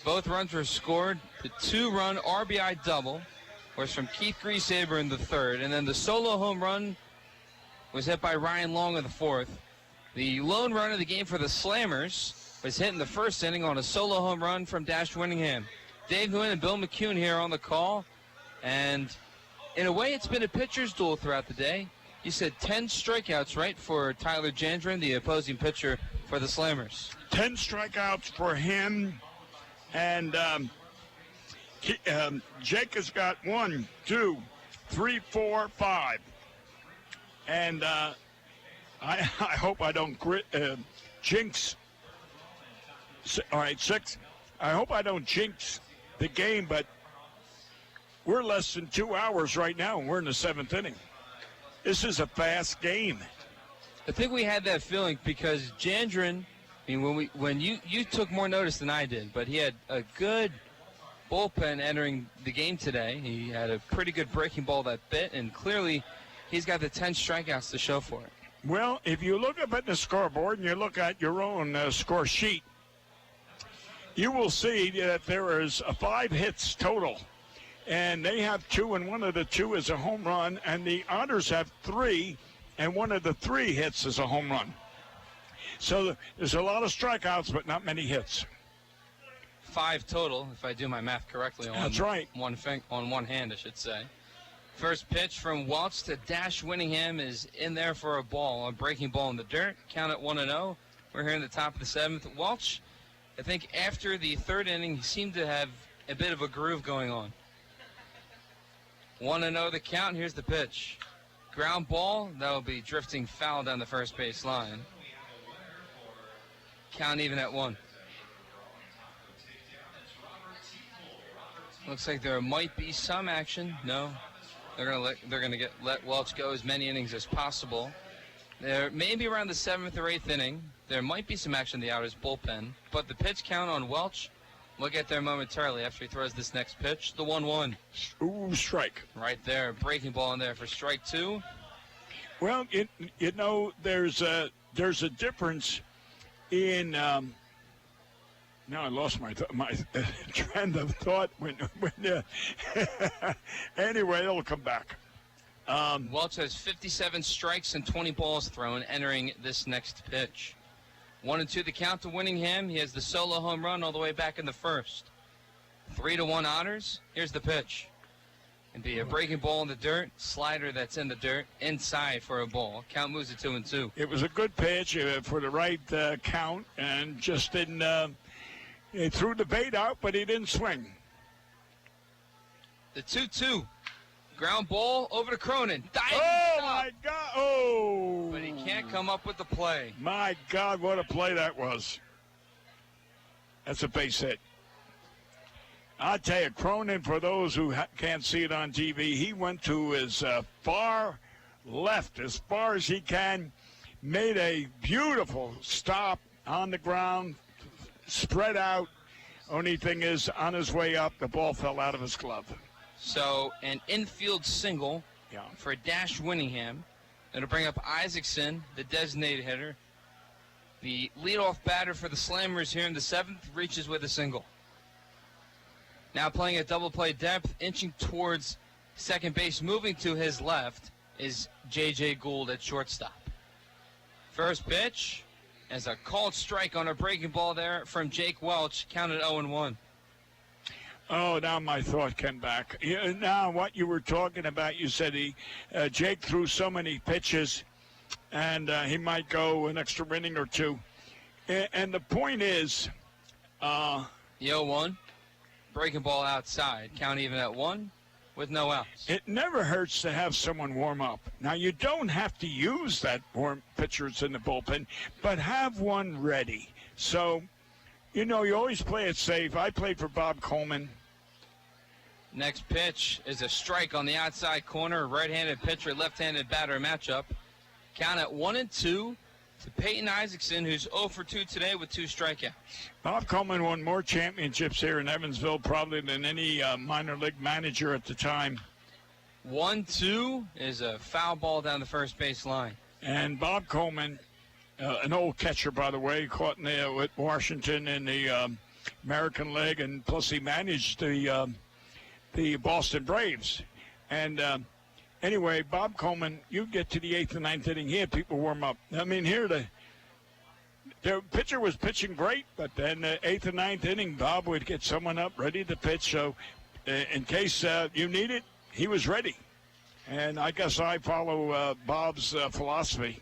Both runs were scored. The 2-run RBI double was from Keith Griesaber in the 3rd. And then the solo home run was hit by Ryan Long in the 4th. The lone run of the game for the Slammers was hit in the 1st inning on a solo home run from Dash Winningham. Dave Nguyen and Bill McCune here on the call. And in a way, it's been a pitcher's duel throughout the day. You said 10 strikeouts, right, for Tyler Jandren, the opposing pitcher for the Slammers. 10 strikeouts for him. And Jake has got 1, 2, 3, 4, 5. And I hope I don't jinx. All right, 6. I hope I don't jinx the game, but we're less than 2 hours right now, and we're in the 7th inning. This is a fast game. I think we had that feeling because Jandren, I mean, when you took more notice than I did, but he had a good bullpen entering the game today. He had a pretty good breaking ball that bit, and clearly he's got the 10 strikeouts to show for it. Well, if you look up at the scoreboard and you look at your own score sheet, you will see that there is 5 hits total. and they have 2, and one of the 2 is a home run, and the Otters have 3, and one of the 3 hits is a home run. So there's a lot of strikeouts, but not many hits. 5 total, if I do my math correctly. That's right. On one hand, I should say. First pitch from Welch to Dash Winningham is in there for a ball, a breaking ball in the dirt. Count it 1-0. We're here in the top of the 7th. Welch, I think after the 3rd inning, he seemed to have a bit of a groove going on. 1-0 the count. Here's the pitch. Ground ball. That will be drifting foul down the first base line. Count even at 1. Looks like there might be some action. No, they're gonna let Welch go as many innings as possible. There maybe around the 7th or 8th inning, there might be some action in the Otters bullpen. But the pitch count on Welch, we'll get there momentarily after he throws this next pitch. The 1-1. Ooh, strike. Right there, breaking ball in there for strike 2. Well, there's a difference in. Now I lost my trend of thought. Anyway, it'll come back. Welch has 57 strikes and 20 balls thrown entering this next pitch. 1-2 the count to Winningham. He has the solo home run all the way back in the first. 3-1 Otters. Here's the pitch. It'd be a breaking ball in the dirt, slider that's in the dirt, inside for a ball. Count moves to 2-2. It was a good pitch for the right count, and just didn't. He threw the bait out, but he didn't swing. The 2-2. Ground ball over to Cronin. Diving oh, stop. My God. Oh. But he can't come up with the play. My God, what a play that was. That's a base hit. I'll tell you, Cronin, for those who can't see it on TV, he went to his far left as far as he can, made a beautiful stop on the ground, spread out. Only thing is, on his way up, the ball fell out of his glove. So an infield single for Dash Winningham. It'll bring up Isaacson, the designated hitter. The leadoff batter for the Slammers here in the 7th reaches with a single. Now playing at double play depth, inching towards second base, moving to his left, is J.J. Gould at shortstop. First pitch as a called strike on a breaking ball there from Jake Welch, counted 0-1. Oh, now my thought came back. Now what you were talking about, you said Jake threw so many pitches, and he might go an extra inning or 2. And the point is... the 0-1, breaking ball outside, count even at 1 with no outs. It never hurts to have someone warm up. Now, you don't have to use that warm pitchers in the bullpen, but have one ready. So, you always play it safe. I played for Bob Coleman. Next pitch is a strike on the outside corner. Right-handed pitcher, left-handed batter matchup. Count at 1-2 to Peyton Isaacson, who's 0 for 2 today with 2 strikeouts. Bob Coleman won more championships here in Evansville probably than any minor league manager at the time. 1-2 is a foul ball down the first base line. And Bob Coleman, an old catcher, by the way, caught with Washington in the American League, and plus he managed the Boston Braves. And anyway, Bob Coleman, you get to the 8th and 9th inning, he had people warm up. I mean, here the pitcher was pitching great, but then the 8th and 9th inning, Bob would get someone up ready to pitch. So in case you need it, he was ready. And I guess I follow Bob's philosophy.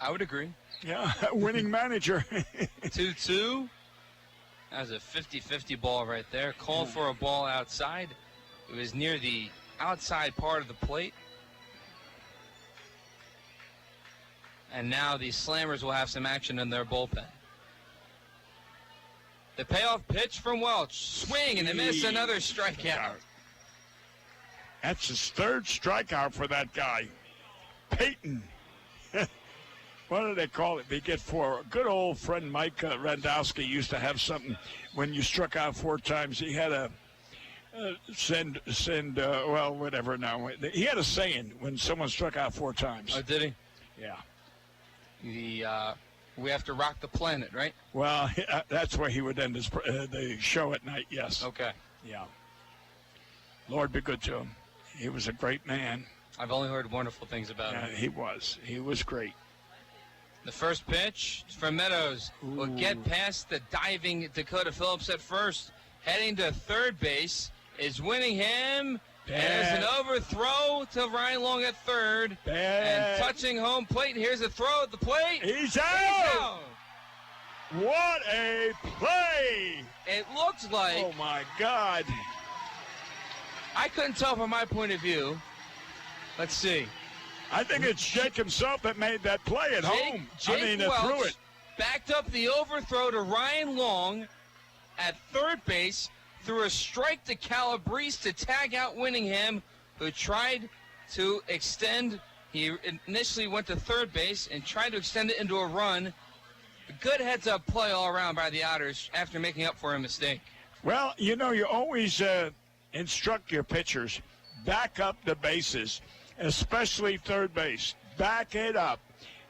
I would agree. Yeah, winning manager. 2-2. That was a 50-50 ball right there. Called for a ball outside. It was near the outside part of the plate. And now the Slammers will have some action in their bullpen. The payoff pitch from Welch. Swing and a miss, another strikeout. That's his 3rd strikeout for that guy. Peyton. What do they call it? They get 4. Good old friend Mike Randowski used to have something when you struck out 4 times. He had a well, whatever now. He had a saying when someone struck out 4 times. Oh, did he? Yeah. We have to rock the planet, right? Well, that's where he would end the show at night, yes. Okay. Yeah. Lord be good to him. He was a great man. I've only heard wonderful things about him. He was. He was great. The first pitch from Meadows will get past the diving Dakota Phillips at first. Heading to third base is Winningham. There's an overthrow to Ryan Long at third. And touching home plate. Here's a throw at the plate. He's out! What a play! It looks like... Oh, my God. I couldn't tell from my point of view. Let's see. I think it's Jake himself that made that play at home. Jake Welch threw it. Backed up the overthrow to Ryan Long at third base, threw a strike to Calabrese to tag out Winningham, who tried to extend. He initially went to third base and tried to extend it into a run. A good heads-up play all around by the Otters after making up for a mistake. Well, you know, you always instruct your pitchers, back up the bases, especially third base. Back it up.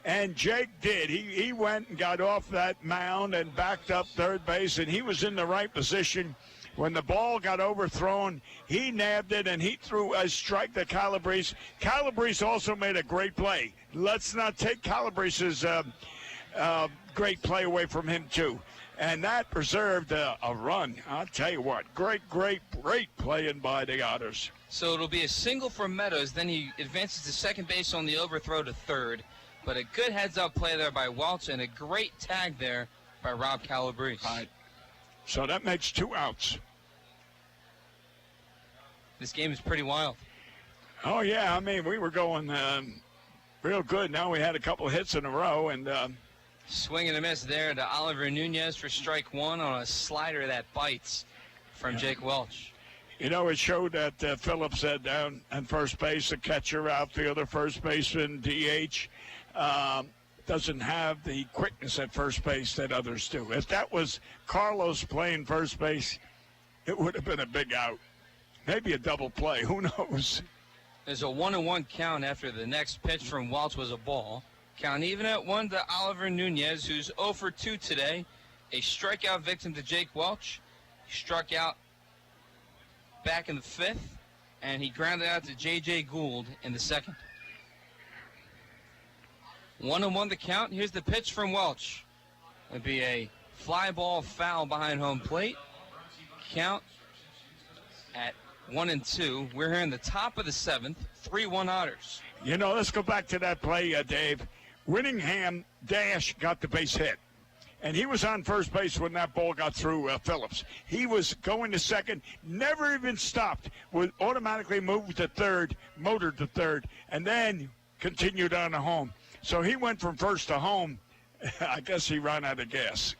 And Jake did. He went and got off that mound and backed up third base, and he was in the right position. When the ball got overthrown, he nabbed it, and he threw a strike to Calabrese. Calabrese also made a great play. Let's not take Calabrese's great play away from him, too. And that preserved a run. I'll tell you what, great playing by the Otters. So it'll be a single for Meadows. Then he advances to second base on the overthrow to third. But a good heads-up play there by Welch and a great tag there by Rob Calabrese. All right. So that makes 2 outs. This game is pretty wild. Oh, yeah. I mean, we were going real good. Now we had a couple hits in a row. And swing and a miss there to Oliver Nunez for strike one on a slider that bites from Jake Welch. You know, it showed that Phillips had down at first base, a catcher, outfielder, first baseman, DH, doesn't have the quickness at first base that others do. If that was Carlos playing first base, it would have been a big out. Maybe a double play. Who knows? There's a 1-1 count after the next pitch from Welch was a ball. Count even at 1 to Oliver Nunez, who's 0 for 2 today. A strikeout victim to Jake Welch. He struck out back in the 5th, and he grounded out to J.J. Gould in the 2nd. 1-1 the count. Here's the pitch from Welch. It'd be a fly ball foul behind home plate. Count at 1-2. We're here in the top of the 7th. 3-1 Otters. You know, let's go back to that play, Dave. Winningham Dash got the base hit. And he was on first base when that ball got through Phillips. He was going to second, never even stopped, would automatically move to third, motored to third, and then continued on to home. So he went from first to home. I guess he ran out of gas.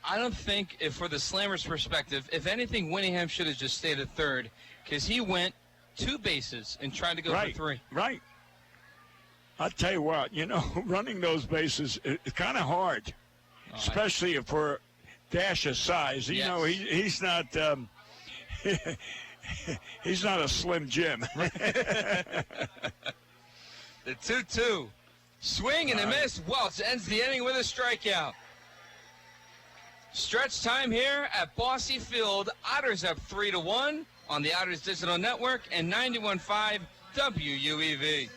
I don't think, if for the Slammers' perspective, if anything, Winningham should have just stayed at third, because he went 2 bases and tried to go for 3. Right. I'll tell you what, you know, running those bases is kind of hard. Especially for Dash's size. You know, he's not he's not a Slim Jim. The 2-2. Swing and a miss. Welch ends the inning with a strikeout. Stretch time here at Bossy Field. Otters up 3-1 on the Otters Digital Network and 91.5 WUEV.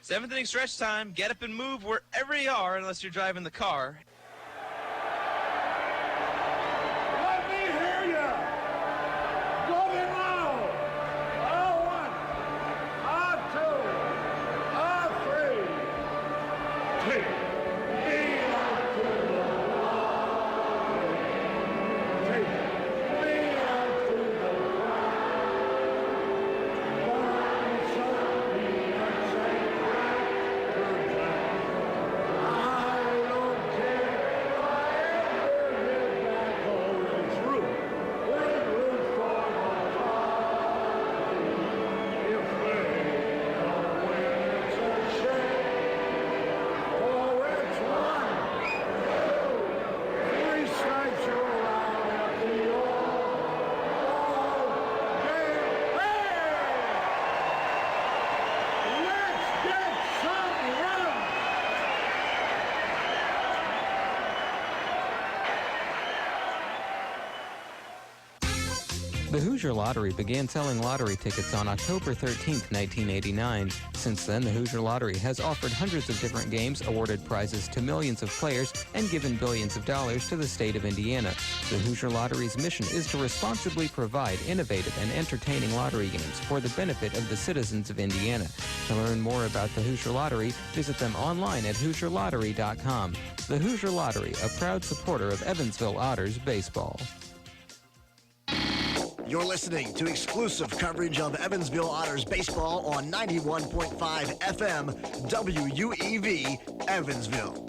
7th inning stretch time. Get up and move wherever you are, unless you're driving the car. Let me hear you. Go it loud. 1, 2, 3. Take me out to the line. Take me out to the line. I don't care The Hoosier Lottery began selling lottery tickets on October 13, 1989. Since then, the Hoosier Lottery has offered hundreds of different games, awarded prizes to millions of players, and given billions of dollars to the state of Indiana. The Hoosier Lottery's mission is to responsibly provide innovative and entertaining lottery games for the benefit of the citizens of Indiana. To learn more about the Hoosier Lottery, visit them online at HoosierLottery.com. The Hoosier Lottery, a proud supporter of Evansville Otters baseball. You're listening to exclusive coverage of Evansville Otters baseball on 91.5 FM WUEV Evansville.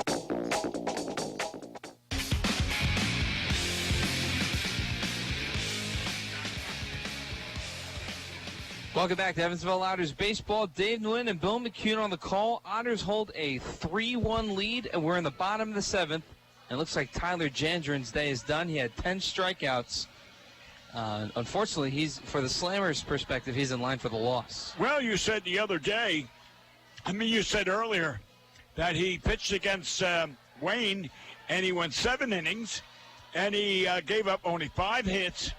Welcome back to Evansville Otters baseball. Dave Nguyen and Bill McCune on the call. Otters hold a 3-1 lead, and we're in the bottom of the seventh. And it looks like Tyler Jandren's day is done. He had 10 strikeouts. Unfortunately, for the Slammers' perspective, he's in line for the loss. Well, you said the other day, you said earlier that he pitched against Wayne, and he went 7 innings, and he gave up only 5 hits,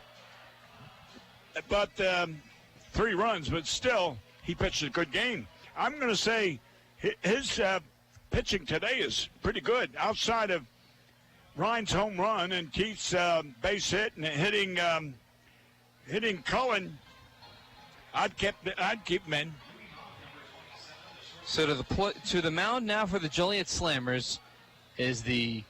but 3 runs, but still, he pitched a good game. I'm going to say his pitching today is pretty good. Outside of Ryan's home run and Keith's base hit and hitting Cullen, I'd keep him in. So to the mound now for the Joliet Slammers is the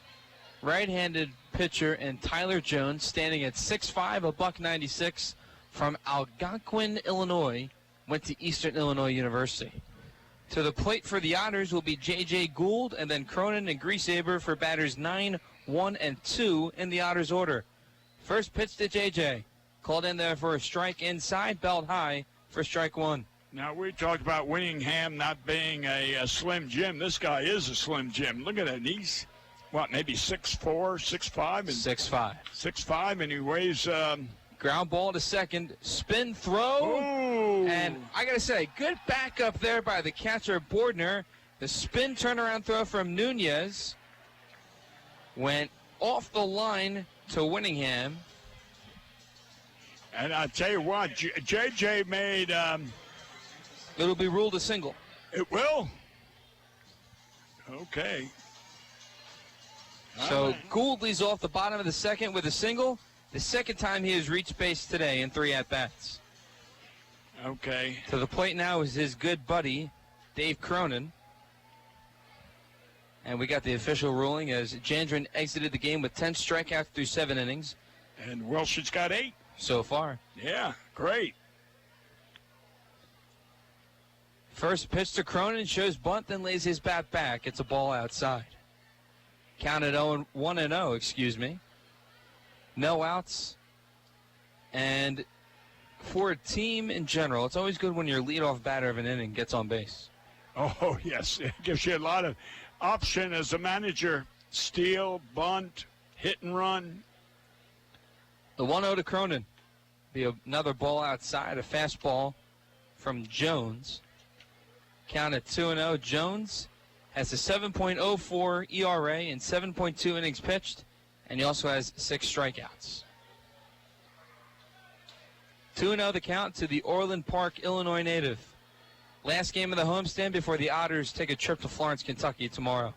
right-handed pitcher and Tyler Jones, standing at 6'5", $196, from Algonquin, Illinois, went to Eastern Illinois University. To the plate for the Otters will be J.J. Gould, and then Cronin and Griesaber for batters 9, 1, and 2 in the Otters order. First pitch to J.J. Called in there for a strike inside, belt high for strike 1. Now, we talked about Winningham not being a Slim Jim. This guy is a Slim Jim. Look at that. He's, maybe 6'4", 6'5"? 6'5". 6'5", and he weighs... Ground ball to second, spin throw, and I got to say, good backup there by the catcher, Bordner. The spin turnaround throw from Nunez went off the line to Winningham. And I tell you what, J.J. made... It'll be ruled a single. It will? Okay. So Gould leads off the bottom of the second with a single. The second time he has reached base today in 3 at-bats. Okay. To the plate now is his good buddy, Dave Cronin. And we got the official ruling as Jandren exited the game with 10 strikeouts through 7 innings. And Wilson's got 8. So far. Yeah, great. First pitch to Cronin, shows bunt, then lays his bat back. It's a ball outside. Counted 1-0, excuse me. No outs. And for a team in general, it's always good when your leadoff batter of an inning gets on base. Oh, yes. It gives you a lot of option as a manager. Steal, bunt, hit and run. The 1-0 to Cronin. Be another ball outside, a fastball from Jones. Count at 2-0. Jones has a 7.04 ERA and 7.2 innings pitched. And he also has 6 strikeouts. 2-0 the count to the Orland Park, Illinois native. Last game of the homestand before the Otters take a trip to Florence, Kentucky tomorrow.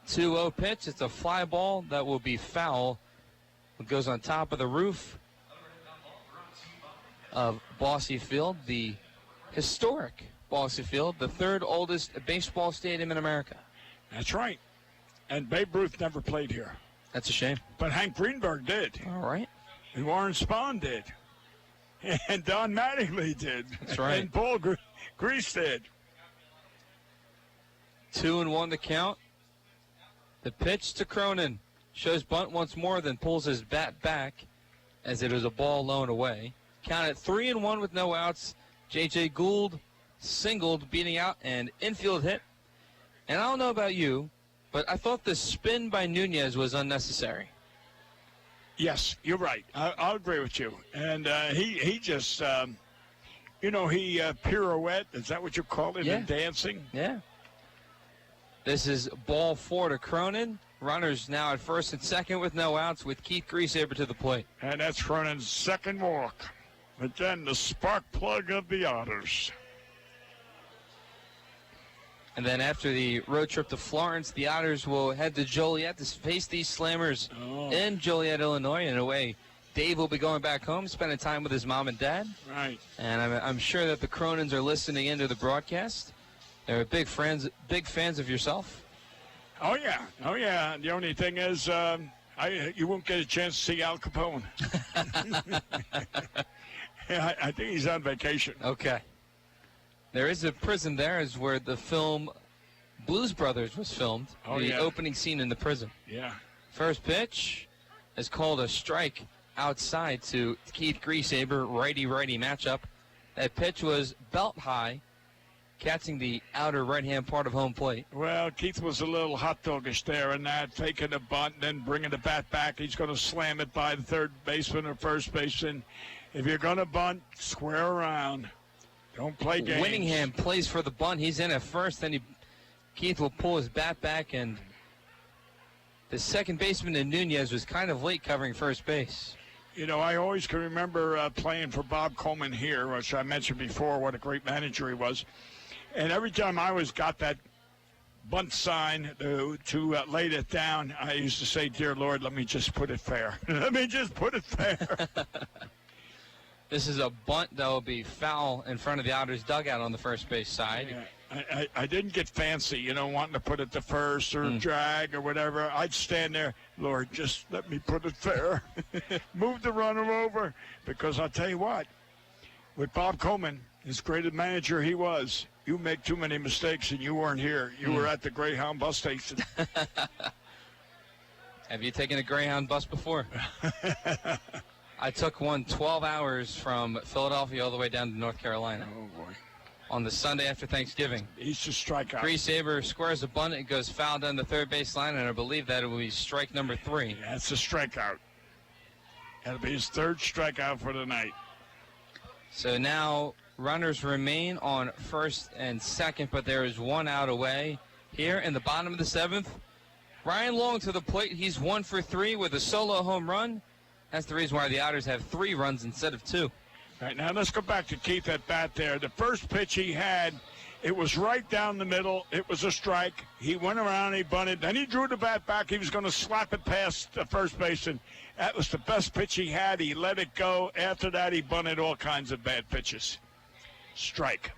2-0 pitch. It's a fly ball that will be foul. It goes on top of the roof of Bosse Field, the historic Bosse Field, the 3rd oldest baseball stadium in America. That's right. And Babe Ruth never played here. That's a shame. But Hank Greenberg did. All right. And Warren Spahn did. And Don Mattingly did. That's right. And Paul Grease did. 2-1 the count. The pitch to Cronin. Shows bunt once more, then pulls his bat back as it is a ball low and away. Count at 3-1 with no outs. J.J. Gould singled, beating out an infield hit. And I don't know about you, but I thought the spin by Nunez was unnecessary. Yes, you're right. I'll agree with you. And he just, he pirouette. Is that what you call it in dancing? Yeah. This is ball 4 to Cronin. Runners now at first and second with no outs with Keith Griesaber to the plate. And that's Cronin's second walk. Again, the spark plug of the Otters. And then after the road trip to Florence, the Otters will head to Joliet to face these Slammers in Joliet, Illinois. In a way, Dave will be going back home, spending time with his mom and dad. Right. And I'm sure that the Cronins are listening into the broadcast. They're big fans of yourself. Oh, yeah. Oh, yeah. The only thing is you won't get a chance to see Al Capone. I think he's on vacation. Okay. There is a prison there, is where the film Blues Brothers was filmed. Oh, the yeah. opening scene in the prison. Yeah. First pitch is called a strike outside to Keith Griesaber, righty-righty matchup. That pitch was belt high, catching the outer right-hand part of home plate. Well, Keith was a little hot doggish there in that, faking a bunt, then bringing the bat back. He's going to slam it by the third baseman or first baseman. If you're going to bunt, square around. Don't play games. Winningham plays for the bunt. He's in at first. Then Keith will pull his bat back, and the second baseman in Nunez was kind of late covering first base. You know, I always can remember playing for Bob Coleman here, which I mentioned before, what a great manager he was. And every time I got that bunt sign to lay it down, I used to say, "Dear Lord, let me just put it fair. Let me just put it fair." This is a bunt that will be foul in front of the Otters dugout on the first base side. Yeah, I didn't get fancy, wanting to put it to first or drag or whatever. I'd stand there, "Lord, just let me put it fair." Move the runner over. Because I'll tell you what, with Bob Coleman, as great a manager he was, you make too many mistakes and you weren't here. You were at the Greyhound bus station. Have you taken a Greyhound bus before? I took one 12 hours from Philadelphia all the way down to North Carolina. Oh, boy. On the Sunday after Thanksgiving. He's just strikeout. Griesaber squares a bunt. It goes foul down the third base line, and I believe that it will be strike number 3. That's a strikeout. That'll be his third strikeout for the night. So now runners remain on first and second, but there is one out away. Here in the bottom of the 7th, Ryan Long to the plate. He's 1 for 3 with a solo home run. That's the reason why the Otters have 3 runs instead of 2. All right, now let's go back to Keith at bat there. The first pitch he had, it was right down the middle. It was a strike. He went around, he bunted. Then he drew the bat back. He was going to slap it past the first baseman. That was the best pitch he had. He let it go. After that, he bunted all kinds of bad pitches. Strike.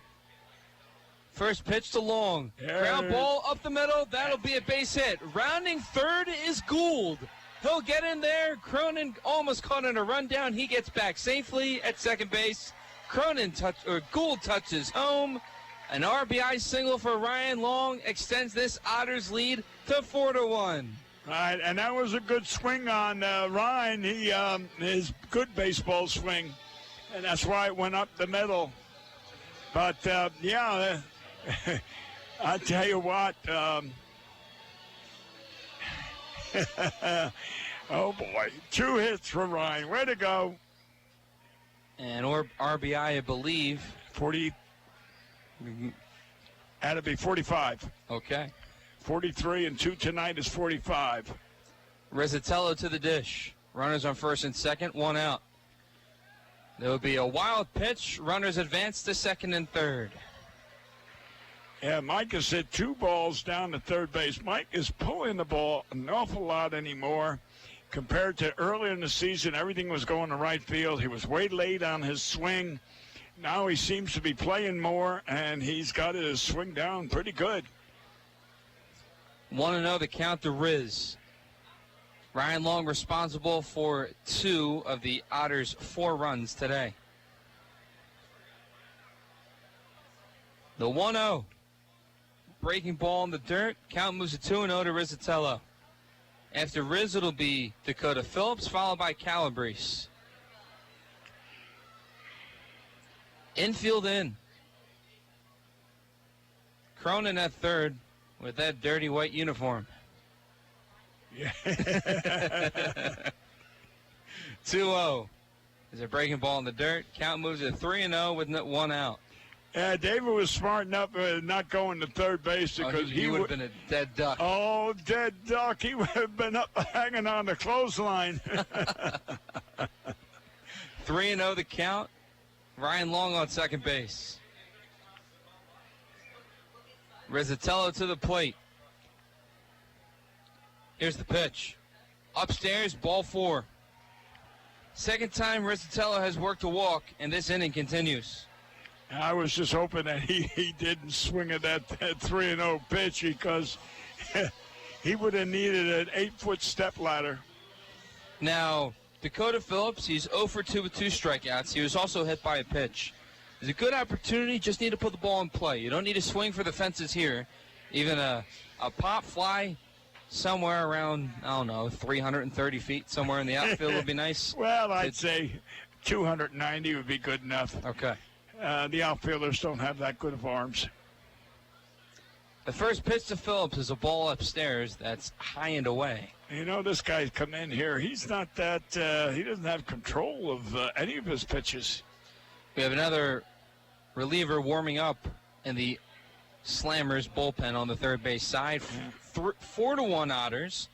First pitch to Long. Ground ball up the middle. That'll be a base hit. Rounding third is Gould. He'll get in there. Cronin almost caught in a rundown. He gets back safely at second base. Gould touches home. An RBI single for Ryan Long extends this Otters lead to 4-1. All right, and that was a good swing on Ryan. His good baseball swing, and that's why it went up the middle. But, I tell you what, oh, boy. 2 hits from Ryan. Way to go. And RBI, I believe. 40. That'd be 45. Okay. 43 and 2 tonight is 45. Rizzatello to the dish. Runners on first and second, 1 out. There will be a wild pitch. Runners advance to second and third. Yeah, Mike has hit 2 balls down to third base. Mike is pulling the ball an awful lot anymore. Compared to earlier in the season, everything was going to right field. He was way late on his swing. Now he seems to be playing more, and he's got his swing down pretty good. 1-0 the count to Riz. Ryan Long responsible for 2 of the Otters' 4 runs today. The 1-0. Breaking ball in the dirt. Count moves to 2-0 to Rizzatello. After Riz, it'll be Dakota Phillips, followed by Calabrese. Infield in. Cronin at third with that dirty white uniform. Yeah. 2-0. There's a breaking ball in the dirt. Count moves to 3-0 with 1 out. David was smart enough not going to third base because he would have been a dead duck. Oh, dead duck. He would have been up hanging on the clothesline. 3-0 the count. Ryan Long on second base. Rizzatello to the plate. Here's the pitch. Upstairs, ball 4. Second time Rizzatello has worked a walk, and this inning continues. I was just hoping that he didn't swing at that 3-0 pitch because he would have needed an 8-foot step ladder. Now, Dakota Phillips, he's 0 for 2 with 2 strikeouts. He was also hit by a pitch. It's a good opportunity, just need to put the ball in play. You don't need to swing for the fences here. Even a pop fly somewhere around, I don't know, 330 feet, somewhere in the outfield would be nice. Well, I'd say 290 would be good enough. Okay. The outfielders don't have that good of arms. The first pitch to Phillips is a ball upstairs that's high and away. You know, this guy's come in here. He's not that, he doesn't have control of any of his pitches. We have another reliever warming up in the Slammers bullpen on the third base side. 4-1 Otters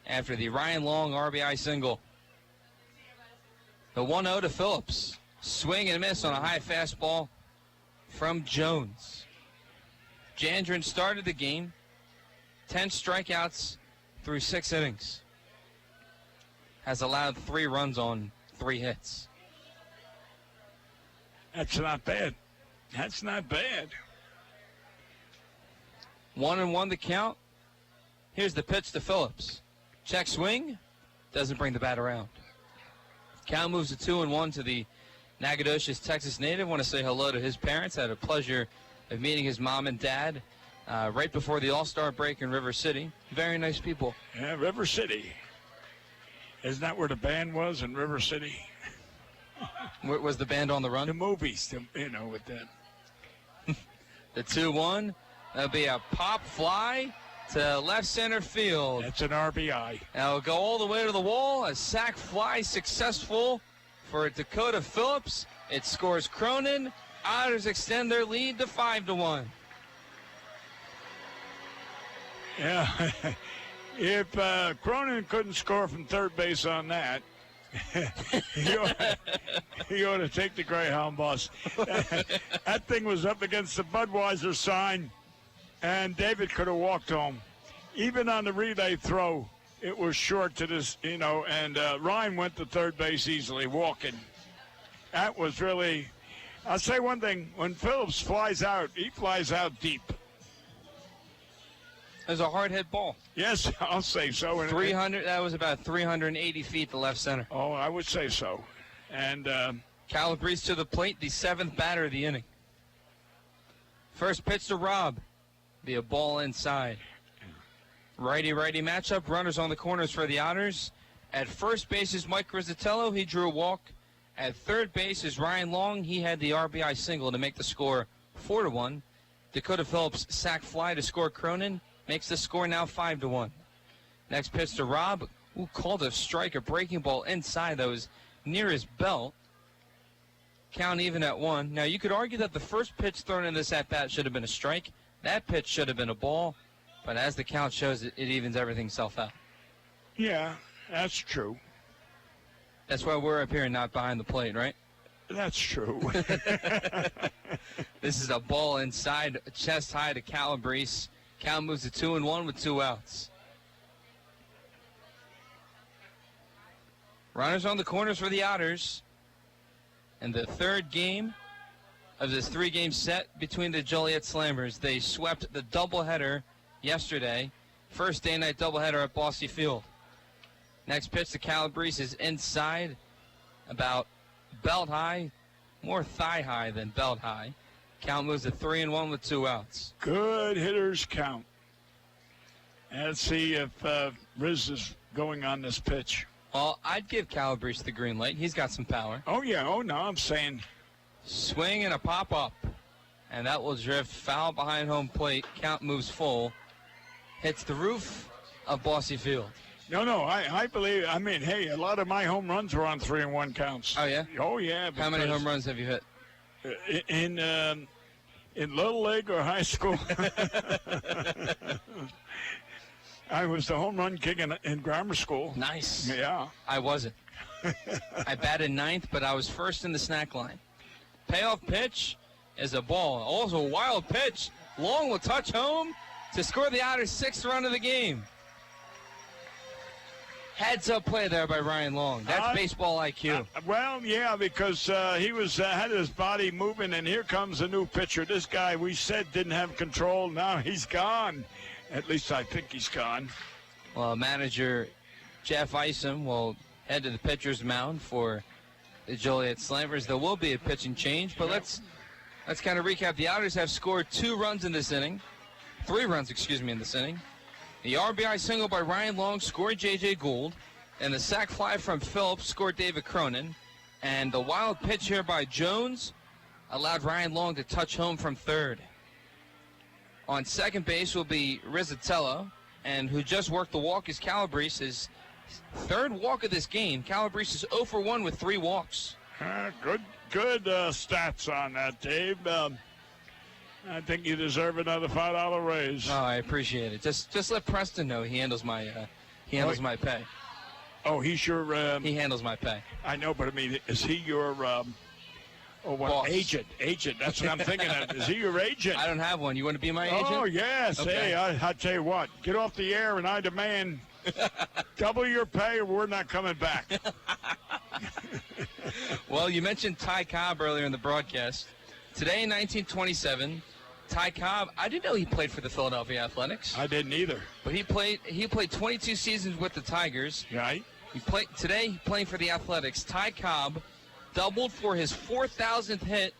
after the Ryan Long RBI single. The 1-0 to Phillips. Swing and miss on a high fastball from Jones. Jandren started the game. 10 strikeouts through 6 innings. Has allowed 3 runs on 3 hits. That's not bad. That's not bad. 1-1 the count. Here's the pitch to Phillips. Check swing. Doesn't bring the bat around. Count moves to 2-1 to the Nacogdoches, Texas native. Want to say hello to his parents. Had a pleasure of meeting his mom and dad right before the All-Star break in River City. Very nice people. Yeah, River City. Isn't that where the band was in River City? Where was the band on the run? The movies, you know, with that. The 2-1. That'll be a pop fly to left center field. That's an RBI. That'll go all the way to the wall. A sac fly successful for Dakota Phillips. It scores Cronin. Otters extend their lead to 5-1. Yeah. If Cronin couldn't score from third base on that, he ought to take the Greyhound bus. That thing was up against the Budweiser sign, and David could have walked home. Even on the relay throw, it was short to this, you know, and Ryan went to third base easily, walking. That was really, I'll say one thing, when Phillips flies out, he flies out deep. It was a hard hit ball. Yes, I'll say so. 300. That was about 380 feet to left center. Oh, I would say so. And Calabrese to the plate, the 7th batter of the inning. First pitch to Rob. Be a ball inside. Righty-righty matchup. Runners on the corners for the Otters. At first base is Mike Rizzatello. He drew a walk. At third base is Ryan Long. He had the RBI single to make the score 4-1. Dakota Phillips sac fly to score Cronin. Makes the score now 5-1. Next pitch to Rob, who called a strike, a breaking ball inside that was near his belt. Count even at 1. Now, you could argue that the first pitch thrown in this at-bat should have been a strike. That pitch should have been a ball. But as the count shows, it evens everything self out. Yeah, that's true. That's why we're up here and not behind the plate, right? That's true. This is a ball inside, chest high to Calabrese. Count moves to 2-1 with 2 outs. Runners on the corners for the Otters. And the third game of this 3-game set between the Joliet Slammers. They swept the doubleheader yesterday. First day-night doubleheader at Bossy Field. Next pitch to Calabrese is inside, about belt high, more thigh high than belt high. Count moves to 3-1 with 2 outs. Good hitters count. And let's see if Riz is going on this pitch. Well, I'd give Calabrese the green light. He's got some power. Oh, yeah. Oh, no, I'm saying. Swing and a pop-up. And that will drift foul behind home plate. Count moves full. Hits the roof of Bossy Field. No, I believe, I mean, hey, a lot of my home runs were on 3-1 counts. Oh, yeah? Oh, yeah. How many home runs have you hit? In In Little League or high school? I was the home run king in grammar school. Nice. Yeah. I wasn't. I batted ninth, but I was first in the snack line. Payoff pitch is a ball. Also a wild pitch. Long will touch home to score the Otters' 6th run of the game. Heads-up play there by Ryan Long. That's baseball IQ. Well, yeah, because he was had his body moving, and here comes a new pitcher. This guy we said didn't have control. Now he's gone. At least I think he's gone. Well, manager Jeff Isom will head to the pitcher's mound for the Joliet Slammers. There will be a pitching change, but let's kind of recap. The Otters have scored 3 runs in this inning. In this inning. The RBI single by Ryan Long scored J.J. Gould, and the sac fly from Phillips scored David Cronin, and the wild pitch here by Jones allowed Ryan Long to touch home from third. On second base will be Rizzatello, and who just worked the walk is Calabrese, his 3rd walk of this game. Calabrese is 0 for 1 with 3 walks. Good stats on that, Dave. I think you deserve another $5 raise. Oh, I appreciate it. Just let Preston know he handles my my pay. Oh, he's your. He handles my pay. I know, but I mean, is he your? Boss. Agent. That's what I'm thinking of. Is he your agent? I don't have one. You want to be my agent? Oh yes. Okay. Hey, I tell you what. Get off the air, and I demand double your pay, or we're not coming back. Well, you mentioned Ty Cobb earlier in the broadcast. Today in 1927, Ty Cobb, I didn't know he played for the Philadelphia Athletics. I didn't either. But he played 22 seasons with the Tigers. Right. Today playing for the Athletics. Ty Cobb doubled for his 4,000th hit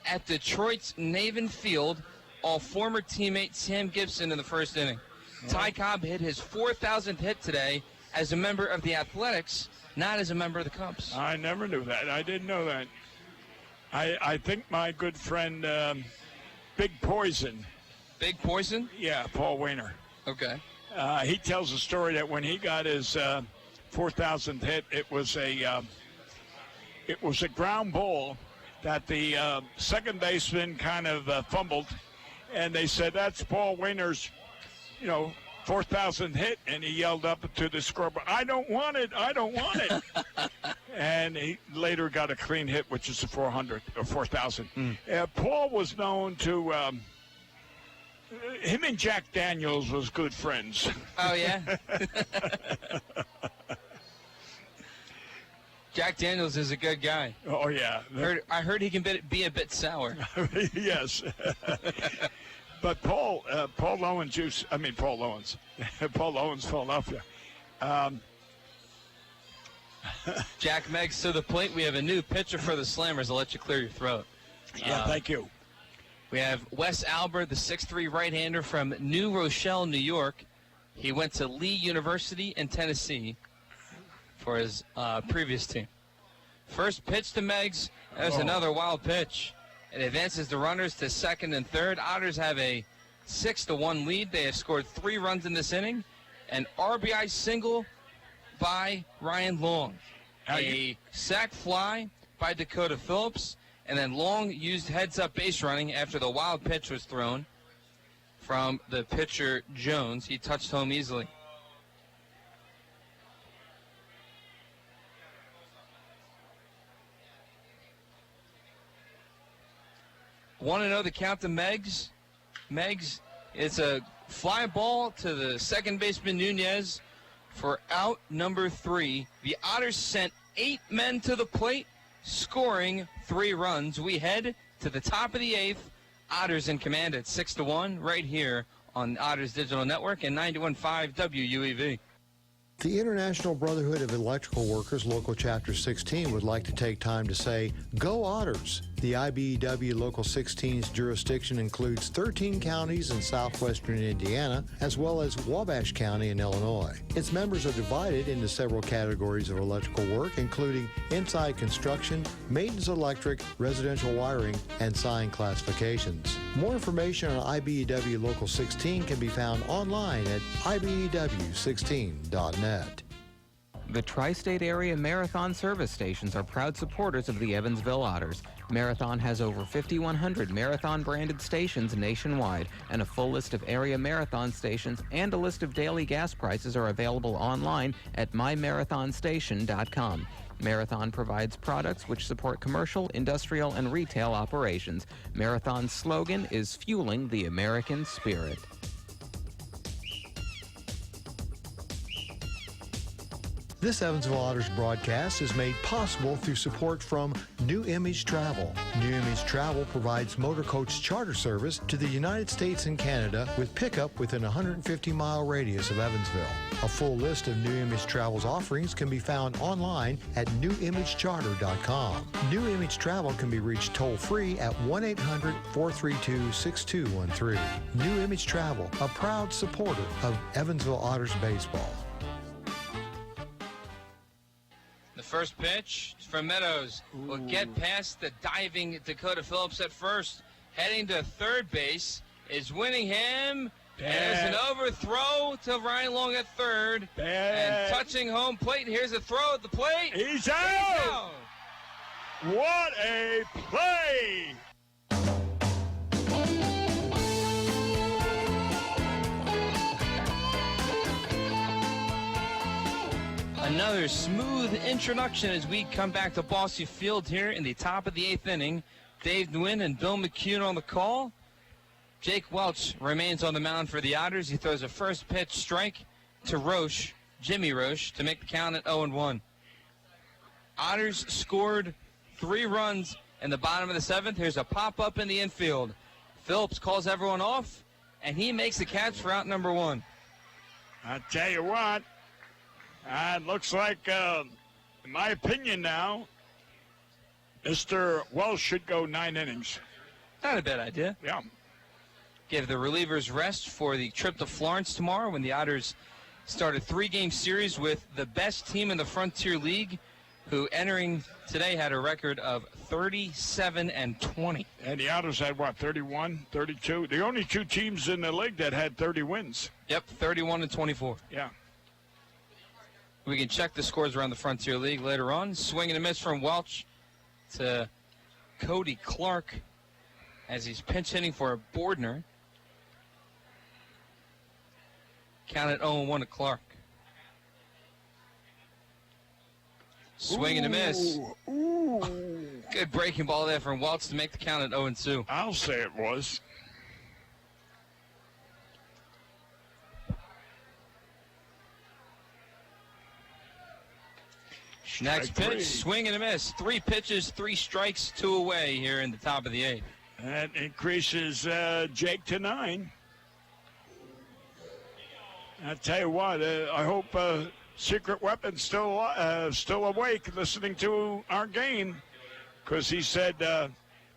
at Detroit's Navin Field, all former teammate Sam Gibson in the first inning. Yeah. Ty Cobb hit his 4,000th hit today as a member of the Athletics, not as a member of the Cubs. I never knew that. I didn't know that. I think my good friend Big Poison. Big Poison? Yeah, Paul Weiner. Okay. He tells a story that when he got his 4,000th hit, it was a ground ball that the second baseman kind of fumbled, and they said that's Paul Weiner's, 4,000th hit, and he yelled up to the scoreboard, I don't want it. And he later got a clean hit, which is a 400 or 4,000. Paul was known to, him and Jack Daniels was good friends. Oh, yeah? Jack Daniels is a good guy. Oh, yeah. I heard he can be a bit sour. Yes. But Paul Owens, Paul Owens, Philadelphia. Jack Meggs to the plate. We have a new pitcher for the Slammers. I'll let you clear your throat. Yeah, thank you. We have Wes Albert, the 6'3" right-hander from New Rochelle, New York. He went to Lee University in Tennessee for his previous team. First pitch to Meggs. There's another wild pitch. It advances the runners to second and third. Otters have a 6-1 lead. They have scored 3 runs in this inning. An RBI single by Ryan Long. A sac fly by Dakota Phillips. And then Long used heads-up base running after the wild pitch was thrown from the pitcher Jones. He touched home easily. Want to know the count to Meggs? Meggs, it's a fly ball to the second baseman Nunez for out number 3. The Otters sent 8 men to the plate, scoring 3 runs. We head to the top of the 8th. Otters in command at 6-1 right here on Otters Digital Network and 91.5 WUEV. The International Brotherhood of Electrical Workers, Local Chapter 16, would like to take time to say, Go Otters! The IBEW Local 16's jurisdiction includes 13 counties in southwestern Indiana, as well as Wabash County in Illinois. Its members are divided into several categories of electrical work, including inside construction, maintenance electric, residential wiring, and sign classifications. More information on IBEW Local 16 can be found online at IBEW16.net. The tri-state area Marathon service stations are proud supporters of the Evansville Otters. Marathon has over 5,100 Marathon-branded stations nationwide, and a full list of area Marathon stations and a list of daily gas prices are available online at mymarathonstation.com. Marathon provides products which support commercial, industrial, and retail operations. Marathon's slogan is Fueling the American Spirit. This Evansville Otters broadcast is made possible through support from New Image Travel. New Image Travel provides motor coach charter service to the United States and Canada with pickup within a 150-mile radius of Evansville. A full list of New Image Travel's offerings can be found online at newimagecharter.com. New Image Travel can be reached toll-free at 1-800-432-6213. New Image Travel, a proud supporter of Evansville Otters baseball. The first pitch from Meadows will get past the diving Dakota Phillips at first. Heading to third base is Winningham. There's an overthrow to Ryan Long at third. And touching home plate. Here's a throw at the plate. He's out! What a play! Another smooth introduction as we come back to Bossy Field here in the top of the 8th inning. Dave Nguyen and Bill McCune on the call. Jake Welch remains on the mound for the Otters. He throws a first pitch strike to Roche, Jimmy Roche, to make the count at 0-1. Otters scored 3 runs in the bottom of the 7th. Here's a pop-up in the infield. Phillips calls everyone off, and he makes the catch for out number 1. I tell you what. It looks like, in my opinion now, Mr. Welsh should go 9 innings. Not a bad idea. Yeah. Give the relievers rest for the trip to Florence tomorrow when the Otters start a 3-game series with the best team in the Frontier League, who entering today had a record of 37-20. And the Otters had, 31, 32? The only 2 teams in the league that had 30 wins. Yep, 31-24. Yeah. We can check the scores around the Frontier League later on. Swing and a miss from Welch to Cody Clark as he's pinch hitting for Bordner. Count at 0-1 to Clark. Swing and a miss. Good breaking ball there from Welch to make the count at 0-2. I'll say it was. Next pitch, swing and a miss. 3 pitches, 3 strikes, 2 away here in the top of the 8th. That increases Jake to 9. I tell you what, I hope Secret Weapon's still awake listening to our game, because he said,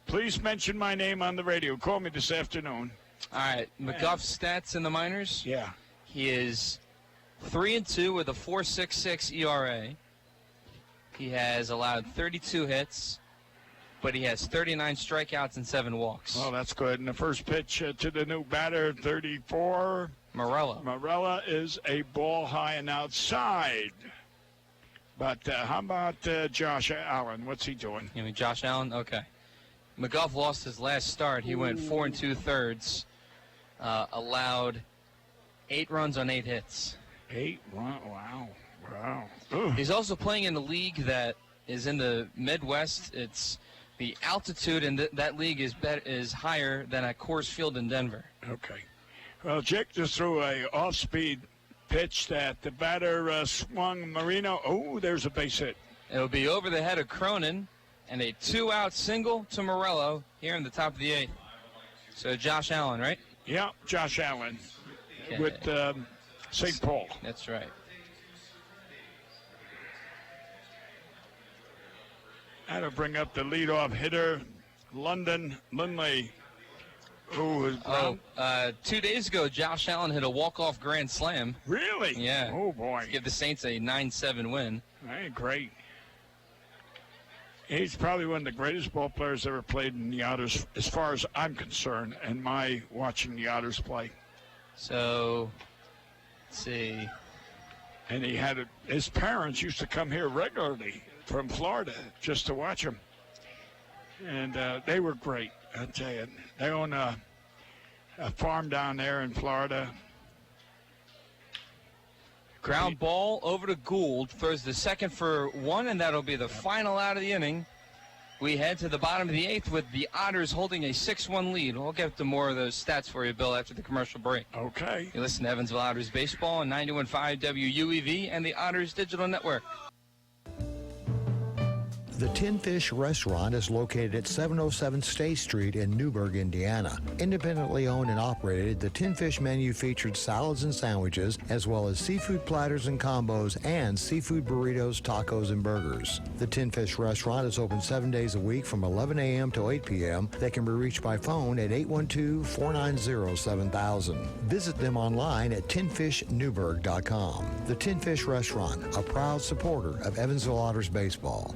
please mention my name on the radio. Call me this afternoon. All right, McGuff's stats in the minors. Yeah. He is 3-2 with a 4.66 ERA. He has allowed 32 hits, but he has 39 strikeouts and 7 walks. Well, that's good. And the first pitch to the new batter, 34. Morella. Morella is a ball high and outside. But how about Josh Allen? What's he doing? You mean Josh Allen? Okay. McGuff lost his last start. He went 4 2/3, allowed 8 runs on 8 hits. 8 runs? Wow. Wow. He's also playing in a league that is in the Midwest. It's the altitude in that league is higher than at Coors Field in Denver. Okay. Well, Jake just threw a off-speed pitch that the batter swung Marino. Oh, there's a base hit. It'll be over the head of Cronin and a 2-out single to Morello here in the top of the 8th. So Josh Allen, right? Yeah, Josh Allen with St. Paul. That's right. That'll bring up the leadoff hitter, London Lindley. Ooh, 2 days ago, Josh Allen hit a walk-off grand slam. Really? Yeah. Oh, boy. To give the Saints a 9-7 win. Hey, great. He's probably one of the greatest ball players ever played in the Otters, as far as I'm concerned, and my watching the Otters play. So, let's see. And his parents used to come here regularly from Florida just to watch him. And they were great, I tell you. They own a farm down there in Florida. Ground ball over to Gould. Throws the second for one, and that'll be the final out of the inning. We head to the bottom of the eighth with the Otters holding a 6-1 lead. We'll get to more of those stats for you, Bill, after the commercial break. Okay. You listen to Evansville Otters Baseball on 91.5 WUEV and the Otters Digital Network. The Tin Fish Restaurant is located at 707 State Street in Newburgh, Indiana. Independently owned and operated, the Tin Fish menu featured salads and sandwiches, as well as seafood platters and combos, and seafood burritos, tacos, and burgers. The Tin Fish Restaurant is open 7 days a week from 11 a.m. to 8 p.m. They can be reached by phone at 812-490-7000. Visit them online at tinfishnewburgh.com. The Tin Fish Restaurant, a proud supporter of Evansville Otters baseball.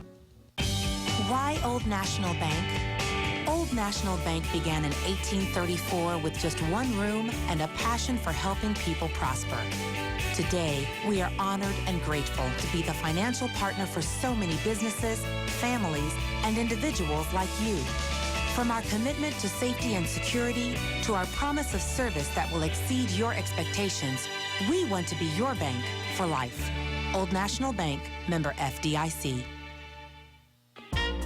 Why Old National Bank? Old National Bank began in 1834 with just one room and a passion for helping people prosper. Today, we are honored and grateful to be the financial partner for so many businesses, families, and individuals like you. From our commitment to safety and security to our promise of service that will exceed your expectations, we want to be your bank for life. Old National Bank, member FDIC.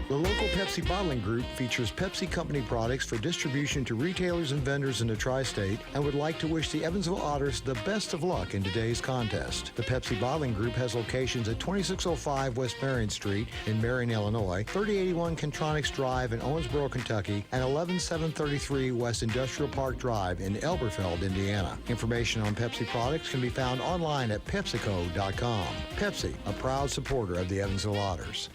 The local Pepsi bottling group features Pepsi Company products for distribution to retailers and vendors in the tri-state and would like to wish the Evansville Otters the best of luck in today's contest. The Pepsi bottling group has locations at 2605 West Marion Street in Marion, Illinois, 3081 Contronics Drive in Owensboro, Kentucky, and 11733 West Industrial Park Drive in Elberfeld, Indiana. Information on Pepsi products can be found online at PepsiCo.com. Pepsi, a proud supporter of the Evansville Otters.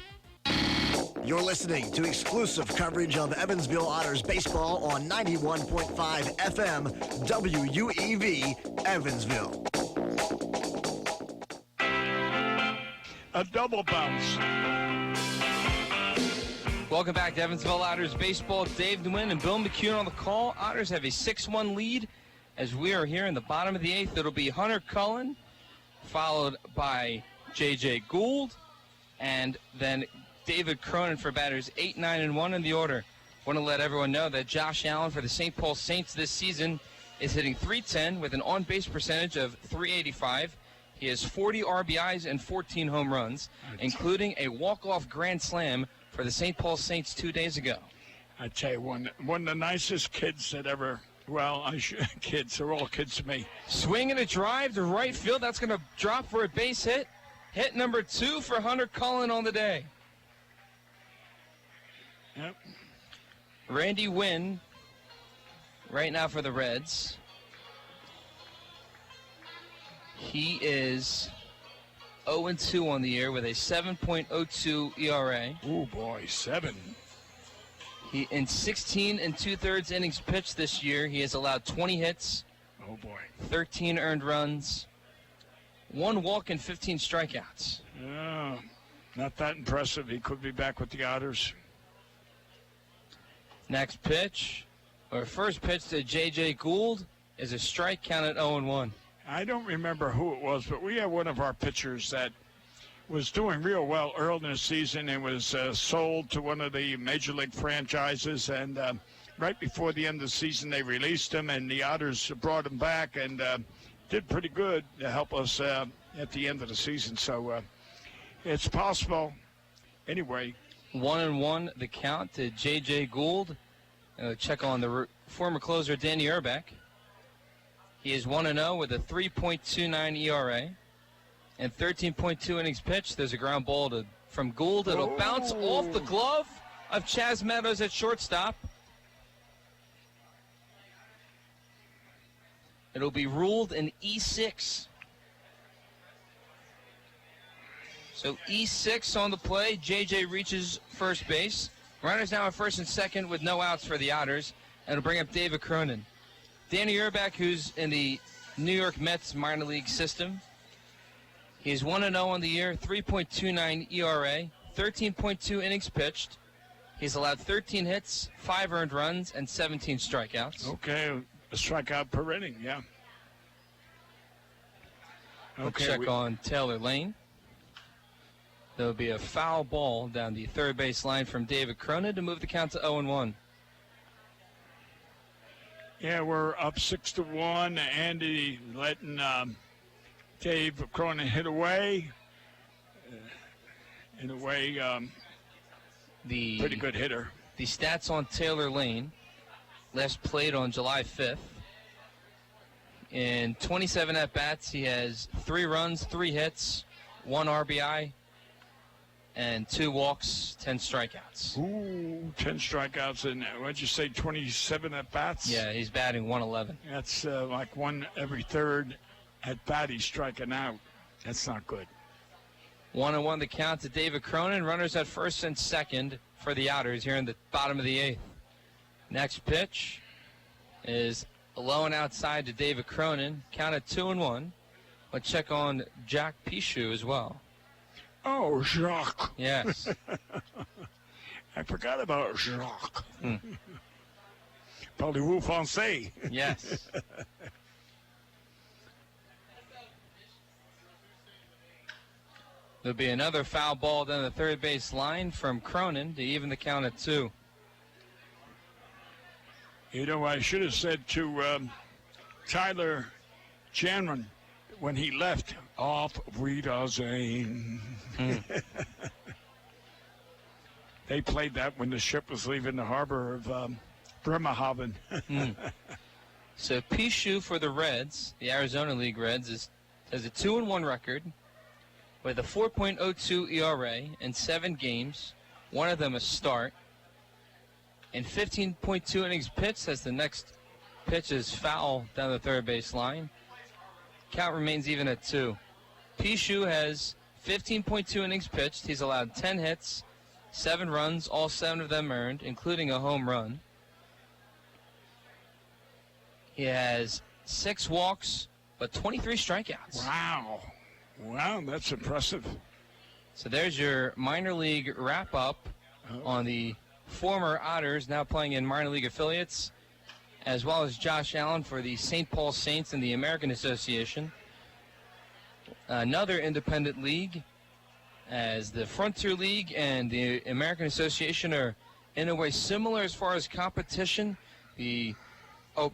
You're listening to exclusive coverage of Evansville Otters baseball on 91.5 FM WUEV Evansville. A double bounce. Welcome back to Evansville Otters baseball. Dave Nguyen and Bill McCune on the call. Otters have a 6-1 lead as we are here in the bottom of the eighth. It'll be Hunter Cullen, followed by J.J. Gould, and then David Cronin for batters 8, 9, and 1 in the order. Want to let everyone know that Josh Allen for the St. Paul Saints this season is hitting .310 with an on-base percentage of .385. He has 40 RBIs and 14 home runs, including a walk-off grand slam for the St. Paul Saints 2 days ago. I tell you, one of the nicest kids that ever, kids, they're all kids to me. Swing and a drive to right field. That's going to drop for a base hit. Hit number 2 for Hunter Cullen on the day. Yep. Randy Wynn, right now for the Reds. He is 0-2 on the year with a 7.02 ERA. Oh boy, 7. He in 16 2/3 innings pitched this year. He has allowed 20 hits. Oh boy. 13 earned runs, 1 walk and 15 strikeouts. Oh, not that impressive. He could be back with the Otters. Next pitch, or first pitch to J.J. Gould is a strike count at 0-1. I don't remember who it was, but we had one of our pitchers that was doing real well early in the season and was sold to one of the major league franchises. And right before the end of the season, they released him, and the Otters brought him back and did pretty good to help us at the end of the season. So it's possible. Anyway. 1-1 the count to J.J. Gould. Check on the former closer Danny Urbeck. He is 1-0 with a 3.29 ERA and 13.2 innings pitched. There's a ground ball from Gould. It'll bounce off the glove of Chaz Meadows at shortstop. It'll be ruled an E6. So E6 on the play. JJ reaches first base. Runners now at first and second with no outs for the Otters. And it'll bring up David Cronin. Danny Urbeck, who's in the New York Mets minor league system. He's 1-0 on the year, 3.29 ERA, 13.2 innings pitched. He's allowed 13 hits, 5 earned runs, and 17 strikeouts. Okay, a strikeout per inning, yeah. We'll check on Taylor Lane. There'll be a foul ball down the third base line from David Cronin to move the count to 0-1. Yeah, we're up 6-1. Andy letting Dave Cronin hit away. In a way, pretty good hitter. The stats on Taylor Lane, last played on July 5th. In 27 at-bats, he has 3 runs, 3 hits, 1 RBI, and 2 walks, 10 strikeouts. Ooh, 10 strikeouts and what'd you say, 27 at-bats? Yeah, he's batting 111. That's like 1 every 3rd at-bat he's striking out. That's not good. 1-1 the count to David Cronin. Runners at first and second for the Otters here in the bottom of the 8th. Next pitch is low and outside to David Cronin. Count at 2-1. We'll check on Jack Pichu as well. Oh, Jacques. Yes. I forgot about Jacques. Parlez-vous français? Yes. There'll be another foul ball down the third base line from Cronin to even the count at 2. You know, I should have said to Tyler Janman when he left, off Wiedersehen. They played that when the ship was leaving the harbor of Bremerhaven. So Pichu for the Reds, the Arizona League Reds, has a 2-1 record with a 4.02 ERA in 7 games, one of them a start. And 15.2 innings pitched as the next pitch is foul down the third base line. Count remains even at 2. Pichu has 15.2 innings pitched. He's allowed 10 hits, 7 runs, all 7 of them earned, including a home run. He has 6 walks, but 23 strikeouts. Wow. Wow, that's impressive. So there's your minor league wrap-up on the former Otters, now playing in minor league affiliates, as well as Josh Allen for the St. Paul Saints in the American Association. Another independent league, as the Frontier League and the American Association are in a way similar as far as competition. All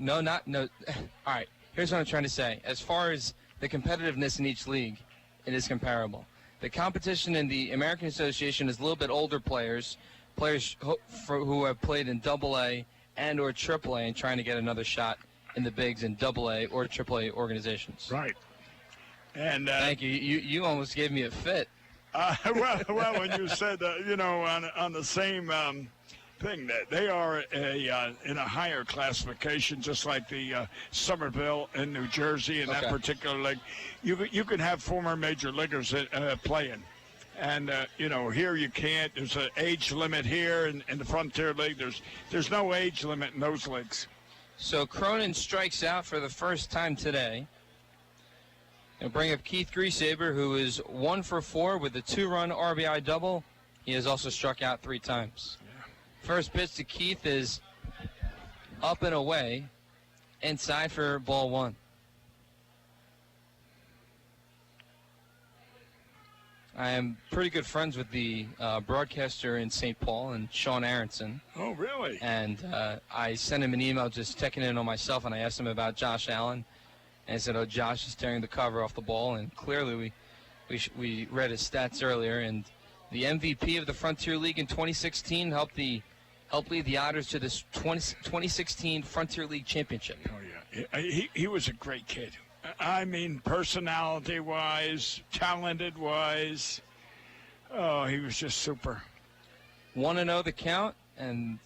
right, here's what I'm trying to say. As far as the competitiveness in each league, it is comparable. The competition in the American Association is a little bit older players who have played in AA and or AAA and trying to get another shot in the bigs in AA or AAA organizations. Right. And thank you. You almost gave me a fit. Well, when you said on the same thing, that they are in a higher classification, just like the Somerville in New Jersey in that particular league. You can have former major leaguers playing. And, here you can't. There's an age limit here in the Frontier League. There's no age limit in those leagues. So Cronin strikes out for the first time today. He'll bring up Keith Griesaber, who is 1 for 4 with a 2-run RBI double. He has also struck out 3 times. Yeah. First pitch to Keith is up and away, inside for ball 1. I am pretty good friends with the broadcaster in St. Paul, and Sean Aronson. Oh, really? And I sent him an email just checking in on myself, and I asked him about Josh Allen. And I said, oh, Josh is tearing the cover off the ball. And clearly we read his stats earlier. And the MVP of the Frontier League in 2016 helped lead the Otters to this 2016 Frontier League championship. Oh, yeah. He was a great kid. I mean, personality-wise, talented-wise, oh, he was just super. 1-0 the count, and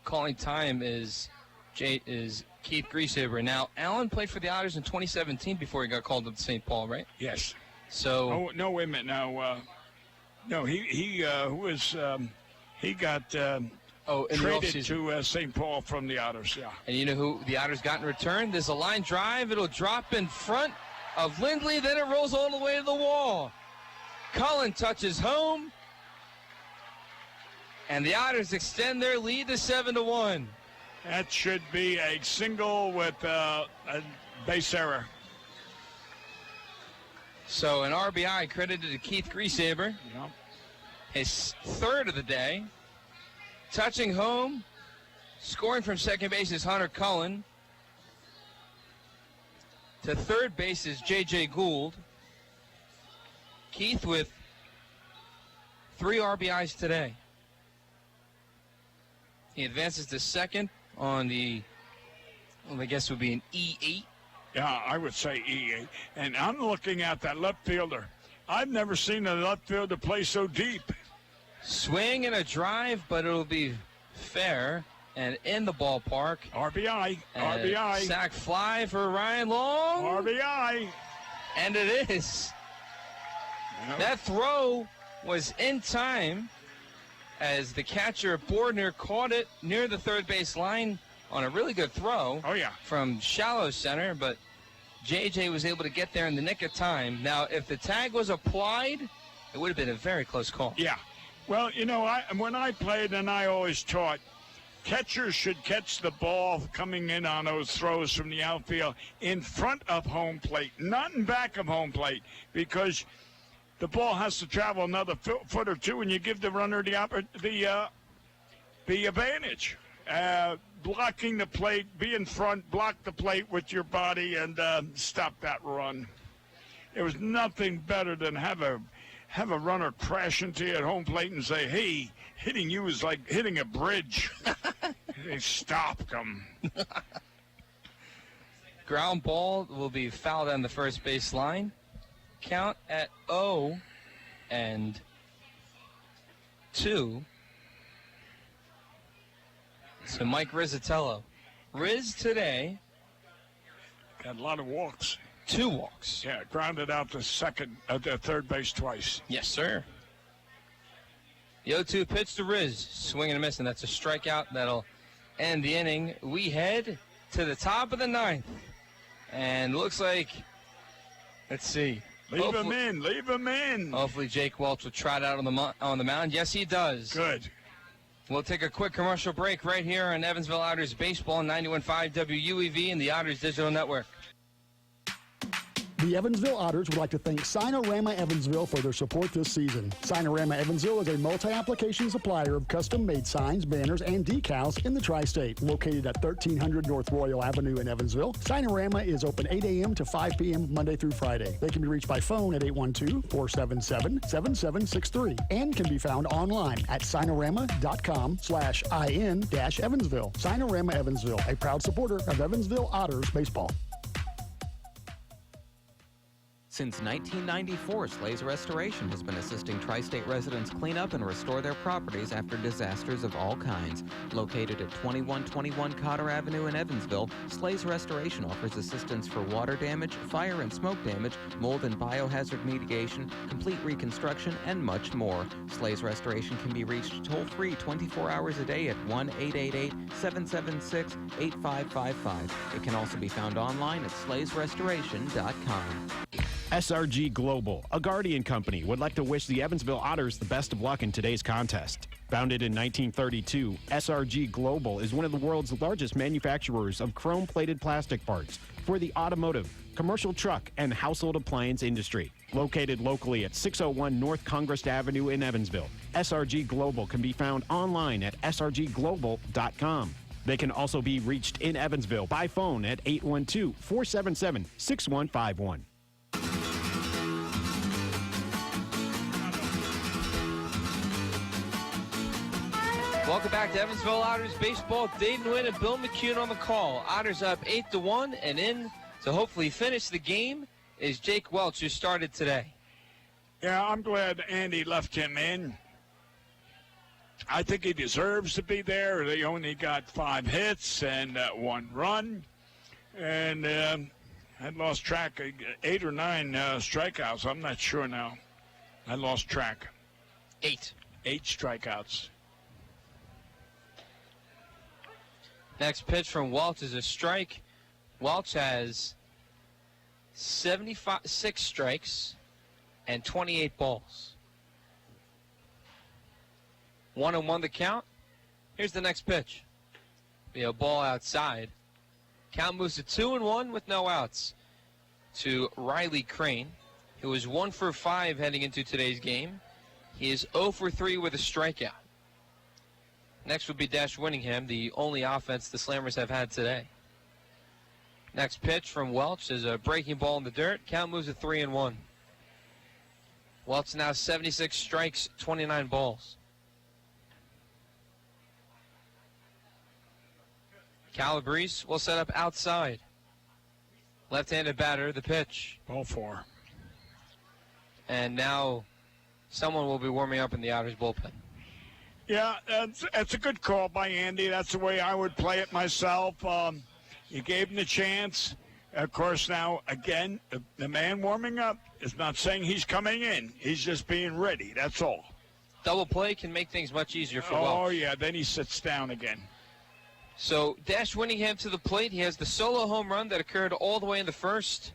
calling time is Keith Griesaber. Now, Allen played for the Otters in 2017 before he got called up to St. Paul, right? Yes. So. Oh, no, wait a minute now. No, he got traded to St. Paul from the Otters, yeah. And you know who the Otters got in return? There's a line drive. It'll drop in front of Lindley. Then it rolls all the way to the wall. Cullen touches home. And the Otters extend their lead to 7-1. That should be a single with a base error. So an RBI credited to Keith Griesaber. Yep. His third of the day. Touching home, scoring from second base is Hunter Cullen. To third base is J.J. Gould. Keith with 3 RBIs today. He advances to second on the, well, I guess it would be an E8. Yeah, I would say E8. And I'm looking at that left fielder. I've never seen a left fielder play so deep. Swing and a drive, but it'll be fair and in the ballpark. RBI. And RBI. Sac fly for Ryan Long. RBI. And it is. Yep. That throw was in time as the catcher Bordner caught it near the third base line on a really good throw. Oh, yeah. From shallow center, but JJ was able to get there in the nick of time. Now, if the tag was applied, it would have been a very close call. Yeah. Well, you know, when I played, and I always taught, catchers should catch the ball coming in on those throws from the outfield in front of home plate, not in back of home plate, because the ball has to travel another foot or two, and you give the runner the advantage. Blocking the plate, be in front, block the plate with your body, and stop that run. It was nothing better than have a runner crash into you at home plate and say, hey, hitting you is like hitting a bridge. They stopped them. Ground ball will be fouled on the first base line. Count at 0-2. So Mike Rizzatello. Riz today got a lot of walks. 2 walks. Yeah, grounded out to third base twice. Yes, sir. The 0-2 pitch to Riz. Swing and a miss, and that's a strikeout. That'll end the inning. We head to the top of the 9th. And looks like, let's see. Leave him in. Leave him in. Hopefully Jake Welch will trot out on the mound. Yes, he does. Good. We'll take a quick commercial break right here on Evansville Otters Baseball, 91.5 WUEV and the Otters Digital Network. The Evansville Otters would like to thank Sinorama Evansville for their support this season. Sinorama Evansville is a multi-application supplier of custom-made signs, banners, and decals in the tri-state. Located at 1300 North Royal Avenue in Evansville, Sinorama is open 8 a.m. to 5 p.m. Monday through Friday. They can be reached by phone at 812-477-7763 and can be found online at sinorama.com/in-Evansville. Sinorama Evansville, a proud supporter of Evansville Otters baseball. Since 1994, Slays Restoration has been assisting tri-state residents clean up and restore their properties after disasters of all kinds. Located at 2121 Cotter Avenue in Evansville, Slays Restoration offers assistance for water damage, fire and smoke damage, mold and biohazard mitigation, complete reconstruction, and much more. Slays Restoration can be reached toll-free 24 hours a day at 1-888-776-8555. It can also be found online at slaysrestoration.com. SRG Global, a Guardian company, would like to wish the Evansville Otters the best of luck in today's contest. Founded in 1932, SRG Global is one of the world's largest manufacturers of chrome-plated plastic parts for the automotive, commercial truck, and household appliance industry. Located locally at 601 North Congress Avenue in Evansville, SRG Global can be found online at srgglobal.com. They can also be reached in Evansville by phone at 812-477-6151. Welcome back to Evansville Otters Baseball. Dave Nguyen and Bill McCune on the call. Otters up 8-1, and in to hopefully finish the game is Jake Welch, who started today. Yeah, I'm glad Andy left him in. I think he deserves to be there. They only got 5 hits and 1 run. And I lost track, 8 or 9 strikeouts. I'm not sure now. I lost track. 8 strikeouts. Next pitch from Welch is a strike. Welch has 6 strikes and 28 balls. 1-1 the count. Here's the next pitch. Be a ball outside. Count moves to 2-1 with no outs to Riley Crane. He was 1 for 5 heading into today's game. He is 0 for 3 with a strikeout. Next would be Dash Winningham, the only offense the Slammers have had today. Next pitch from Welch is a breaking ball in the dirt. Count moves to 3-1. Welch now 76 strikes, 29 balls. Calabrese will set up outside. Left-handed batter, the pitch. Ball 4. And now someone will be warming up in the Otters bullpen. Yeah, that's a good call by Andy. That's the way I would play it myself. You gave him the chance. Of course, now, again, the man warming up is not saying he's coming in. He's just being ready. That's all. Double play can make things much easier for Welch. Oh, yeah, then he sits down again. So Dash Winningham to the plate. He has the solo home run that occurred all the way in the first.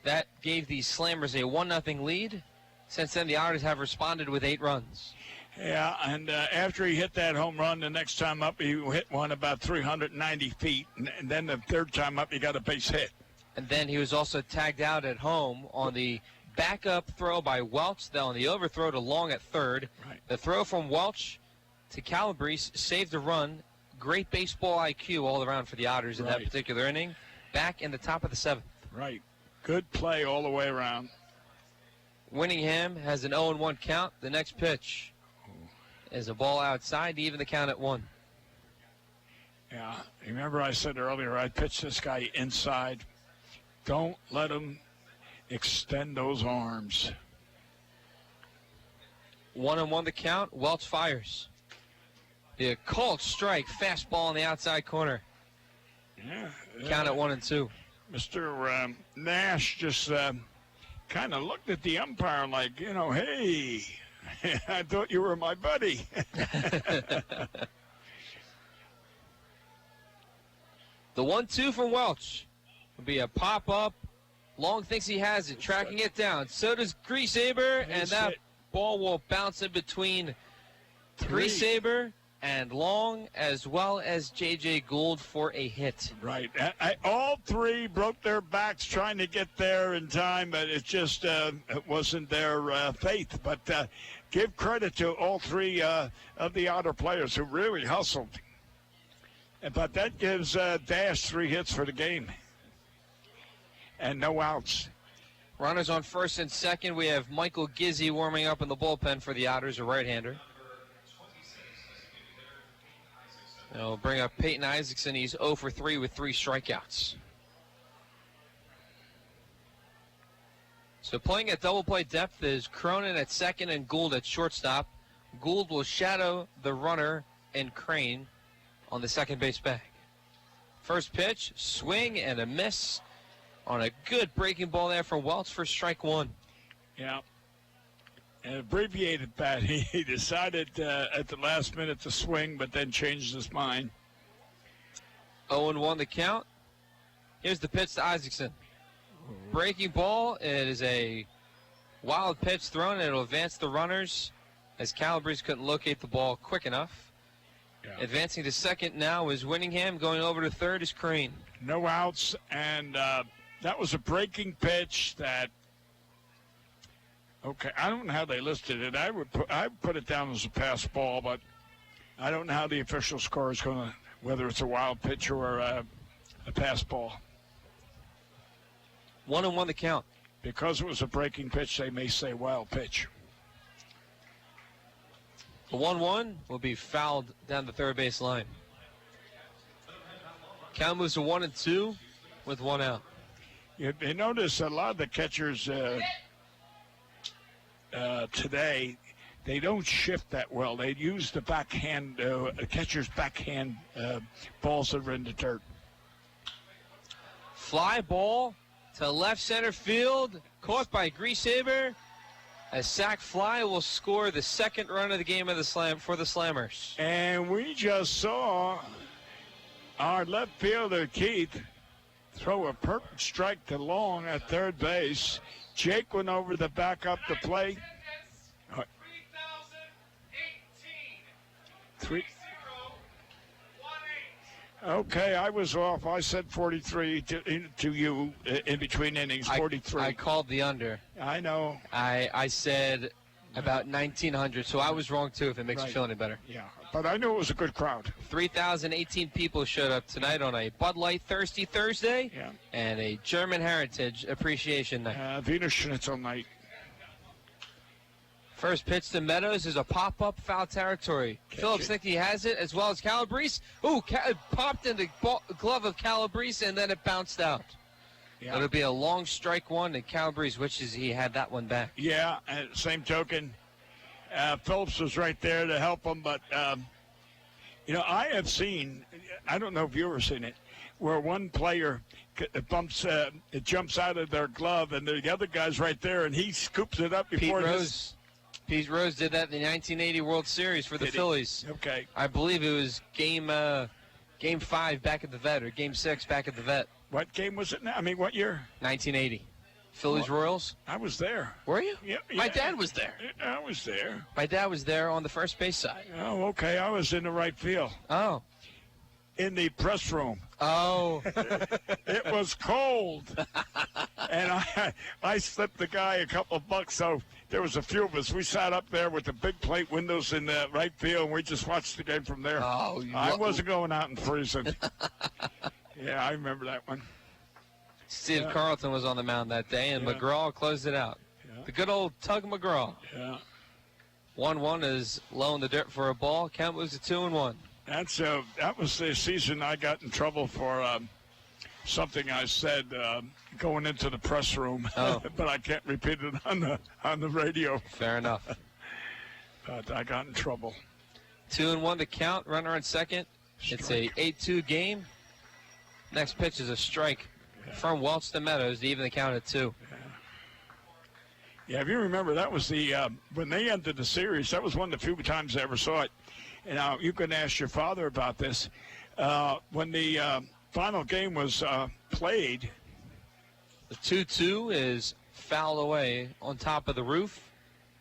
That gave the Slammers a 1-0 lead. Since then, the Otters have responded with 8 runs. Yeah, and after he hit that home run, the next time up, he hit one about 390 feet. And then the third time up, he got a base hit. And then he was also tagged out at home on the backup throw by Welch, then on the overthrow to Long at third. Right. The throw from Welch to Calabrese saved a run. Great baseball IQ all around for the Otters in that particular inning. Back in the top of the 7th. Right. Good play all the way around. Winningham has an 0-1 count. The next pitch is a ball outside to even the count at 1. Yeah, remember I said earlier, I pitched this guy inside. Don't let him extend those arms. 1-1 the count. Welch fires. The called strike, fastball on the outside corner. Yeah. Count at 1-2. Mr. Nash just kind of looked at the umpire like, hey, I thought you were my buddy. The 1-2 from Welch will be a pop-up. Long thinks he has it, tracking it down. So does Griesaber, and that ball will bounce in between Griesaber and Long, as well as J.J. Gould for a hit. Right. All 3 broke their backs trying to get there in time, but it just it wasn't their faith. But give credit to all 3 of the Otter players who really hustled. But that gives Dash 3 hits for the game. And no outs. Runners on first and second. We have Michael Gizzi warming up in the bullpen for the Otters, a right-hander. We'll bring up Peyton Isaacson. He's 0 for 3 with 3 strikeouts. So playing at double play depth is Cronin at second and Gould at shortstop. Gould will shadow the runner and Crane on the second base bag. First pitch, swing and a miss on a good breaking ball there from Welch for strike 1. Yeah. An abbreviated bat. He decided at the last minute to swing, but then changed his mind. 0-1 the count. Here's the pitch to Isaacson. Breaking ball. It is a wild pitch thrown, and it'll advance the runners as Calabrese couldn't locate the ball quick enough. Yeah. Advancing to second now is Winningham. Going over to third is Crane. No outs, and that was a breaking pitch that, okay, I don't know how they listed it. I would put it down as a pass ball, but I don't know how the official score is going to, whether it's a wild pitch or a pass ball. 1-1 the count. Because it was a breaking pitch, they may say wild pitch. The 1-1 will be fouled down the third base line. Count moves to 1-2 with 1 out. You notice a lot of the catchers today, they don't shift that well. They use the backhand, catcher's backhand balls that are in the dirt. Fly ball to left center field, caught by Griesaber. A sac fly will score the second run of the game of the slam for the Slammers. And we just saw our left fielder, Keith, throw a perfect strike to Long at third base. Jake went over the back up the plate. 3018. Okay, I was off. I said 43 to you in between innings, 43. I called the under. I know. I said about 1,900, so I was wrong, too, if it makes you feel any better. Yeah, but I knew it was a good crowd. 3,018 people showed up tonight on a Bud Light Thirsty Thursday Yeah. and a German Heritage Appreciation Night. Wiener Schnitzel night. First pitch to Meadows is a pop-up foul territory. Phillips thinks he has it, as well as Calabrese. Ooh, it popped in the glove of Calabrese, and then it bounced out. Yeah. It'll be a long strike one, and Calabrese wishes he had that one back. Yeah, and same token, Phillips was right there to help him, but, I have seen, I don't know if you've ever seen it, where one player it jumps out of their glove, and the other guy's right there, and he scoops it up before Pete Rose did that in the 1980 World Series for the Phillies. Okay. I believe it was game 5 back at the Vet, or game 6 back at the Vet. What game was it now? I mean, what year? 1980. Phillies Royals. I was there. Were you? Yeah. My dad was there. I was there. My dad was there on the first base side. Oh, okay. I was in the right field. Oh. In the press room. Oh. It was cold. And I slipped the guy a couple of bucks, so there was a few of us. We sat up there with the big plate windows in the right field, and we just watched the game from there. Oh, I wasn't going out and freezing. Yeah, I remember that one. Steve Carlton was on the mound that day, and McGraw closed it out. Yeah. The good old Tug McGraw. Yeah. 1-1 is low in the dirt for a ball. Count moves to 2-1. That was the season I got in trouble for something I said going into the press room, but I can't repeat it on the radio. Fair enough. But I got in trouble. 2-1 to count. Runner on second. It's a 8-2 game. Next pitch is a strike from Welch to Meadows to even the count at 2. Yeah, if you remember, that was the when they entered the series. That was one of the few times I ever saw it. And now you can ask your father about this. When the final game was played, the 2-2 is fouled away on top of the roof.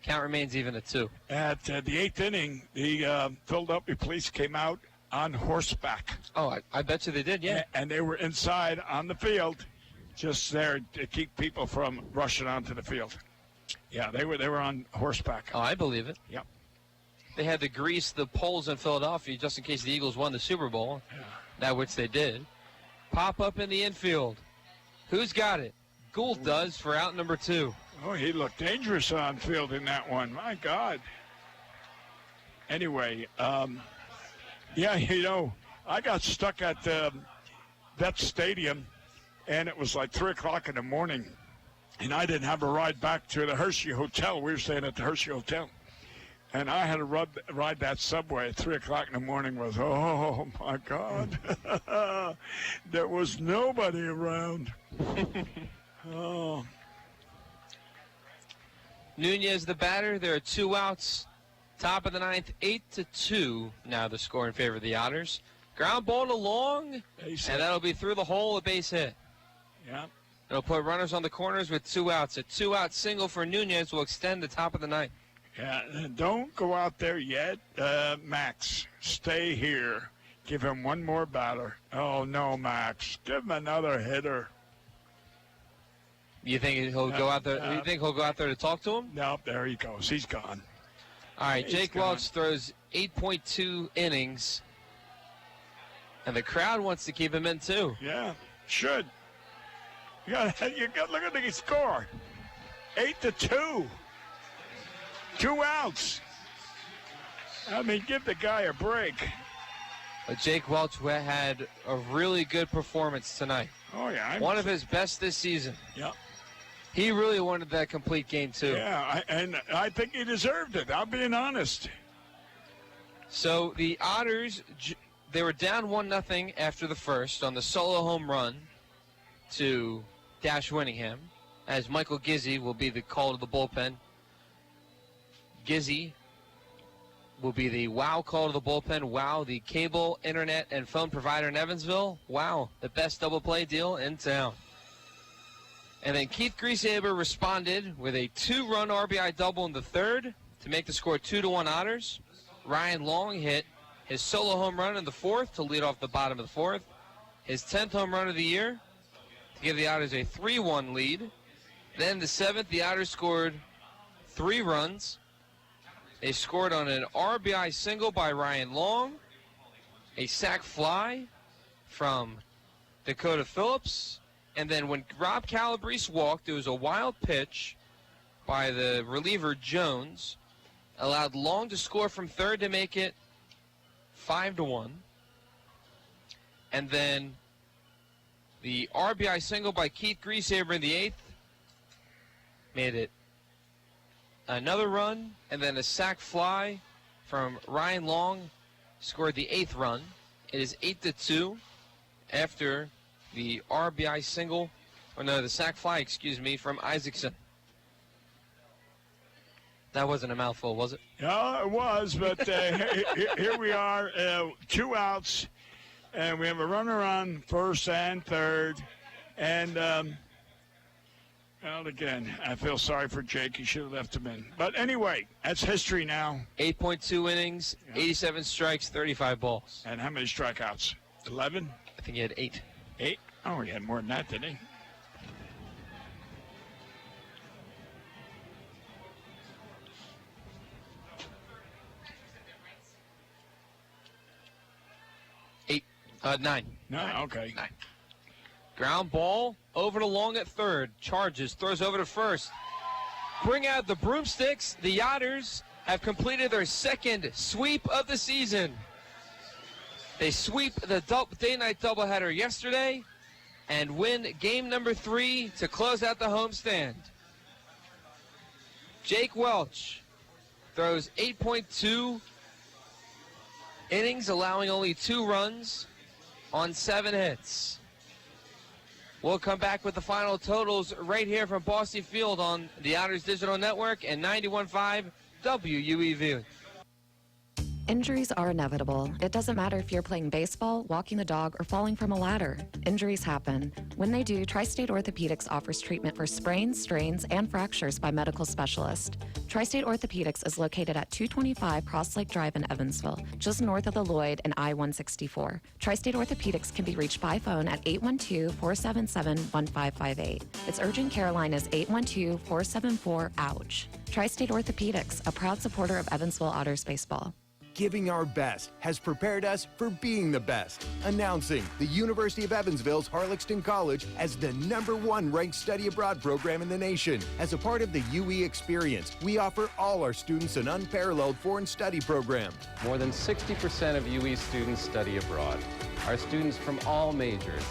Count remains even at 2. At the 8th inning, the Philadelphia police came out on horseback. Oh, I bet you they did, yeah. And they were inside on the field, just there to keep people from rushing onto the field. Yeah, they were on horseback. Oh, I believe it. Yep. They had to grease the poles in Philadelphia just in case the Eagles won the Super Bowl, that which they did. Pop up in the infield. Who's got it? Gould does for out number 2. Oh, he looked dangerous on field in that one. My God. Anyway, I got stuck at that stadium, and it was like 3 o'clock in the morning, and I didn't have a ride back to the Hershey Hotel. We were staying at the Hershey Hotel. And I had to ride that subway at 3 o'clock in the morning. Oh, my God. There was nobody around. Oh. Nunez, the batter. There are 2 outs. Top of the 9th, 8-2. Now the score in favor of the Otters. Ground ball to long, and that'll be through the hole, a base hit. Yeah. It'll put runners on the corners with 2 outs. A 2-out single for Nunez will extend the top of the 9th. Yeah, don't go out there yet, Max. Stay here. Give him one more batter. Oh, no, Max. Give him another hitter. You think he'll go out there? You think he'll go out there to talk to him? No, there he goes. He's gone. All right, Jake Welch throws 8.2 innings, and the crowd wants to keep him in too. Yeah, should. You got look at the score. 8-2. 2 outs. I mean, give the guy a break. But Jake Welch had a really good performance tonight. Oh, yeah. One of his best this season. Yeah. He really wanted that complete game, too. Yeah, and I think he deserved it. I'm being honest. So the Otters, they were down 1-0 after the first on the solo home run to Dash Winningham, as Michael Gizzi will be the call to the bullpen. Gizzi will be the WOW call to the bullpen. WOW, the cable, internet, and phone provider in Evansville. WOW, the best double play deal in town. And then Keith Griesaber responded with a 2-run RBI double in the 3rd to make the score 2-1 Otters. Ryan Long hit his solo home run in the fourth to lead off the bottom of the fourth. His 10th home run of the year to give the Otters a 3-1 lead. Then the seventh, the Otters scored 3 runs. They scored on an RBI single by Ryan Long, a sac fly from Dakota Phillips, and then when Rob Calabrese walked, there was a wild pitch by the reliever Jones, allowed Long to score from third to make it 5-1. And then the RBI single by Keith Griesaber in the 8th made it another run, and then a sac fly from Ryan Long scored the 8th run. It is 8-2 after the RBI single, or no, the sac fly, excuse me, from Isaacson. That wasn't a mouthful, was it? No, it was, but here we are, 2 outs, and we have a runner on first and third, and well, again, I feel sorry for Jake. He should have left him in. But anyway, that's history now. 8.2 innings, 87 strikes, 35 balls. And how many strikeouts? 11? I think he had 8. 8? Oh, he had more than that, didn't he? Nine. Okay. 9. Ground ball over to Long at third. Charges, throws over to first. Bring out the broomsticks. The Otters have completed their second sweep of the season. They sweep the day-night doubleheader yesterday and win game number 3 to close out the homestand. Jake Welch throws 8.2 innings, allowing only 2 runs on 7 hits. We'll come back with the final totals right here from Bosse Field on the Otters Digital Network and 91.5 WUEV. Injuries are inevitable. It doesn't matter if you're playing baseball, walking the dog, or falling from a ladder. Injuries happen. When they do, Tri-State Orthopedics offers treatment for sprains, strains, and fractures by medical specialists. Tri-State Orthopedics is located at 225 Cross Lake Drive in Evansville, just north of the Lloyd and I-164. Tri-State Orthopedics can be reached by phone at 812-477-1558. Its urgent care line is 812-474-OUCH. Tri-State Orthopedics, a proud supporter of Evansville Otters baseball. Giving our best has prepared us for being the best. Announcing the University of Evansville's Harlaxton College as the #1 ranked study abroad program in the nation. As a part of the UE experience, we offer all our students an unparalleled foreign study program. More than 60% of UE students study abroad. Our students from all majors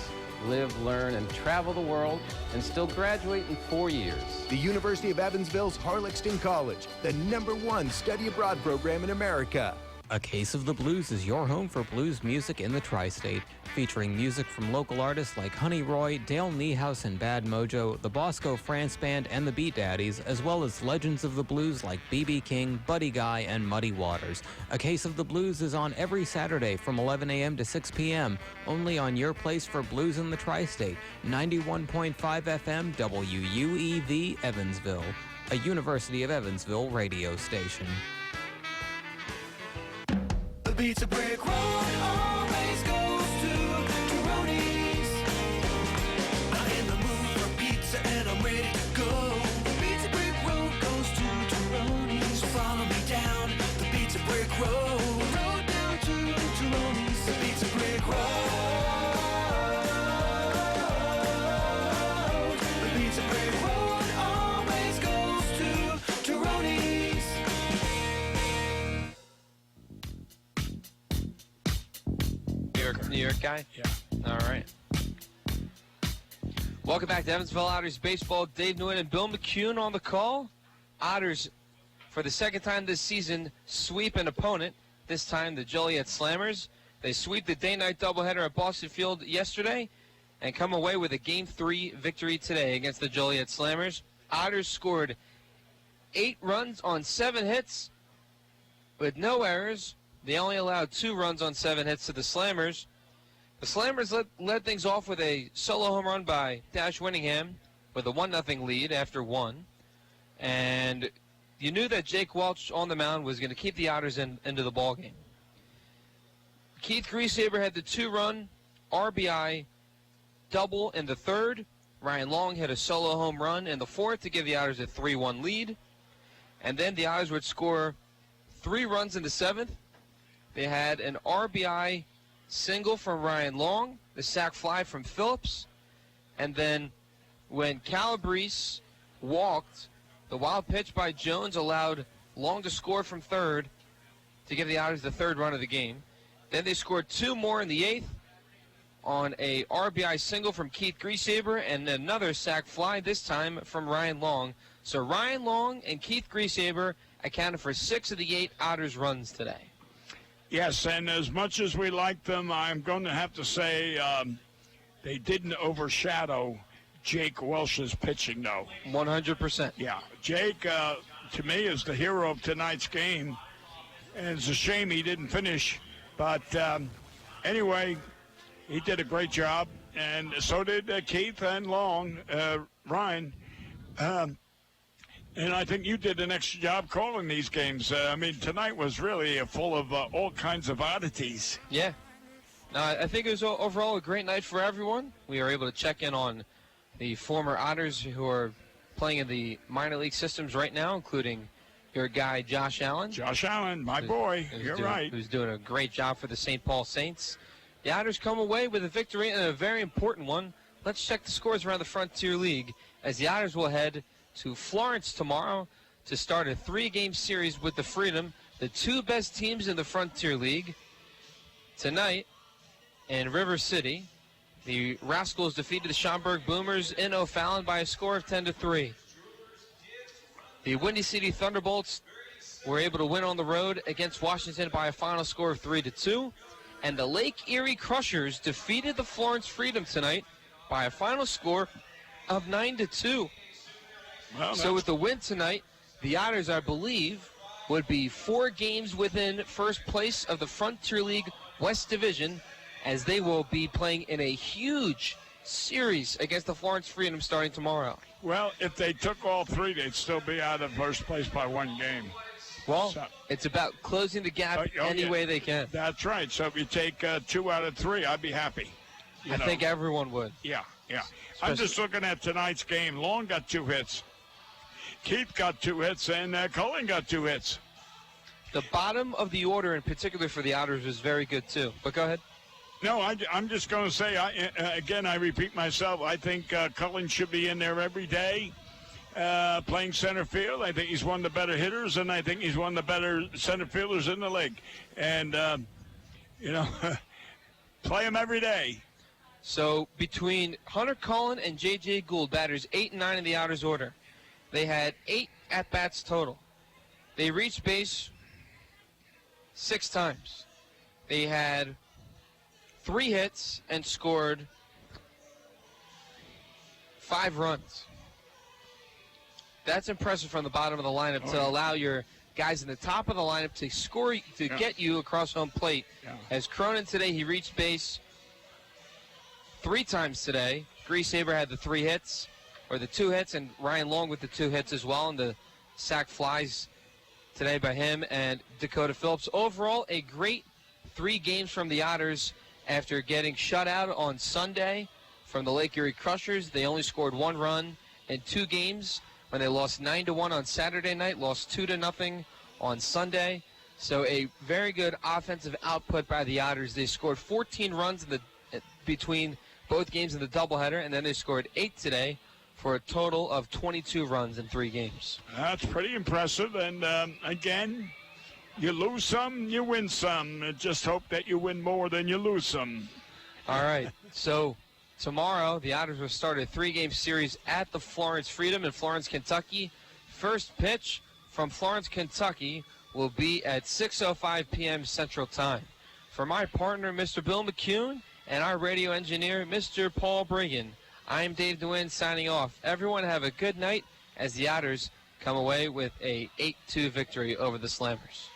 live, learn, and travel the world and still graduate in 4 years. The University of Evansville's Harlaxton College, the #1 study abroad program in America. A Case of the Blues is your home for blues music in the Tri-State, featuring music from local artists like Honey Roy, Dale Niehaus and Bad Mojo, the Bosco France Band, and the Beat Daddies, as well as legends of the blues like B.B. King, Buddy Guy, and Muddy Waters. A Case of the Blues is on every Saturday from 11 a.m. to 6 p.m., only on your place for blues in the Tri-State, 91.5 FM WUEV Evansville, a University of Evansville radio station. Pizza Brick Road always goes to Tyroni's. I'm in the mood for pizza and I'm ready to go. The Pizza Brick Road goes to Tyroni's. So follow me down the Pizza Brick Road. Road down to Tyroni's. The Pizza Brick Road. The Pizza Brick Road always goes to Tyroni's. New York guy? Yeah. All right. Welcome back to Evansville Otters baseball. Dave Nguyen and Bill McCune on the call. Otters, for the second time this season, sweep an opponent, this time the Joliet Slammers. They sweep the day-night doubleheader at Bosse Field yesterday and come away with a Game 3 victory today against the Joliet Slammers. Otters scored 8 runs on 7 hits with no errors. They only allowed 2 runs on 7 hits to the Slammers. The Slammers led things off with a solo home run by Dash Winningham with a 1-0 lead after 1. And you knew that Jake Welch on the mound was going to keep the Otters into the ballgame. Keith Griesaber had the 2-run RBI double in the third. Ryan Long hit a solo home run in the fourth to give the Otters a 3-1 lead. And then the Otters would score 3 runs in the seventh. They had an RBI single from Ryan Long, the sac fly from Phillips, and then when Calabrese walked, the wild pitch by Jones allowed Long to score from third to give the Otters the 3rd run of the game. Then they scored 2 more in the 8th on a RBI single from Keith Griesaber and another sac fly, this time from Ryan Long. So Ryan Long and Keith Griesaber accounted for 6 of the 8 Otters runs today. Yes, and as much as we like them, I'm going to have to say they didn't overshadow Jake Welsh's pitching, though. 100%. Yeah, Jake, to me, is the hero of tonight's game, and it's a shame he didn't finish. But anyway, he did a great job, and so did Keith and Long, Ryan. And I think you did an extra job calling these games. I mean, tonight was really full of all kinds of oddities. Yeah. I think it was overall a great night for everyone. We were able to check in on the former Otters who are playing in the minor league systems right now, including your guy Josh Allen. Josh Allen, my boy. You're right. Who's doing a great job for the St. Paul Saints. The Otters come away with a victory and a very important one. Let's check the scores around the Frontier League as the Otters will head to Florence tomorrow to start a 3-game series with the Freedom, the 2 best teams in the Frontier League. Tonight in River City, the Rascals defeated the Schaumburg Boomers in O'Fallon by a score of 10-3. The Windy City Thunderbolts were able to win on the road against Washington by a final score of 3-2. And the Lake Erie Crushers defeated the Florence Freedom tonight by a final score of 9-2. Well, so with the win tonight, the Otters, I believe, would be 4 games within first place of the Frontier League West Division, as they will be playing in a huge series against the Florence Freedom starting tomorrow. Well, if they took all 3, they'd still be out of first place by 1 game. Well, it's about closing the gap any way they can. That's right. So if you take 2 out of 3, I'd be happy. I think everyone would. Yeah. I'm just looking at tonight's game. Long got 2 hits. Keith got 2 hits, and Cullen got 2 hits. The bottom of the order, in particular for the Otters, was very good, too. But go ahead. No, I'm just going to say, again, I repeat myself, I think Cullen should be in there every day playing center field. I think he's one of the better hitters, and I think he's one of the better center fielders in the league. And, play him every day. So between Hunter Cullen and J.J. Gould, batters 8 and 9 in the Otters order, they had 8 at-bats total. They reached base 6 times. They had 3 hits and scored 5 runs. That's impressive from the bottom of the lineup to allow your guys in the top of the lineup to score, to get you across home plate. As Cronin today, he reached base 3 times today. Griesaber had the 3 hits, or the 2 hits, and Ryan Long with the 2 hits as well, and the sac flies today by him and Dakota Phillips. Overall, a great 3 games from the Otters after getting shut out on Sunday from the Lake Erie Crushers. They only scored 1 run in 2 games when they lost 9-1 on Saturday night, lost 2-0 on Sunday. So a very good offensive output by the Otters. They scored 14 runs between both games in the doubleheader, and then they scored 8 today for a total of 22 runs in 3 games. That's pretty impressive. And, again, you lose some, you win some. Just hope that you win more than you lose some. All right. So tomorrow, the Otters will start a 3-game series at the Florence Freedom in Florence, Kentucky. First pitch from Florence, Kentucky will be at 6:05 p.m. Central Time. For my partner, Mr. Bill McCune, and our radio engineer, Mr. Paul Brigham, I'm Dave DeWin signing off. Everyone have a good night as the Otters come away with a 8-2 victory over the Slammers.